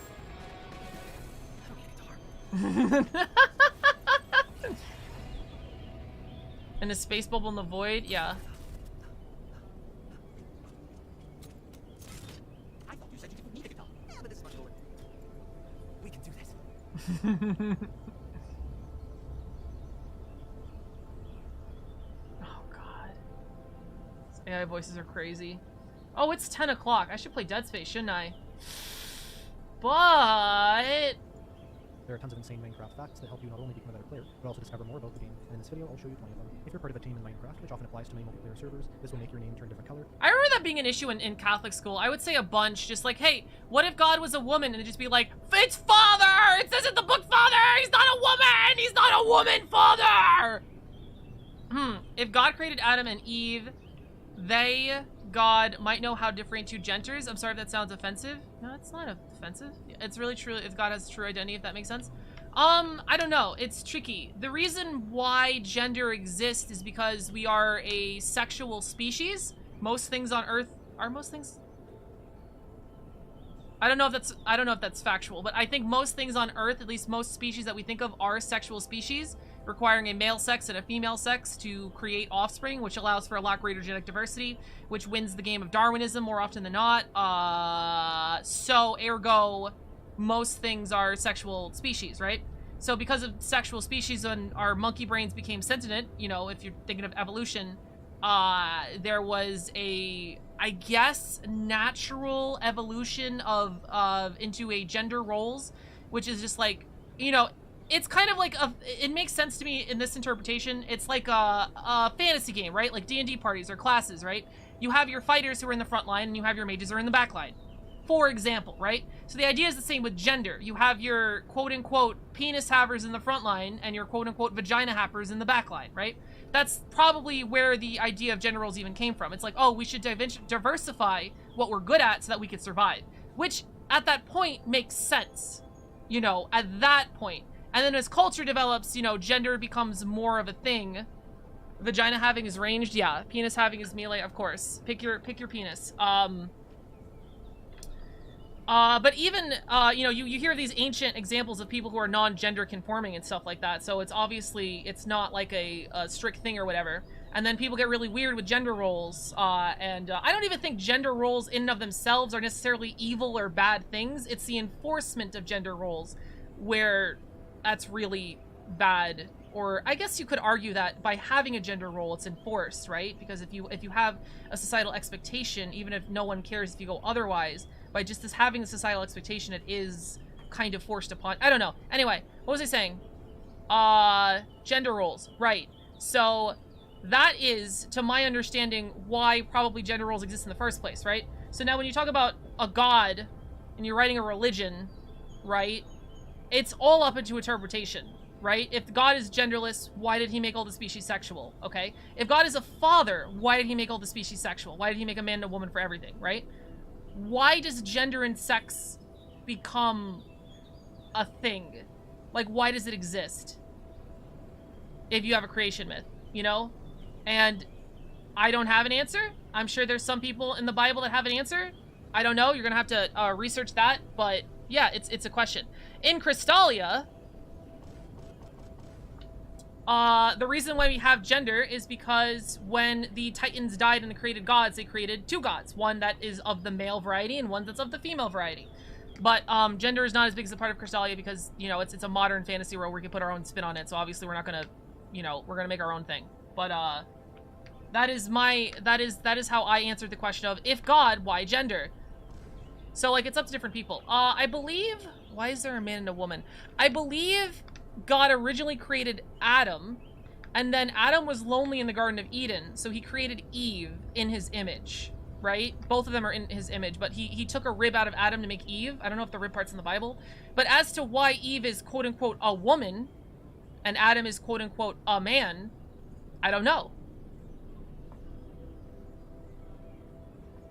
And a space bubble in the void? Yeah. I thought you said you didn't need a guitar. Yeah, but this is much lower. We can do this. Oh god. These AI voices are crazy. Oh, it's 10 o'clock. I should play Dead Space, shouldn't I? But... There are tons of insane Minecraft facts that help you not only become a better player, but also discover more about the game, and in this video I'll show you 20 of them. If you're part of a team in Minecraft, which often applies to many multiplayer servers, this will make your name turn a different color. I remember that being an issue in Catholic school. I would say a bunch, just like, hey, what if God was a woman? And it'd just be like, it's Father! It says in the book Father! He's not a woman! He's not a woman, Father! If God created Adam and Eve, they, God, might know how to differentiate genders. I'm sorry if that sounds offensive. No, it's not offensive. It's really true if God has true identity, if that makes sense. I don't know. It's tricky. The reason why gender exists is because we are a sexual species. Most things on Earth are most things. I don't know if that's factual, but I think most things on Earth, at least most species that we think of, are sexual species, requiring a male sex and a female sex to create offspring, which allows for a lot greater genetic diversity, which wins the game of Darwinism more often than not. So ergo, most things are sexual species, right? So because of sexual species and our monkey brains became sentient, you know, if you're thinking of evolution, there was a, I guess, natural evolution of into a gender roles, which is just like, you know, it's kind of like it makes sense to me in this interpretation. It's like a fantasy game, right? Like D&D parties or classes, right? You have your fighters who are in the front line and you have your mages who are in the back line, for example, right? So the idea is the same with gender. You have your quote-unquote penis havers in the front line and your quote-unquote vagina happers in the back line, right? That's probably where the idea of gender roles even came from. It's like, oh, we should diversify what we're good at so that we could survive. Which, at that point, makes sense. You know, at that point. And then as culture develops, you know, gender becomes more of a thing. Vagina having is ranged, yeah. Penis having is melee, of course. Pick your penis. But even, you know, you hear these ancient examples of people who are non-gender conforming and stuff like that, so it's obviously, it's not like a strict thing or whatever. And then people get really weird with gender roles, and I don't even think gender roles in and of themselves are necessarily evil or bad things. It's the enforcement of gender roles where that's really bad. Or I guess you could argue that by having a gender role, it's enforced, right? Because if you have a societal expectation, even if no one cares if you go otherwise, by just this having a societal expectation, it is kind of forced upon. I don't know. Anyway, what was I saying? Gender roles, right? So that is, to my understanding, why probably gender roles exist in the first place, right? So now when you talk about a god and you're writing a religion, right? It's all up into interpretation, right? If God is genderless, why did he make all the species sexual, okay? If God is a father, why did he make all the species sexual? Why did he make a man and a woman for everything, right? Why does gender and sex become a thing? Like, why does it exist? If you have a creation myth, you know? And I don't have an answer. I'm sure there's some people in the Bible that have an answer. I don't know. You're gonna have to research that, but yeah, it's a question. In Crystalia, the reason why we have gender is because when the Titans died and the created gods, they created two gods. One that is of the male variety and one that's of the female variety. But gender is not as big as a part of Crystalia because, you know, it's a modern fantasy world where we can put our own spin on it. So obviously we're not gonna, you know, we're gonna make our own thing. But that is how I answered the question of, if God, why gender? So like, it's up to different people. I believe, why is there a man and a woman? I believe God originally created Adam, and then Adam was lonely in the Garden of Eden, so he created Eve in his image, right? Both of them are in his image, but he took a rib out of Adam to make Eve. I don't know if the rib part's in the Bible. But as to why Eve is quote-unquote a woman, and Adam is quote-unquote a man, I don't know.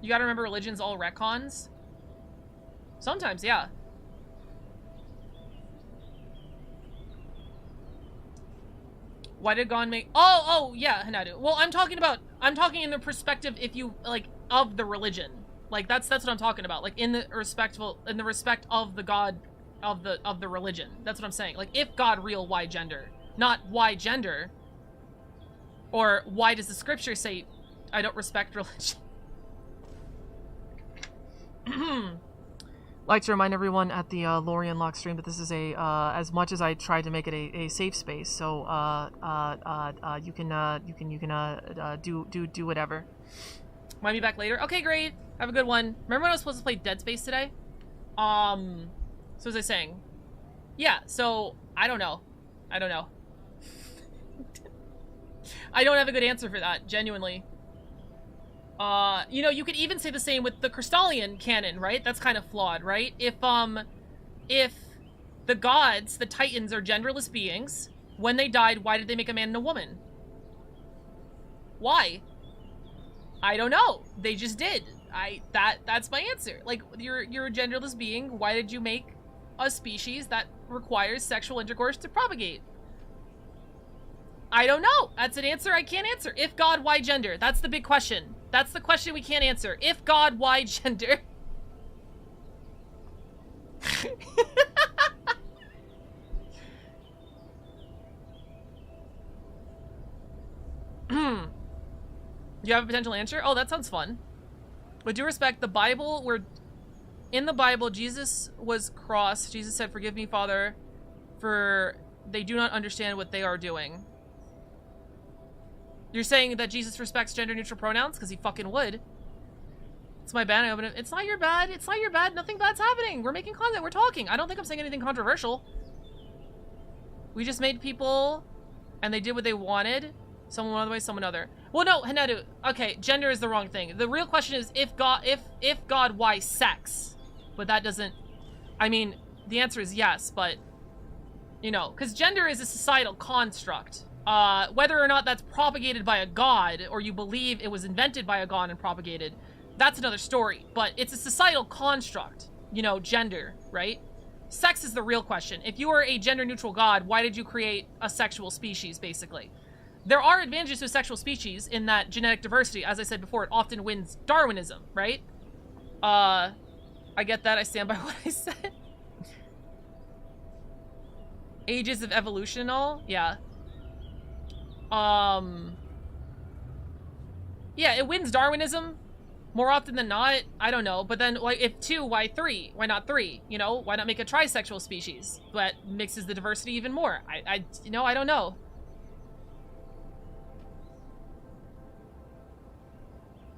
You gotta remember, religion's all retcons. Sometimes, yeah. Why did God make... Oh, yeah, Hanadu. Well, I'm talking in the perspective, if you, like, of the religion. Like, that's what I'm talking about. Like, in the respect of the God of the religion. That's what I'm saying. Like, if God real, why gender? Not why gender. Or why does the scripture say, I don't respect religion? Like to remind everyone at the Lorian lock stream that this is a as much as I tried to make it a safe space, so you can do whatever. Might be back later. Okay, great. Have a good one. Remember when I was supposed to play Dead Space today? So was I saying? Yeah. So I don't know. I don't have a good answer for that. Genuinely. You know, you could even say the same with the Crystalian canon, right? That's kind of flawed, right? If the gods, the Titans, are genderless beings, when they died, why did they make a man and a woman? Why? I don't know. They just did. That's my answer. Like, you're a genderless being. Why did you make a species that requires sexual intercourse to propagate? I don't know. That's an answer I can't answer. If God, why gender? That's the big question. That's the question we can't answer. If God, why gender? Do you have a potential answer? Oh, that sounds fun. With due respect, in the Bible, Jesus was crossed. Jesus said, "Forgive me, Father, for they do not understand what they are doing." You're saying that Jesus respects gender-neutral pronouns? Because he fucking would. It's my bad. It's not your bad. It's not your bad. Nothing bad's happening. We're making content. We're talking. I don't think I'm saying anything controversial. We just made people, and they did what they wanted. Someone one way, someone other. Well, no, Hanedu. Okay, gender is the wrong thing. The real question is if God, why sex? But that doesn't. I mean, the answer is yes, but you know, because gender is a societal construct. Whether or not that's propagated by a god, or you believe it was invented by a god and propagated, that's another story. But it's a societal construct. You know, gender, right? Sex is the real question. If you are a gender-neutral god, why did you create a sexual species, basically? There are advantages to a sexual species in that genetic diversity, as I said before, it often wins Darwinism, right? I get that. I stand by what I said. Ages of evolution and all? Yeah. Yeah, it wins Darwinism more often than not. I don't know. But then, like, if 2, why 3? Why not 3? You know, why not make a trisexual species that mixes the diversity even more? You know, I don't know.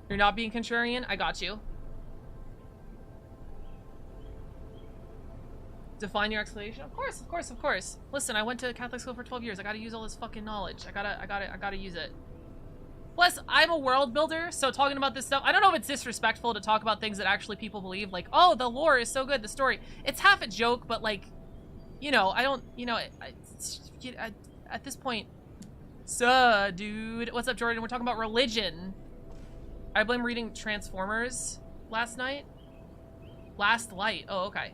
You're not being contrarian? I got you. Define your explanation? Of course, of course, of course. Listen, I went to Catholic school for 12 years. I gotta use all this fucking knowledge. I gotta use it. Plus, I'm a world builder, so talking about this stuff, I don't know if it's disrespectful to talk about things that actually people believe, like, oh, the lore is so good, the story. It's half a joke, but like, you know, I don't, you know, at this point, dude. What's up, Jordan? We're talking about religion. I blame reading Transformers last night. Last Light. Oh, okay.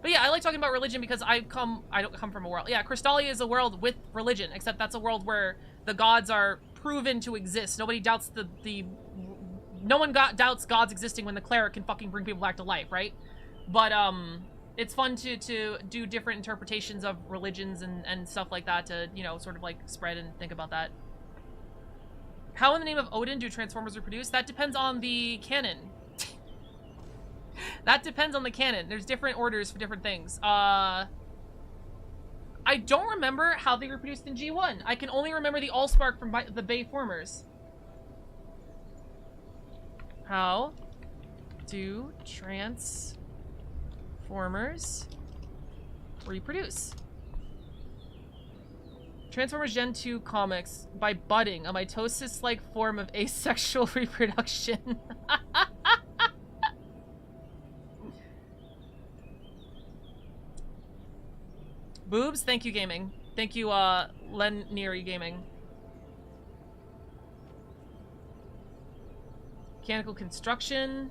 But yeah, I like talking about religion because I don't come from a world. Yeah, Crystalia is a world with religion, except that's a world where the gods are proven to exist. Nobody doubts no one doubts gods existing when the cleric can fucking bring people back to life, right? But it's fun to do different interpretations of religions and stuff like that to, you know, sort of like spread and think about that. How in the name of Odin do Transformers reproduce? That depends on the canon. That depends on the canon. There's different orders for different things. I don't remember how they reproduced in G1. I can only remember the Allspark from the Bayformers. How do Transformers reproduce? Transformers Gen 2 comics by budding, a mitosis-like form of asexual reproduction. Boobs, thank you, gaming. Thank you, Len Neary Gaming. Mechanical construction.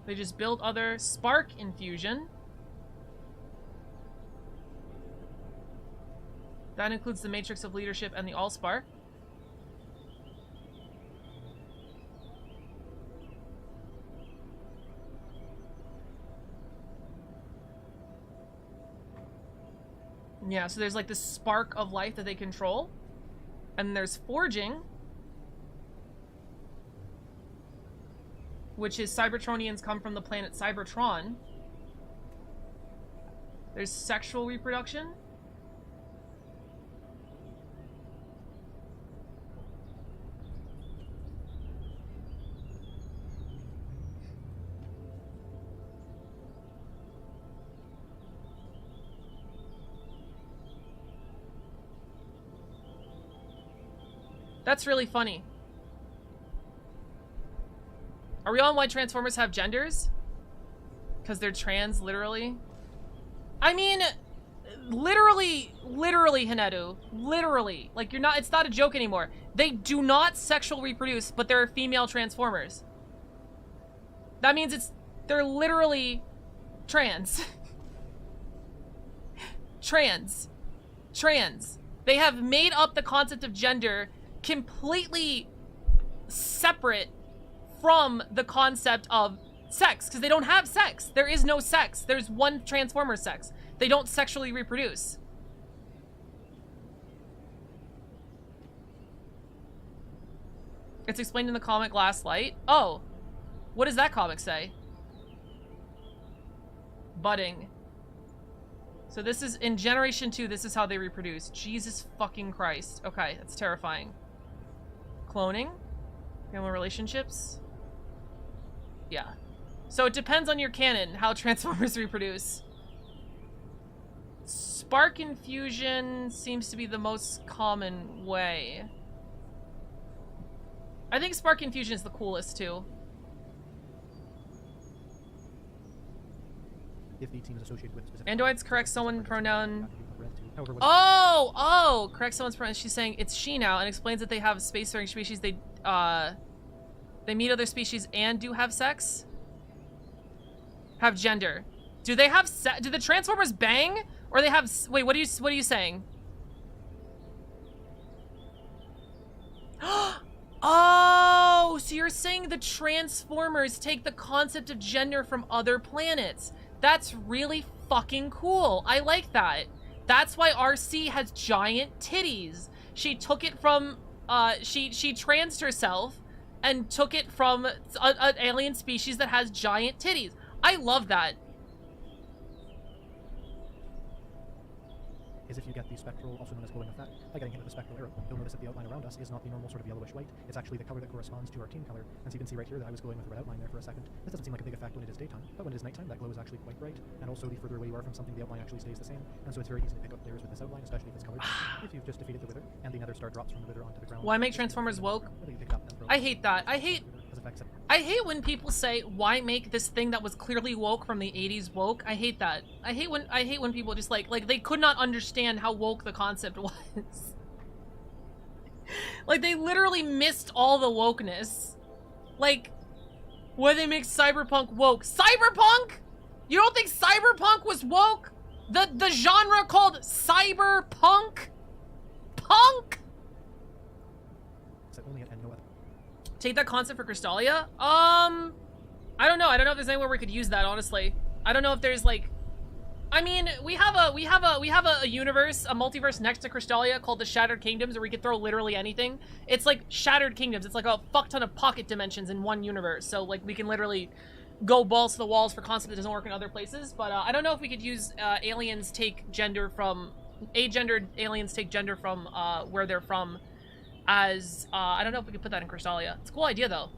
They just built other spark infusion. That includes the Matrix of Leadership and the Allspark. Yeah, so there's like this spark of life that they control. And there's forging, which is Cybertronians come from the planet Cybertron. There's sexual reproduction. That's really funny. Are we on why Transformers have genders? Because they're trans, literally? I mean, literally, Hinedu, literally, like you're not, it's not a joke anymore. They do not sexual reproduce, but they're female transformers. That means they're literally trans. Trans. They have made up the concept of gender completely separate from the concept of sex, because they don't have sex. There is no sex. There's one transformer sex. They don't sexually reproduce. It's explained in the comic Last Light. Oh, what does that comic say? Budding. So this is, in Generation 2, this is how they reproduce. Jesus fucking Christ. Okay, that's terrifying. Cloning? Family relationships? Yeah. So it depends on your canon, how Transformers reproduce. Spark infusion seems to be the most common way. I think spark infusion is the coolest, too. If the team is associated with specific Androids correct someone pronoun. However, Correct someone's pronoun. She's saying it's she now, and explains that they have spacefaring species. They meet other species and do have sex. Have gender. Do they have do the Transformers bang, or they have? Wait, what are you saying? Oh, so you're saying the Transformers take the concept of gender from other planets. That's really fucking cool. I like that. That's why RC has giant titties. She took it from, she transed herself and took it from an alien species that has giant titties. I love that. Is if you get the spectral, also known as glowing effect, by getting hit with the spectral arrow, you'll notice that the outline around us is not the normal sort of yellowish white. It's actually the color that corresponds to our team color. And so you can see right here that I was glowing with a red outline there for a second. This doesn't seem like a big effect when it is daytime, but when it is nighttime, that glow is actually quite bright. And also, the further away you are from something, the outline actually stays the same. And so it's very easy to pick up layers with this outline, especially if it's colored. If you've just defeated the wither, and the nether star drops from the wither onto the ground. Why make Transformers woke? I hate that. I hate when people say, why make this thing that was clearly woke from the 80s woke? I hate that. I hate when people just like they could not understand how woke the concept was. Like, they literally missed all the wokeness. Like, why they make cyberpunk woke? Cyberpunk? You don't think cyberpunk was woke? The genre called cyberpunk? Punk? Take that concept for Crystalia? I don't know. I don't know if there's anywhere we could use that, honestly. I don't know if there's like, I mean, we have a universe, a multiverse next to Crystalia called the Shattered Kingdoms, where we could throw literally anything. It's like Shattered Kingdoms. It's like a fuck ton of pocket dimensions in one universe. So like we can literally go balls to the walls for concept that doesn't work in other places. But I don't know if we could use aliens take gender from, agendered aliens take gender from where they're from. As, I don't know if we could put that in Crystalia. It's a cool idea, though.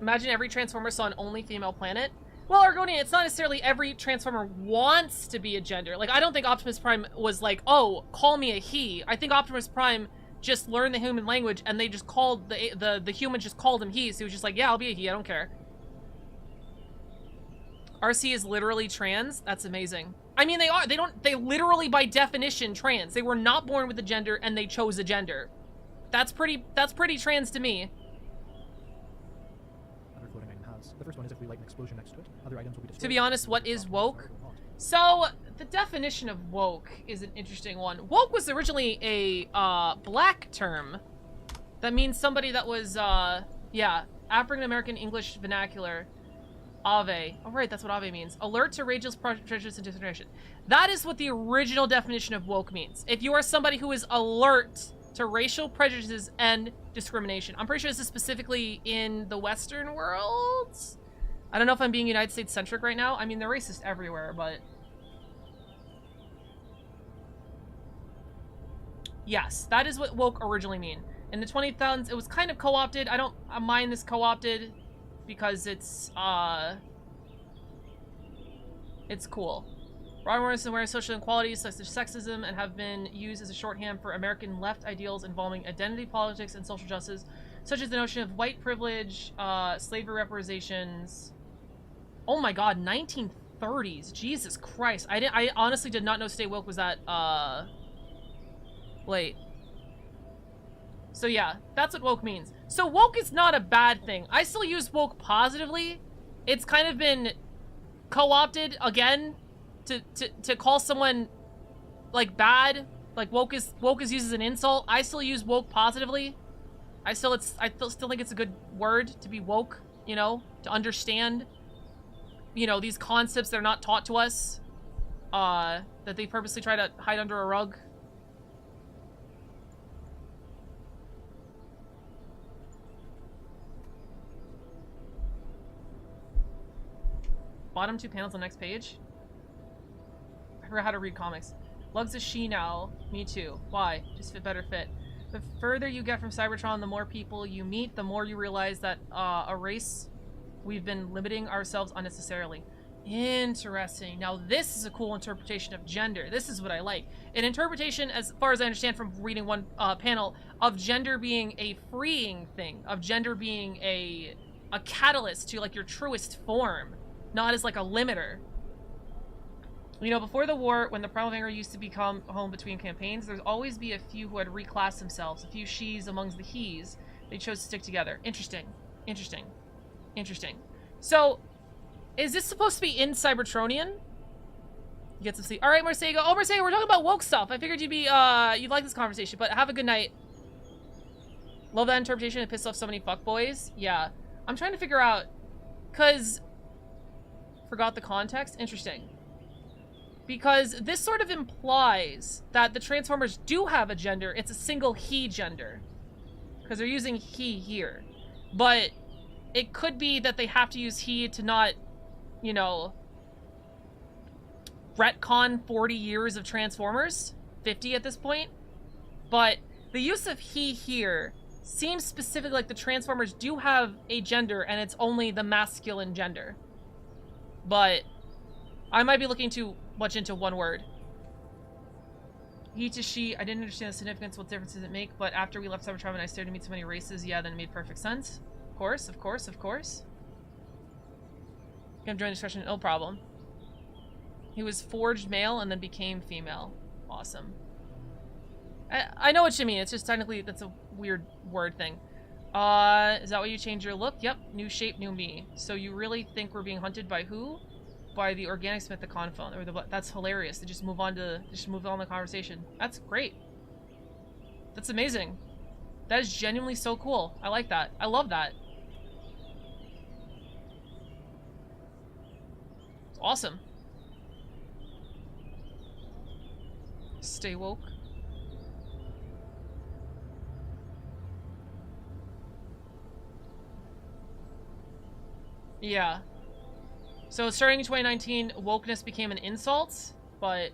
Imagine every Transformer saw an only female planet. Well, Argonian, it's not necessarily every Transformer wants to be a gender. Like, I don't think Optimus Prime was like, oh, call me a he. I think Optimus Prime just learned the human language, and they just called, the humans just called him he, so he was just like, yeah, I'll be a he, I don't care. RC is literally trans? That's amazing. I mean, they literally by definition trans. They were not born with a gender and they chose a gender. That's pretty trans to me. Other floating item has. The first one is if we light an explosion next to it, other items will be destroyed. To be honest, what is woke? So, the definition of woke is an interesting one. Woke was originally a black term. That means somebody that was, yeah, African American English vernacular. Ave. Oh, right, that's what Ave means. Alert to racial prejudice and discrimination. That is what the original definition of woke means. If you are somebody who is alert to racial prejudices and discrimination. I'm pretty sure this is specifically in the Western world. I don't know if I'm being United States centric right now. I mean, they're racist everywhere, but... Yes, that is what woke originally mean. In the 2000s, it was kind of co-opted. I don't mind this co-opted because it's cool. Broad awareness and awareness of social inequalities such as sexism and have been used as a shorthand for American left ideals involving identity politics and social justice, such as the notion of white privilege, slavery reparations. Oh my god, 19 30s. Jesus Christ. I honestly did not know Stay Woke was that, late. So yeah, that's what woke means. So woke is not a bad thing. I still use woke positively. It's kind of been co-opted again to call someone like bad. Like woke is used as an insult. I still use woke positively. I still think it's a good word to be woke, you know, to understand, you know, these concepts that are not taught to us, that they purposely try to hide under a rug. Bottom 2 panels on the next page. I forgot how to read comics. Lug's a she now. Me too. Why? Just fit better fit. The further you get from Cybertron, the more people you meet, the more you realize that a race we've been limiting ourselves unnecessarily. Interesting. Now this is a cool interpretation of gender. This is what I like. An interpretation, as far as I understand from reading one panel, of gender being a freeing thing, of gender being a catalyst to like your truest form, not as like a limiter. You know, before the war, when the Primal Vanguard used to become home between campaigns, there's always be a few who had reclassed themselves, a few she's amongst the he's. They chose to stick together. Interesting. Interesting. Interesting. So, is this supposed to be in Cybertronian? You get to see. All right, Mercego. Oh, Mercego, we're talking about woke stuff. I figured you'd like this conversation, but have a good night. Love that interpretation. It pissed off so many fuckboys. Yeah. I'm trying to figure out, cause forgot the context. Interesting. Because this sort of implies that the Transformers do have a gender. It's a single he gender. Because they're using he here. But it could be that they have to use he to not, you know, retcon 40 years of Transformers. 50 at this point. But the use of he here seems specific, like the Transformers do have a gender and it's only the masculine gender. But I might be looking too much into one word. He to she, I didn't understand the significance, what difference does it make, but after we left Cybertron and I started to meet so many races, yeah, then it made perfect sense. Of course, of course, of course. Gonna join the discussion, no problem. He was forged male and then became female. Awesome. I know what you mean, it's just technically, that's a weird word thing. Is that why you changed your look? Yep, new shape, new me. So you really think we're being hunted by who? By the organic Smithicon phone, or that's hilarious. They just move on the conversation. That's great. That's amazing. That is genuinely so cool. I like that. I love that. It's awesome. Stay woke. Yeah. So starting in 2019, wokeness became an insult, but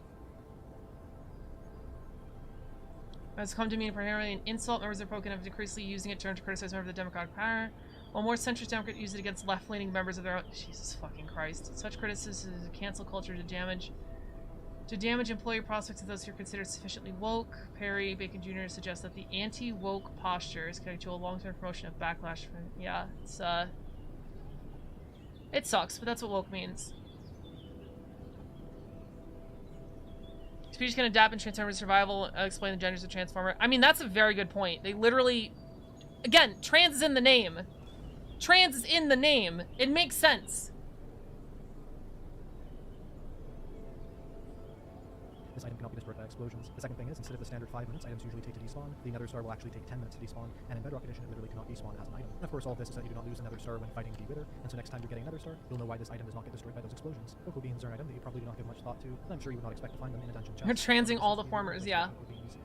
has come to mean primarily an insult. Members of Republican have increasingly using it to criticize members of the Democratic Party, while more centrist Democrats use it against left-leaning members of their own. Jesus fucking Christ! Such criticism is a cancel culture to damage employee prospects of those who are considered sufficiently woke. Perry Bacon Jr. suggests that the anti-woke posture is connected to a long-term promotion of backlash. Yeah, it's it sucks, but that's what woke means. Species can adapt and transform to survival. Explain the genders of Transformer. I mean, that's a very good point. They literally... Again, trans is in the name. Trans is in the name. It makes sense. This item cannot be destroyed by explosions. The second thing is, instead of the standard 5 minutes items usually take to despawn, the Nether Star will actually take 10 minutes to despawn, and in Bedrock Edition it literally cannot despawn as an item. And of course all of this is that you do not lose a Nether Star when fighting the Wither, and so next time you're getting a Nether Star, you'll know why this item does not get destroyed by those explosions. Cocoa beans are an item that you probably do not give much thought to, and I'm sure you would not expect to find them in a dungeon chest. They're transing all the formers, yeah.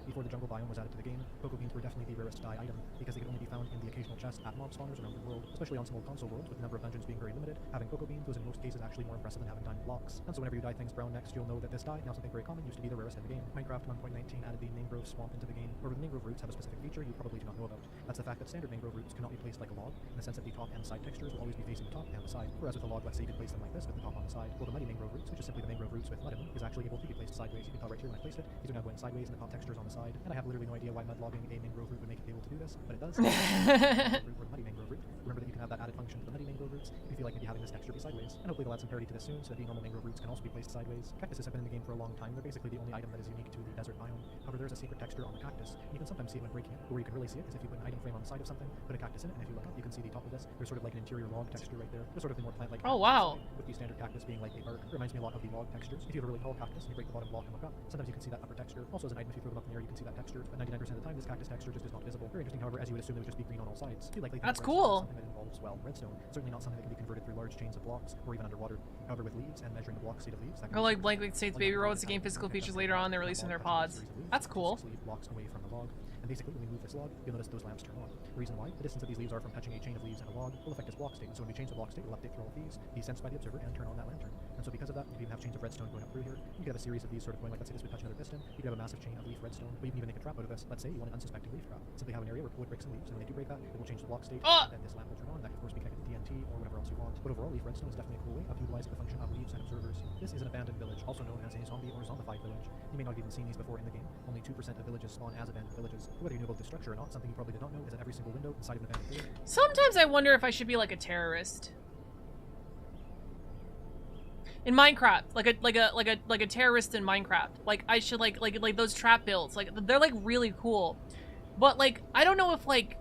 Before the jungle biome was added to the game, cocoa beans were definitely the rarest to die item, because they could only be found in the occasional chest at mob spawners around the world, especially on small console worlds with the number of dungeons being very limited. Having cocoa beans was in most cases actually more impressive than having diamond blocks. And so whenever you dye things brown next, you'll know that this dye, now something very common, used to be the rarest in the game. Minecraft 1.19 added the mangrove swamp into the game, where the mangrove roots have a specific feature you probably do not know about. That's the fact that standard mangrove roots cannot be placed like a log, in the sense that the top and side textures will always be facing the top and the side, whereas with a log, let's say you could place them like this with the top on the side. Well, the muddy mangrove roots, which is simply the mangrove roots with mud in them, is actually able to be placed sideways. You can tell right here when I placed it, these are now going sideways and the top texture is on the side, and I have literally no idea why mud logging a mangrove root would make it able to do this, but it does. Mangrove root or muddy mangrove root. Remember that you can have add that added function to the many mangrove roots if you feel like maybe having this texture be sideways. And hopefully they'll add some parity to this soon so that the normal mangrove roots can also be placed sideways. Cactuses have been in the game for a long time. They're basically the only item that is unique to the desert biome. However, there's a secret texture on the cactus, and you can sometimes see it when breaking it. But where you can really see it is if you put an item frame on the side of something, put a cactus in it, and if you look up, you can see the top of this. There's sort of like an interior log texture right there. There's sort of the more plant-like. Oh, wow. With the standard cactus being like a bark, it reminds me a lot of the log textures. If you have a really tall cactus and you break the bottom block and look up, sometimes you can see that upper texture. Also, as an item, if you throw them up in the air, you can see that texture. But 99% of the time, this cactus texture just is not visible. Very interesting, however, as you would assume it would just be green on all sides. Too likely. That's redstone cool. is something that involves, well, redstone. Certainly not something that can be converted through large chains of blocks or even underwater. However, with leaves and measuring the block state of leaves, that can Or be like Blank States Baby Roads to gain physical features later on, they're releasing their pods. That's cool. 6 leaf blocks away from the log. And basically, when we move this log, you'll notice those lamps turn on. The reason why? The distance that these leaves are from touching a chain of leaves and a log will affect this block state. So when we change the block state, we'll update through all of these, be sensed by the observer, and turn on that lantern. And so because of that, you can even have chains of redstone going up through here. You could have a series of these sort of going like, let's say this would touch another piston. You could have a massive chain of leaf redstone, but you can even make a trap out of this. Let's say you want an unsuspecting leaf trap. Simply have an area where wood bricks and leaves, and when they do break that, it will change the block state, and then this lamp will turn on. That can of course be connected to TNT or whatever else you want. But overall, leaf redstone is definitely a cool way of utilizing the function of leaves and observers. This is an abandoned village, also known as a zombie or zombified village. You may not have even seen these before in the game. Only 2% of villages spawn as abandoned villages. Whether you knew about this structure or not, something you probably did not know is that every single window inside of an abandoned village. Sometimes I wonder if I should be like a terrorist. In Minecraft, like a terrorist in Minecraft. Like I should like those trap builds. Like they're like really cool. But like I don't know if like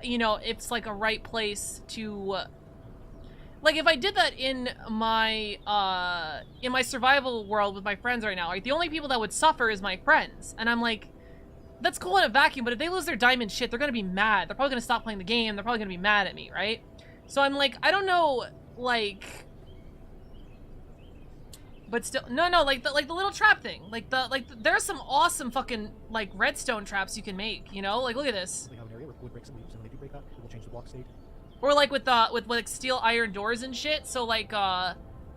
you know, it's like a right place to like if I did that in my survival world with my friends right now, like the only people that would suffer is my friends. And I'm like, that's cool in a vacuum, but if they lose their diamond shit, they're gonna be mad. They're probably gonna stop playing the game. They're probably gonna be mad at me, right? So I'm like, I don't know, like, but still, no, like the little trap thing, there's some awesome fucking like redstone traps you can make, you know? Like, look at this. We have an area with wood bricks and leaves, and when they do break that, it will change the block state. Or like with like steel iron doors and shit. So like, I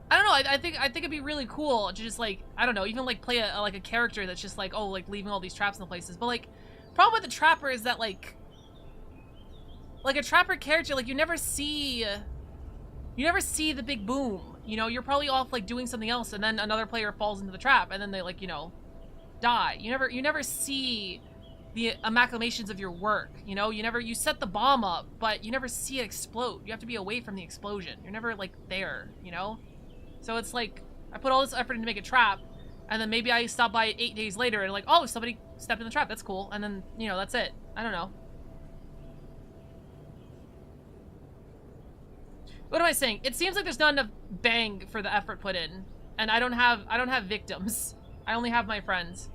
don't know. I think it'd be really cool to just like, I don't know, even like play a character that's just like, oh, like leaving all these traps in the places. But like, problem with the trapper is that like a trapper character, like you never see the big boom. You know, you're probably off like doing something else, and then another player falls into the trap, and then they like, you know, die. You never see the amalgamations of your work. You know, you set the bomb up, but you never see it explode. You have to be away from the explosion. You're never like there. You know. So it's like, I put all this effort in to make a trap, and then maybe I stop by 8 days later and like, oh, somebody stepped in the trap, that's cool. And then, you know, that's it. I don't know. What am I saying? It seems like there's not enough bang for the effort put in. And I don't have victims. I only have my friends.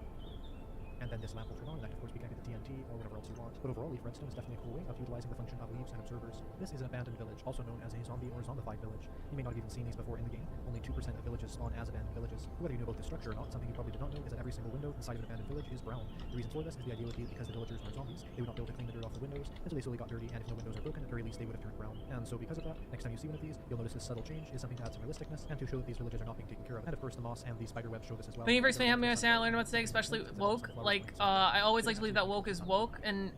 And then this lamp will turn on, that can of course be connected to TNT or whatever else you want. But overall, leaf redstone is definitely a cool way of utilizing the function of leaves and observers. This is an abandoned village, also known as a zombie or zombified village. You may not have even seen these before in the game. Only 2% of villages spawn as abandoned villages. Whether you know about this structure or not, something you probably did not know is that every single window inside of an abandoned village is brown. The reason for this is the idea would be because the villagers are zombies, they would not be able to clean the dirt off the windows, and so they slowly got dirty, and if no windows are broken, at the very least they would have turned brown. And so because of that, next time you see one of these, you'll notice this subtle change is something to add some realisticness, and to show that these villages are not being taken care of. And of course, the moss and the spider web show this as well. Thank you for explaining how many I learned about today, especially woke. Like, I always like to believe that woke is woke, and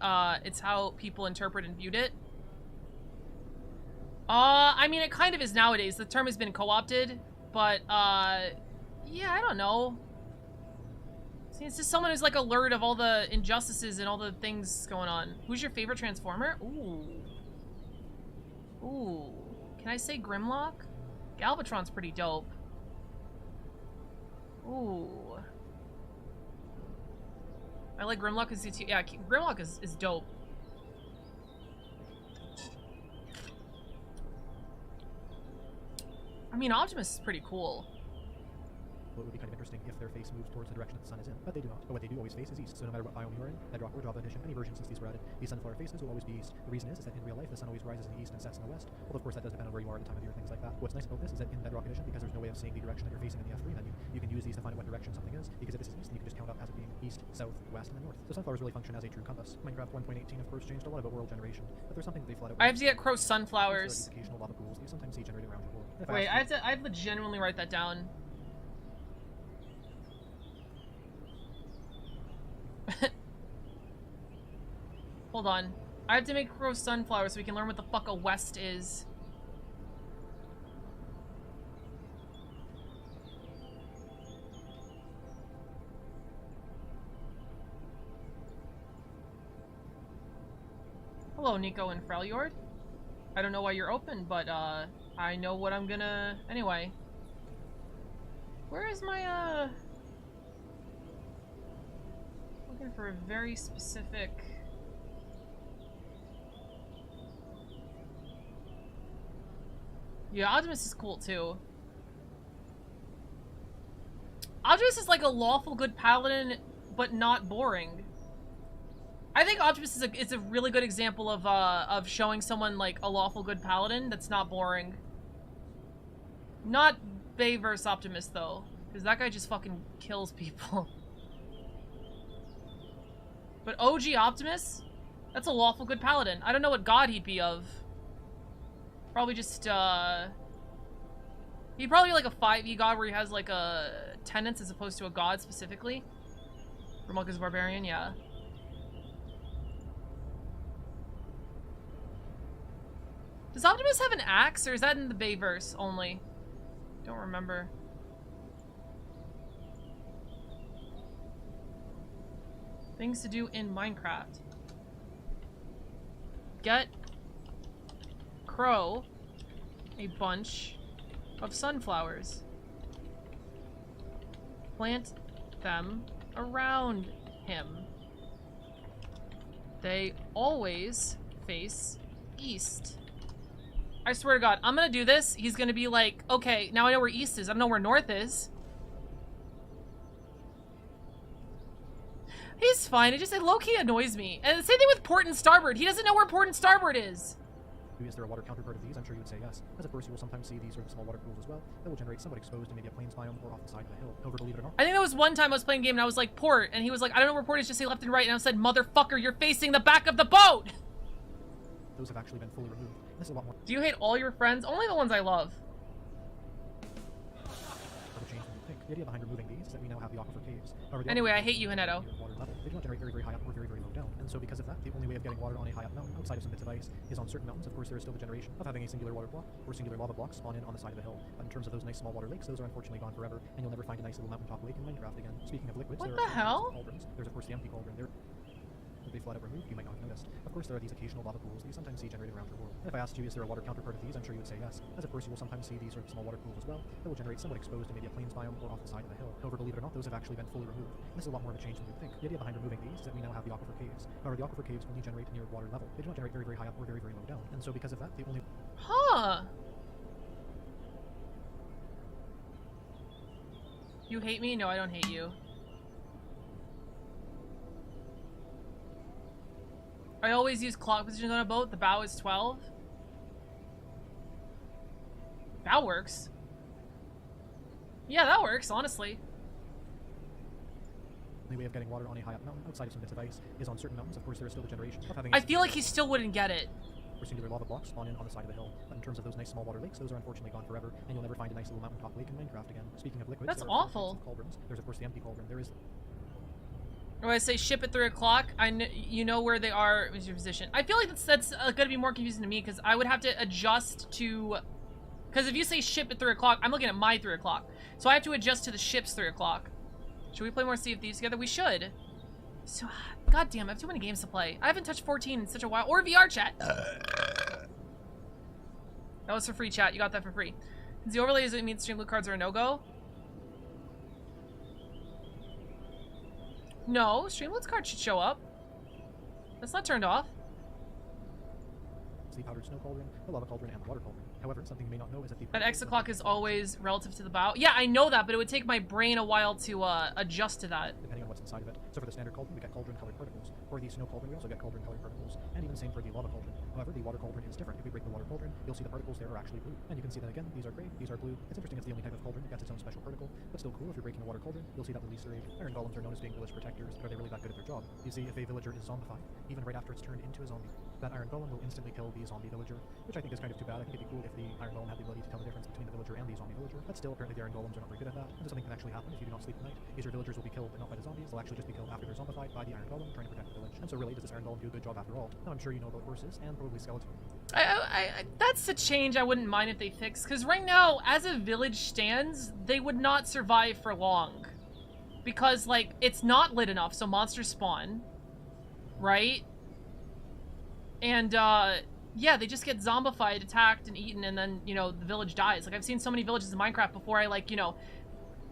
it's how people interpret and viewed it. I mean, it kind of is nowadays. The term has been co-opted, but, yeah, I don't know. See, it's just someone who's, like, alert of all the injustices and all the things going on. Who's your favorite Transformer? Ooh. Ooh. Can I say Grimlock? Galvatron's pretty dope. Ooh. I like Grimlock because yeah, Grimlock is dope. I mean, Optimus is pretty cool. Well, it would be kind of interesting if their face moves towards the direction that the sun is in, but they do not. But what they do always face is east, so no matter what biome you're in, Bedrock or Java Edition, any version since these were added, these sunflower faces will always be east. The reason is that in real life, the sun always rises in the east and sets in the west, although of course that does depend on where you are at the time of year, things like that. What's nice about this is that in Bedrock Edition, because there's no way of seeing the direction that you're facing in the F3 menu, you can use these to find out what direction something is, because if this is east, then you can just count up as it being east, south, west, and then north. So sunflowers really function as a true compass. Minecraft 1.18 of course changed a lot about world generation, but there's something that they flat out I have to get crow sunflowers. occasional lava pools that you sometimes see generated around your world. Wait, I have to genuinely write that down. Hold on. I have to make crow sunflowers so we can learn what the fuck a west is. Hello, Nico and Freljord. I don't know why you're open, but I know what I'm gonna... Anyway. Where is my, looking for a very specific... Yeah, Optimus is cool too. Optimus is like a lawful good paladin, but not boring. I think Optimus is a really good example of showing someone like a lawful good paladin that's not boring. Not Bay versus Optimus though, because that guy just fucking kills people. But OG Optimus, that's a lawful good paladin. I don't know what god he'd be of. Probably just he'd probably be like a 5e god where he has like a tenants as opposed to a god specifically. Romulcus Barbarian, yeah. Does Optimus have an axe, or is that in the Bayverse only? Don't remember. Things to do in Minecraft. Get Crow a bunch of sunflowers. Plant them around him. They always face east. I swear to God, I'm gonna do this. He's gonna be like, okay, now I know where east is. I don't know where north is. He's fine. It just low-key annoys me. And the same thing with port and starboard. He doesn't know where port and starboard is. Is there a water counterpart of these? I'm sure you would say yes. As of course, you will sometimes see these sort of small water pools as well that will generate somewhat exposed to maybe a plains biome or off the side of the hill. However, believe it or not, I think there was one time I was playing a game and I was like, port. And he was like, I don't know where port is, just say left and right. And I said, motherfucker, you're facing the back of the boat. those have actually been fully removed. This is a lot more... Do you hate all your friends? Only the ones I love. of a change than you think. The idea behind removing these is that we now have the aquifer caves. However, the Anyway, I aquifer hate you, Hinetto. water level. They do not generate very, very high up or very, very low down. And so because of that, the only way of getting water on a high up mountain outside of some bits of ice is on certain mountains. Of course, there is still the generation of having a singular water block or singular lava block spawn in on the side of the hill. But in terms of those nice small water lakes, those are unfortunately gone forever, and you'll never find a nice little mountaintop lake in Minecraft again. Speaking of liquids, What there the are hell? cauldrons. There's of course the empty cauldron. There they flat out removed, you might not have noticed. Of course, there are these occasional lava pools that you sometimes see generated around your world. And if I asked you, is there a water counterpart of these, I'm sure you would say yes. As of course, you will sometimes see these sort of small water pools as well that will generate somewhat exposed to maybe a plains biome or off the side of the hill. However, believe it or not, those have actually been fully removed. This is a lot more of a change than you'd think. The idea behind removing these is that we now have the aquifer caves. However, the aquifer caves only generate near water level. They do not generate very, very high up or very, very low down. And so because of that, the only... Huh. You hate me? No, I don't hate you. I always use clock positions on a boat. The bow is 12. That works. Yeah, that works, honestly. The only way of getting water on a high up mountain outside of some bits of ice is on certain mountains. Of course, there is still the generation of having... I feel like he still wouldn't get it. or singular lava blocks spawn in on the side of the hill. But in terms of those nice small water lakes, those are unfortunately gone forever, and you'll never find a nice little mountaintop lake in Minecraft again. Speaking of liquids, That's there are awful. cauldrons. There's of course the empty cauldron. There is... When I say ship at 3 o'clock, you know where they are is your position. I feel like that's gonna be more confusing to me because I would have to adjust to... Because if you say ship at 3 o'clock, I'm looking at my 3 o'clock. So I have to adjust to the ship's 3 o'clock. Should we play more Sea of Thieves together? We should. So, god damn, I have too many games to play. I haven't touched 14 in such a while. Or VR chat. That was for free, chat. You got that for free. Since the overlays that mean stream loot cards are a no-go. No, stream loot cards should show up. That's not turned off. the powdered snow cauldron, the lava cauldron, and the water cauldron. However, something you may not know is that the... That X o'clock is always relative to the bow. Yeah, I know that, but it would take my brain a while to adjust to that. Depending on what's inside of it. So for the standard cauldron, we get cauldron-colored particles. For the snow cauldron, we also get cauldron-colored particles. And even same for the lava cauldron. However, the water cauldron is different. If we break the water cauldron, you'll see the particles there are actually blue. And you can see that again, these are gray, these are blue. It's interesting, it's the only type of cauldron that gets its own special particle, but still cool. If you're breaking the water cauldron, you'll see that the Easter egg. Iron golems are known as being village protectors, but are they really that good at their job? You see, if a villager is zombified, even right after it's turned into a zombie, that iron golem will instantly kill the zombie villager, which I think is kind of too bad. I think it'd be cool if the iron golem had the ability to tell the difference between the villager and the zombie villager, but still, apparently the iron golems are not very good at that. And so something can actually happen if you do not sleep at night, is your villagers will be killed, but not by the zombies. They'll actually just be killed after they're zombified by the iron golem trying to protect the village. And so really, does this iron golem do a good job after all? Now I'm sure you know about horses and probably skeleton. That's a change I wouldn't mind if they fix, because right now, as a village stands, they would not survive for long. Because, like, it's not lit enough, so monsters spawn. Right? And, Yeah, they just get zombified, attacked, and eaten, and then, you know, the village dies. Like, I've seen so many villages in Minecraft before I, like, you know,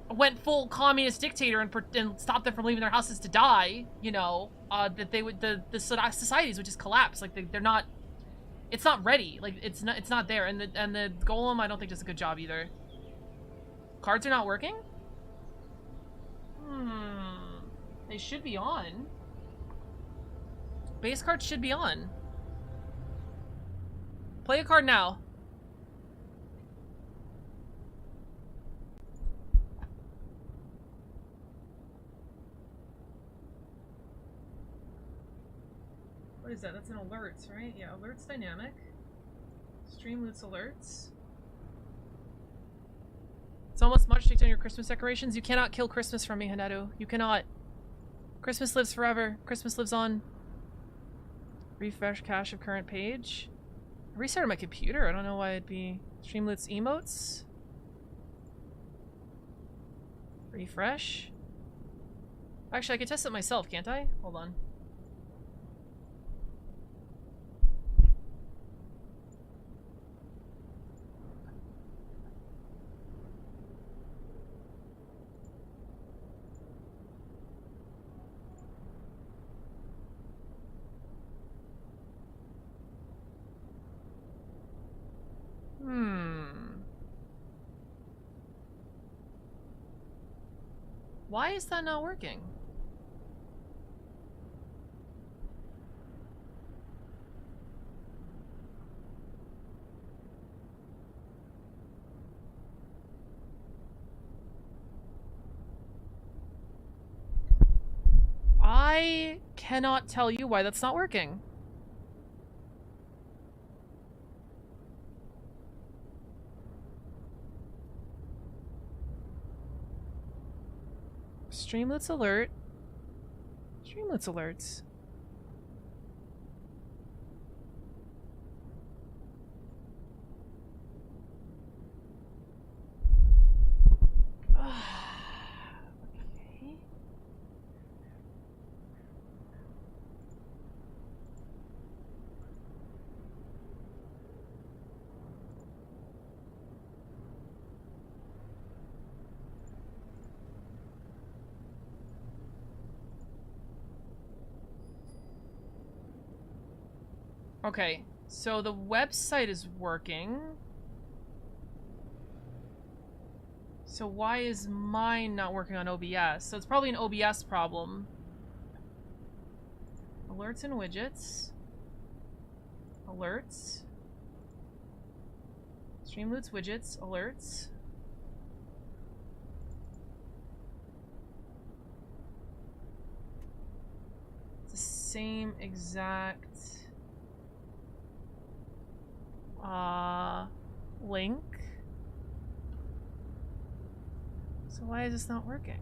went full communist dictator and stopped them from leaving their houses to die, you know, that they would, the societies would just collapse. Like, they're not, it's not ready. Like, it's not there. And the golem, I don't think does a good job either. Cards are not working? They should be on. Base cards should be on. Play a card now. What is that? That's an alerts, right? Yeah, alerts dynamic. Stream loots alerts. It's almost March. Take down your Christmas decorations. You cannot kill Christmas from me, Haneru. You cannot. Christmas lives forever. Christmas lives on. Refresh cache of current page. I restarted my computer. I don't know why it'd be. Streamloots emotes. Refresh. Actually, I could test it myself, can't I? Hold on. Why is that not working? I cannot tell you why that's not working. Streamlets alert. Streamlets alerts. Okay. Okay, so the website is working. So why is mine not working on OBS? So it's probably an OBS problem. Alerts and widgets. Alerts. Streamloots widgets. Alerts. It's the same exact link. So why is this not working?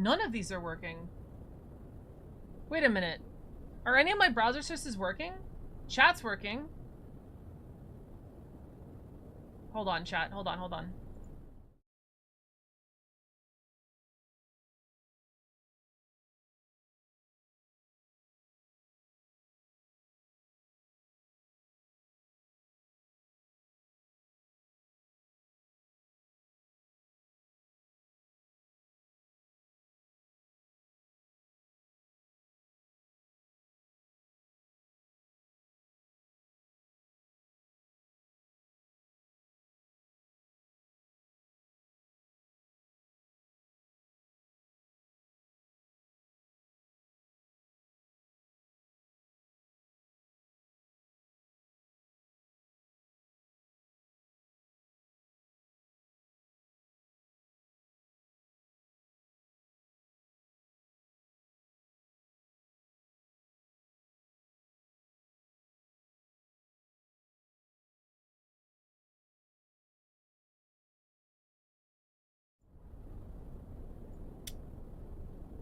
None of these are working. Wait a minute. Are any of my browser sources working? Chat's working. Hold on, chat. Hold on.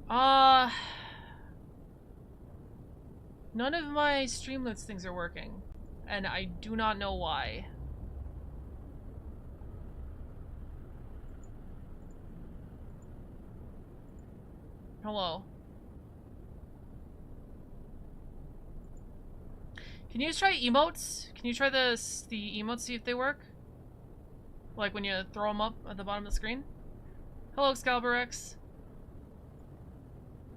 None of my Streamloots things are working, and I do not know why. Hello. Can you try emotes? Can you try the emotes, see if they work? Like when you throw them up at the bottom of the screen? Hello, Excalibur-X.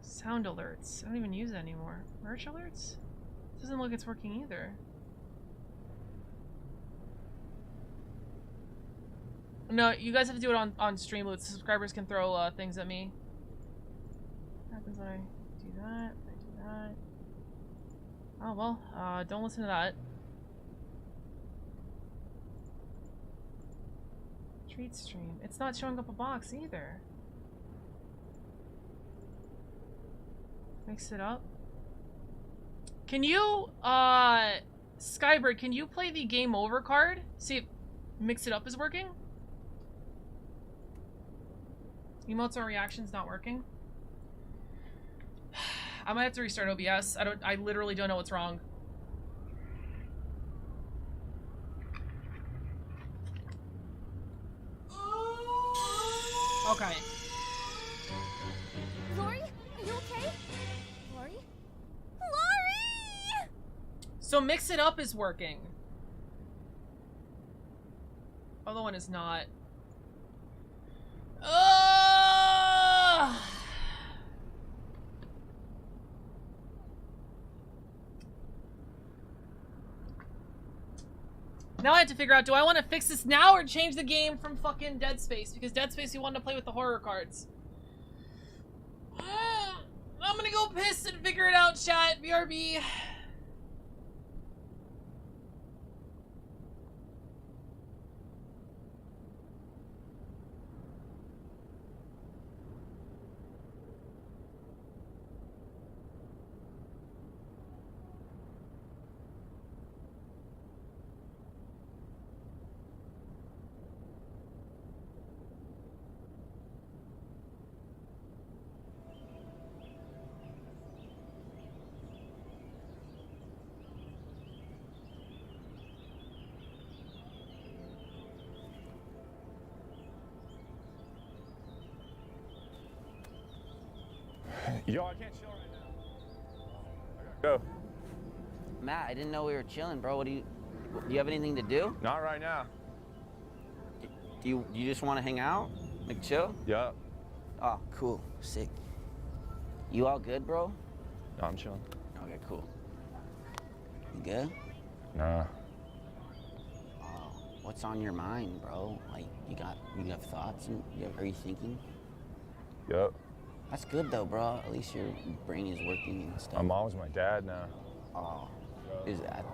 Sound alerts. I don't even use that anymore. Merch alerts? Doesn't look like it's working either. No, you guys have to do it on Streamloots. Subscribers can throw things at me. What happens when I do that? If I do that. Oh well, don't listen to that. Treat stream. It's not showing up a box either. Mix it up. Can you, Skybird, can you play the game over card? See if mix it up is working? Emotes or reactions not working? I might have to restart OBS. I literally don't know what's wrong. Okay. Lori, are you okay? Lori? Lori! So mix it up is working. Other one is not. Now I have to figure out, do I want to fix this now or change the game from fucking Dead Space? Because Dead Space, you wanted to play with the horror cards. I'm gonna go piss and figure it out, chat. BRB. Yo, I can't chill right now. I gotta go. Matt, I didn't know we were chilling, bro. Do you have anything to do? Not right now. Do you just want to hang out? Like chill? Yeah. Oh, cool. Sick. You all good, bro? No, I'm chilling. Okay, cool. You good? Nah. Oh, what's on your mind, bro? Like, you have thoughts and are you thinking? Yup. That's good though, bro. At least your brain is working and stuff. My mom's my dad now. Oh,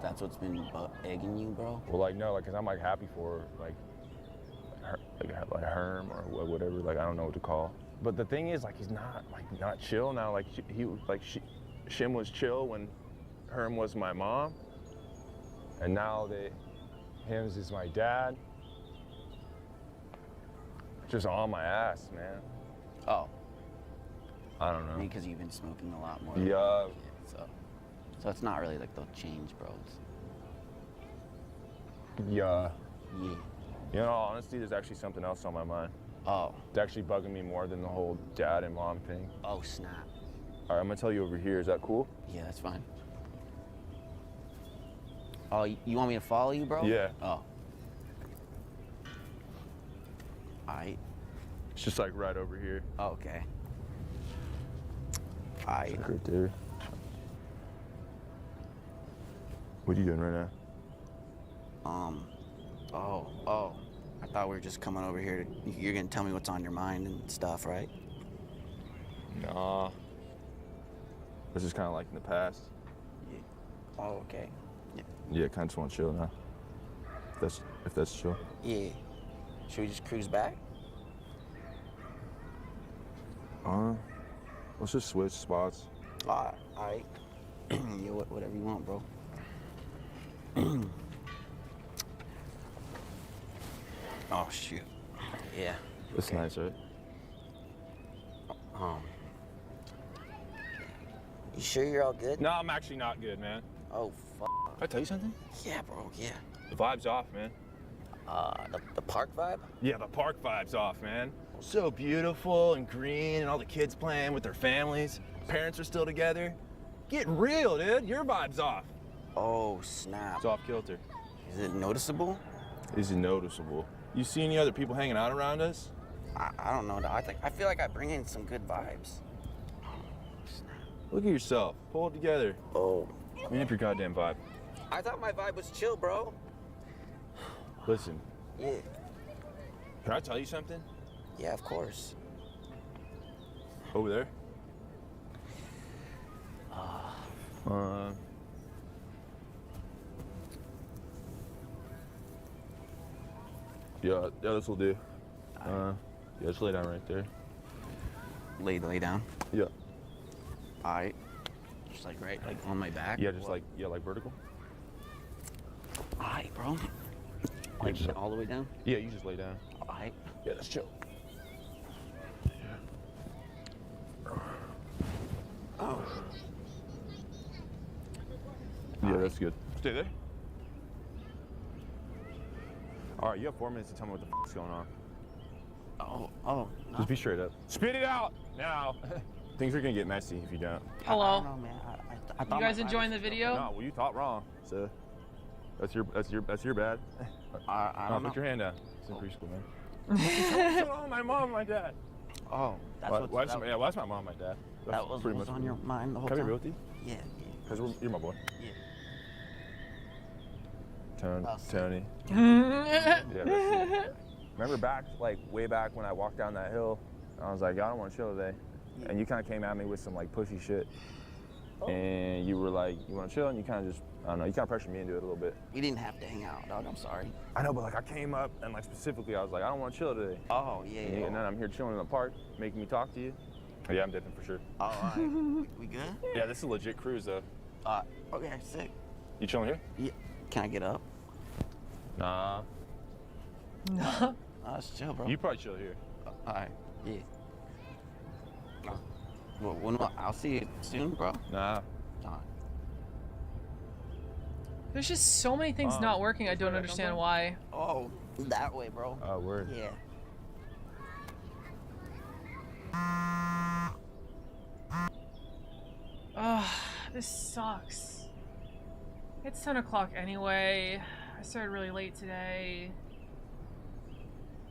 that's what's been egging you, bro? Well, like, no, like, cause I'm like happy for her, like Herm or whatever. Like, I don't know what to call. But the thing is, like, he's not chill now. Like, Shim was chill when Herm was my mom, and now that Hims is my dad. Just on my ass, man. Oh. I don't know. Because you've been smoking a lot more. Yeah. So it's not really like they'll change, bro. Yeah. Yeah. You know, honestly, there's actually something else on my mind. Oh. It's actually bugging me more than the whole dad and mom thing. Oh, snap. All right, I'm gonna tell you over here. Is that cool? Yeah, that's fine. Oh, you want me to follow you, bro? Yeah. Oh. All right. It's just like right over here. Oh, okay. All right. It's like right there. What are you doing right now? Oh. I thought we were just coming over here to, you're gonna tell me what's on your mind and stuff, right? Nah. This is kind of like in the past. Yeah. Oh, okay. Yeah, kind of just want to chill now. If that's chill. Yeah. Should we just cruise back? Let's just switch spots. All right. Yeah, whatever you want, bro. Oh, shoot. Yeah. It's okay. nice, right? You sure you're all good? No, I'm actually not good, man. Oh, fuck. Can I tell you something? Yeah, bro, yeah. The vibe's off, man. The park vibe? Yeah, the park vibe's off, man. So beautiful and green and all the kids playing with their families. Parents are still together. Get real, dude. Your vibe's off. Oh, snap. It's off kilter. Is it noticeable? Is it noticeable? You see any other people hanging out around us? I don't know. I feel like I bring in some good vibes. Look at yourself. Pull it together. Oh. Clean up your goddamn vibe. I thought my vibe was chill, bro. Listen, Yeah. can I tell you something? Yeah, of course. Over there? Yeah, this will do. Yeah, just lay down right there. Lay down. Yeah. Alright. Just like like on my back. Yeah, just like vertical. Alright, bro. Like just- all the way down. Yeah, you just lay down. Alright. Yeah, that's chill. Oh. Yeah, that's good. Stay there. All right, you have 4 minutes to tell me what the f***'s going on. Oh. Just be straight up. Spit it out now. Things are gonna get messy if you don't. I Hello. don't know, man. I thought You guys my vibe enjoying was the chill. video? No, well, you thought wrong. So that's your bad. I don't know. Put your hand down. It's in preschool, man. What's my mom, and my dad? Oh, that's Why, what. why's my mom, and my dad? That's That was pretty what's much on your mind the whole Can I time. be real with you? Yeah. Because you're my boy. Yeah. Tony. Tony. Yeah, that's it. Remember way back when I walked down that hill, I was like, I don't want to chill today. Yeah. And you kind of came at me with some like pushy shit. Oh. And you were like, you want to chill? And you kind of just, I don't know, you kind of pressured me into it a little bit. We didn't have to hang out, dog. I'm sorry. I know, but like I came up and like specifically I was like, I don't want to chill today. Oh, yeah. And then I'm here chilling in the park, making me talk to you. Yeah, I'm dipping for sure. Oh, all right. We good? Yeah, this is a legit cruise though. Okay, sick. You chilling here? Yeah. Can I get up? Nah. No. Oh, it's chill, bro. You probably chill here. All right. Yeah. Well, I'll see you soon, bro. Nah. All right. There's just so many things not working. I don't understand why. Oh, that way, bro. Oh, word. Yeah. Ugh, this sucks. It's 10 o'clock anyway. I started really late today.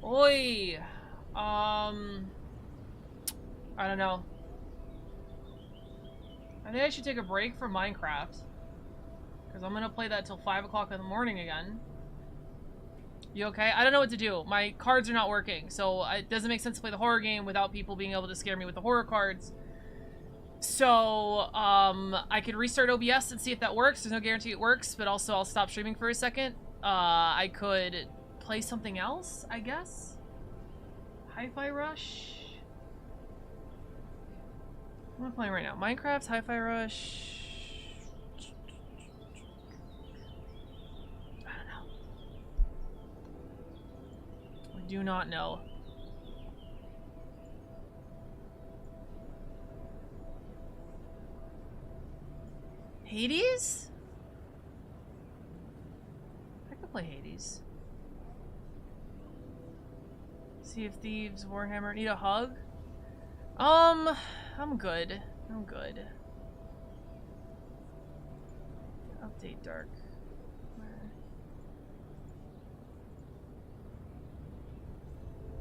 Oi! I don't know. I think I should take a break from Minecraft. Because I'm gonna play that till 5 o'clock in the morning again. You okay? I don't know what to do. My cards are not working, so it doesn't make sense to play the horror game without people being able to scare me with the horror cards. So, I could restart OBS and see if that works. There's no guarantee it works, but also I'll stop streaming for a second. I could play something else, I guess? Hi-Fi Rush? What am I playing right now? Minecraft, Hi-Fi Rush... do not know. Hades? I could play Hades. Sea of Thieves, Warhammer. Need a hug? I'm good. I'm good. Update dark.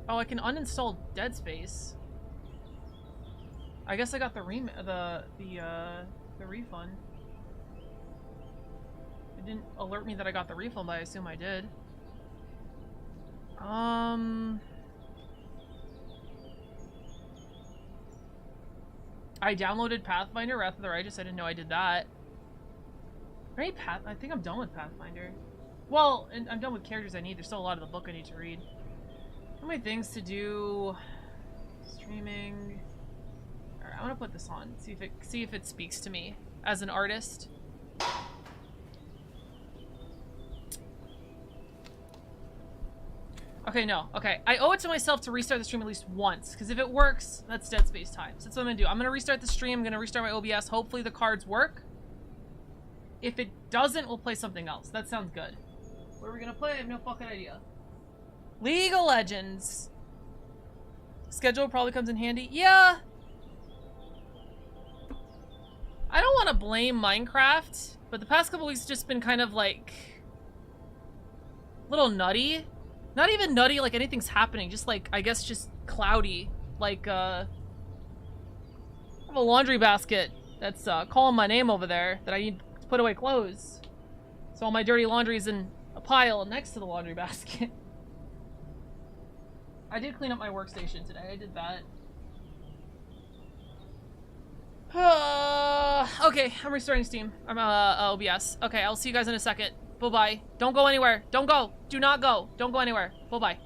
Oh, I can uninstall Dead Space. I guess I got the refund. It didn't alert me that I got the refund, but I assume I did. I downloaded Pathfinder, Wrath of the Righteous. I didn't know I did that. Right, I think I'm done with Pathfinder. Well, and I'm done with characters I need. There's still a lot of the book I need to read. How many things to do? Streaming. Alright, I'm gonna put this on. See if it speaks to me as an artist. Okay, no. Okay, I owe it to myself to restart the stream at least once, because if it works, that's Dead Space time. So that's what I'm gonna do. I'm gonna restart the stream. I'm gonna restart my OBS. Hopefully the cards work. If it doesn't, we'll play something else. That sounds good. What are we gonna play? I have no fucking idea. League of Legends. Schedule probably comes in handy. Yeah. I don't want to blame Minecraft, but the past couple weeks just been kind of like a little nutty. Not even nutty like anything's happening, just like, I guess just cloudy. Like, I have a laundry basket that's calling my name over there that I need to put away clothes. So all my dirty laundry's in a pile next to the laundry basket. I did clean up my workstation today, I did that. Okay, I'm restarting Steam. I'm OBS. Okay, I'll see you guys in a second. Bye-bye. Don't go anywhere. Don't go. Do not go. Don't go anywhere. Bye-bye.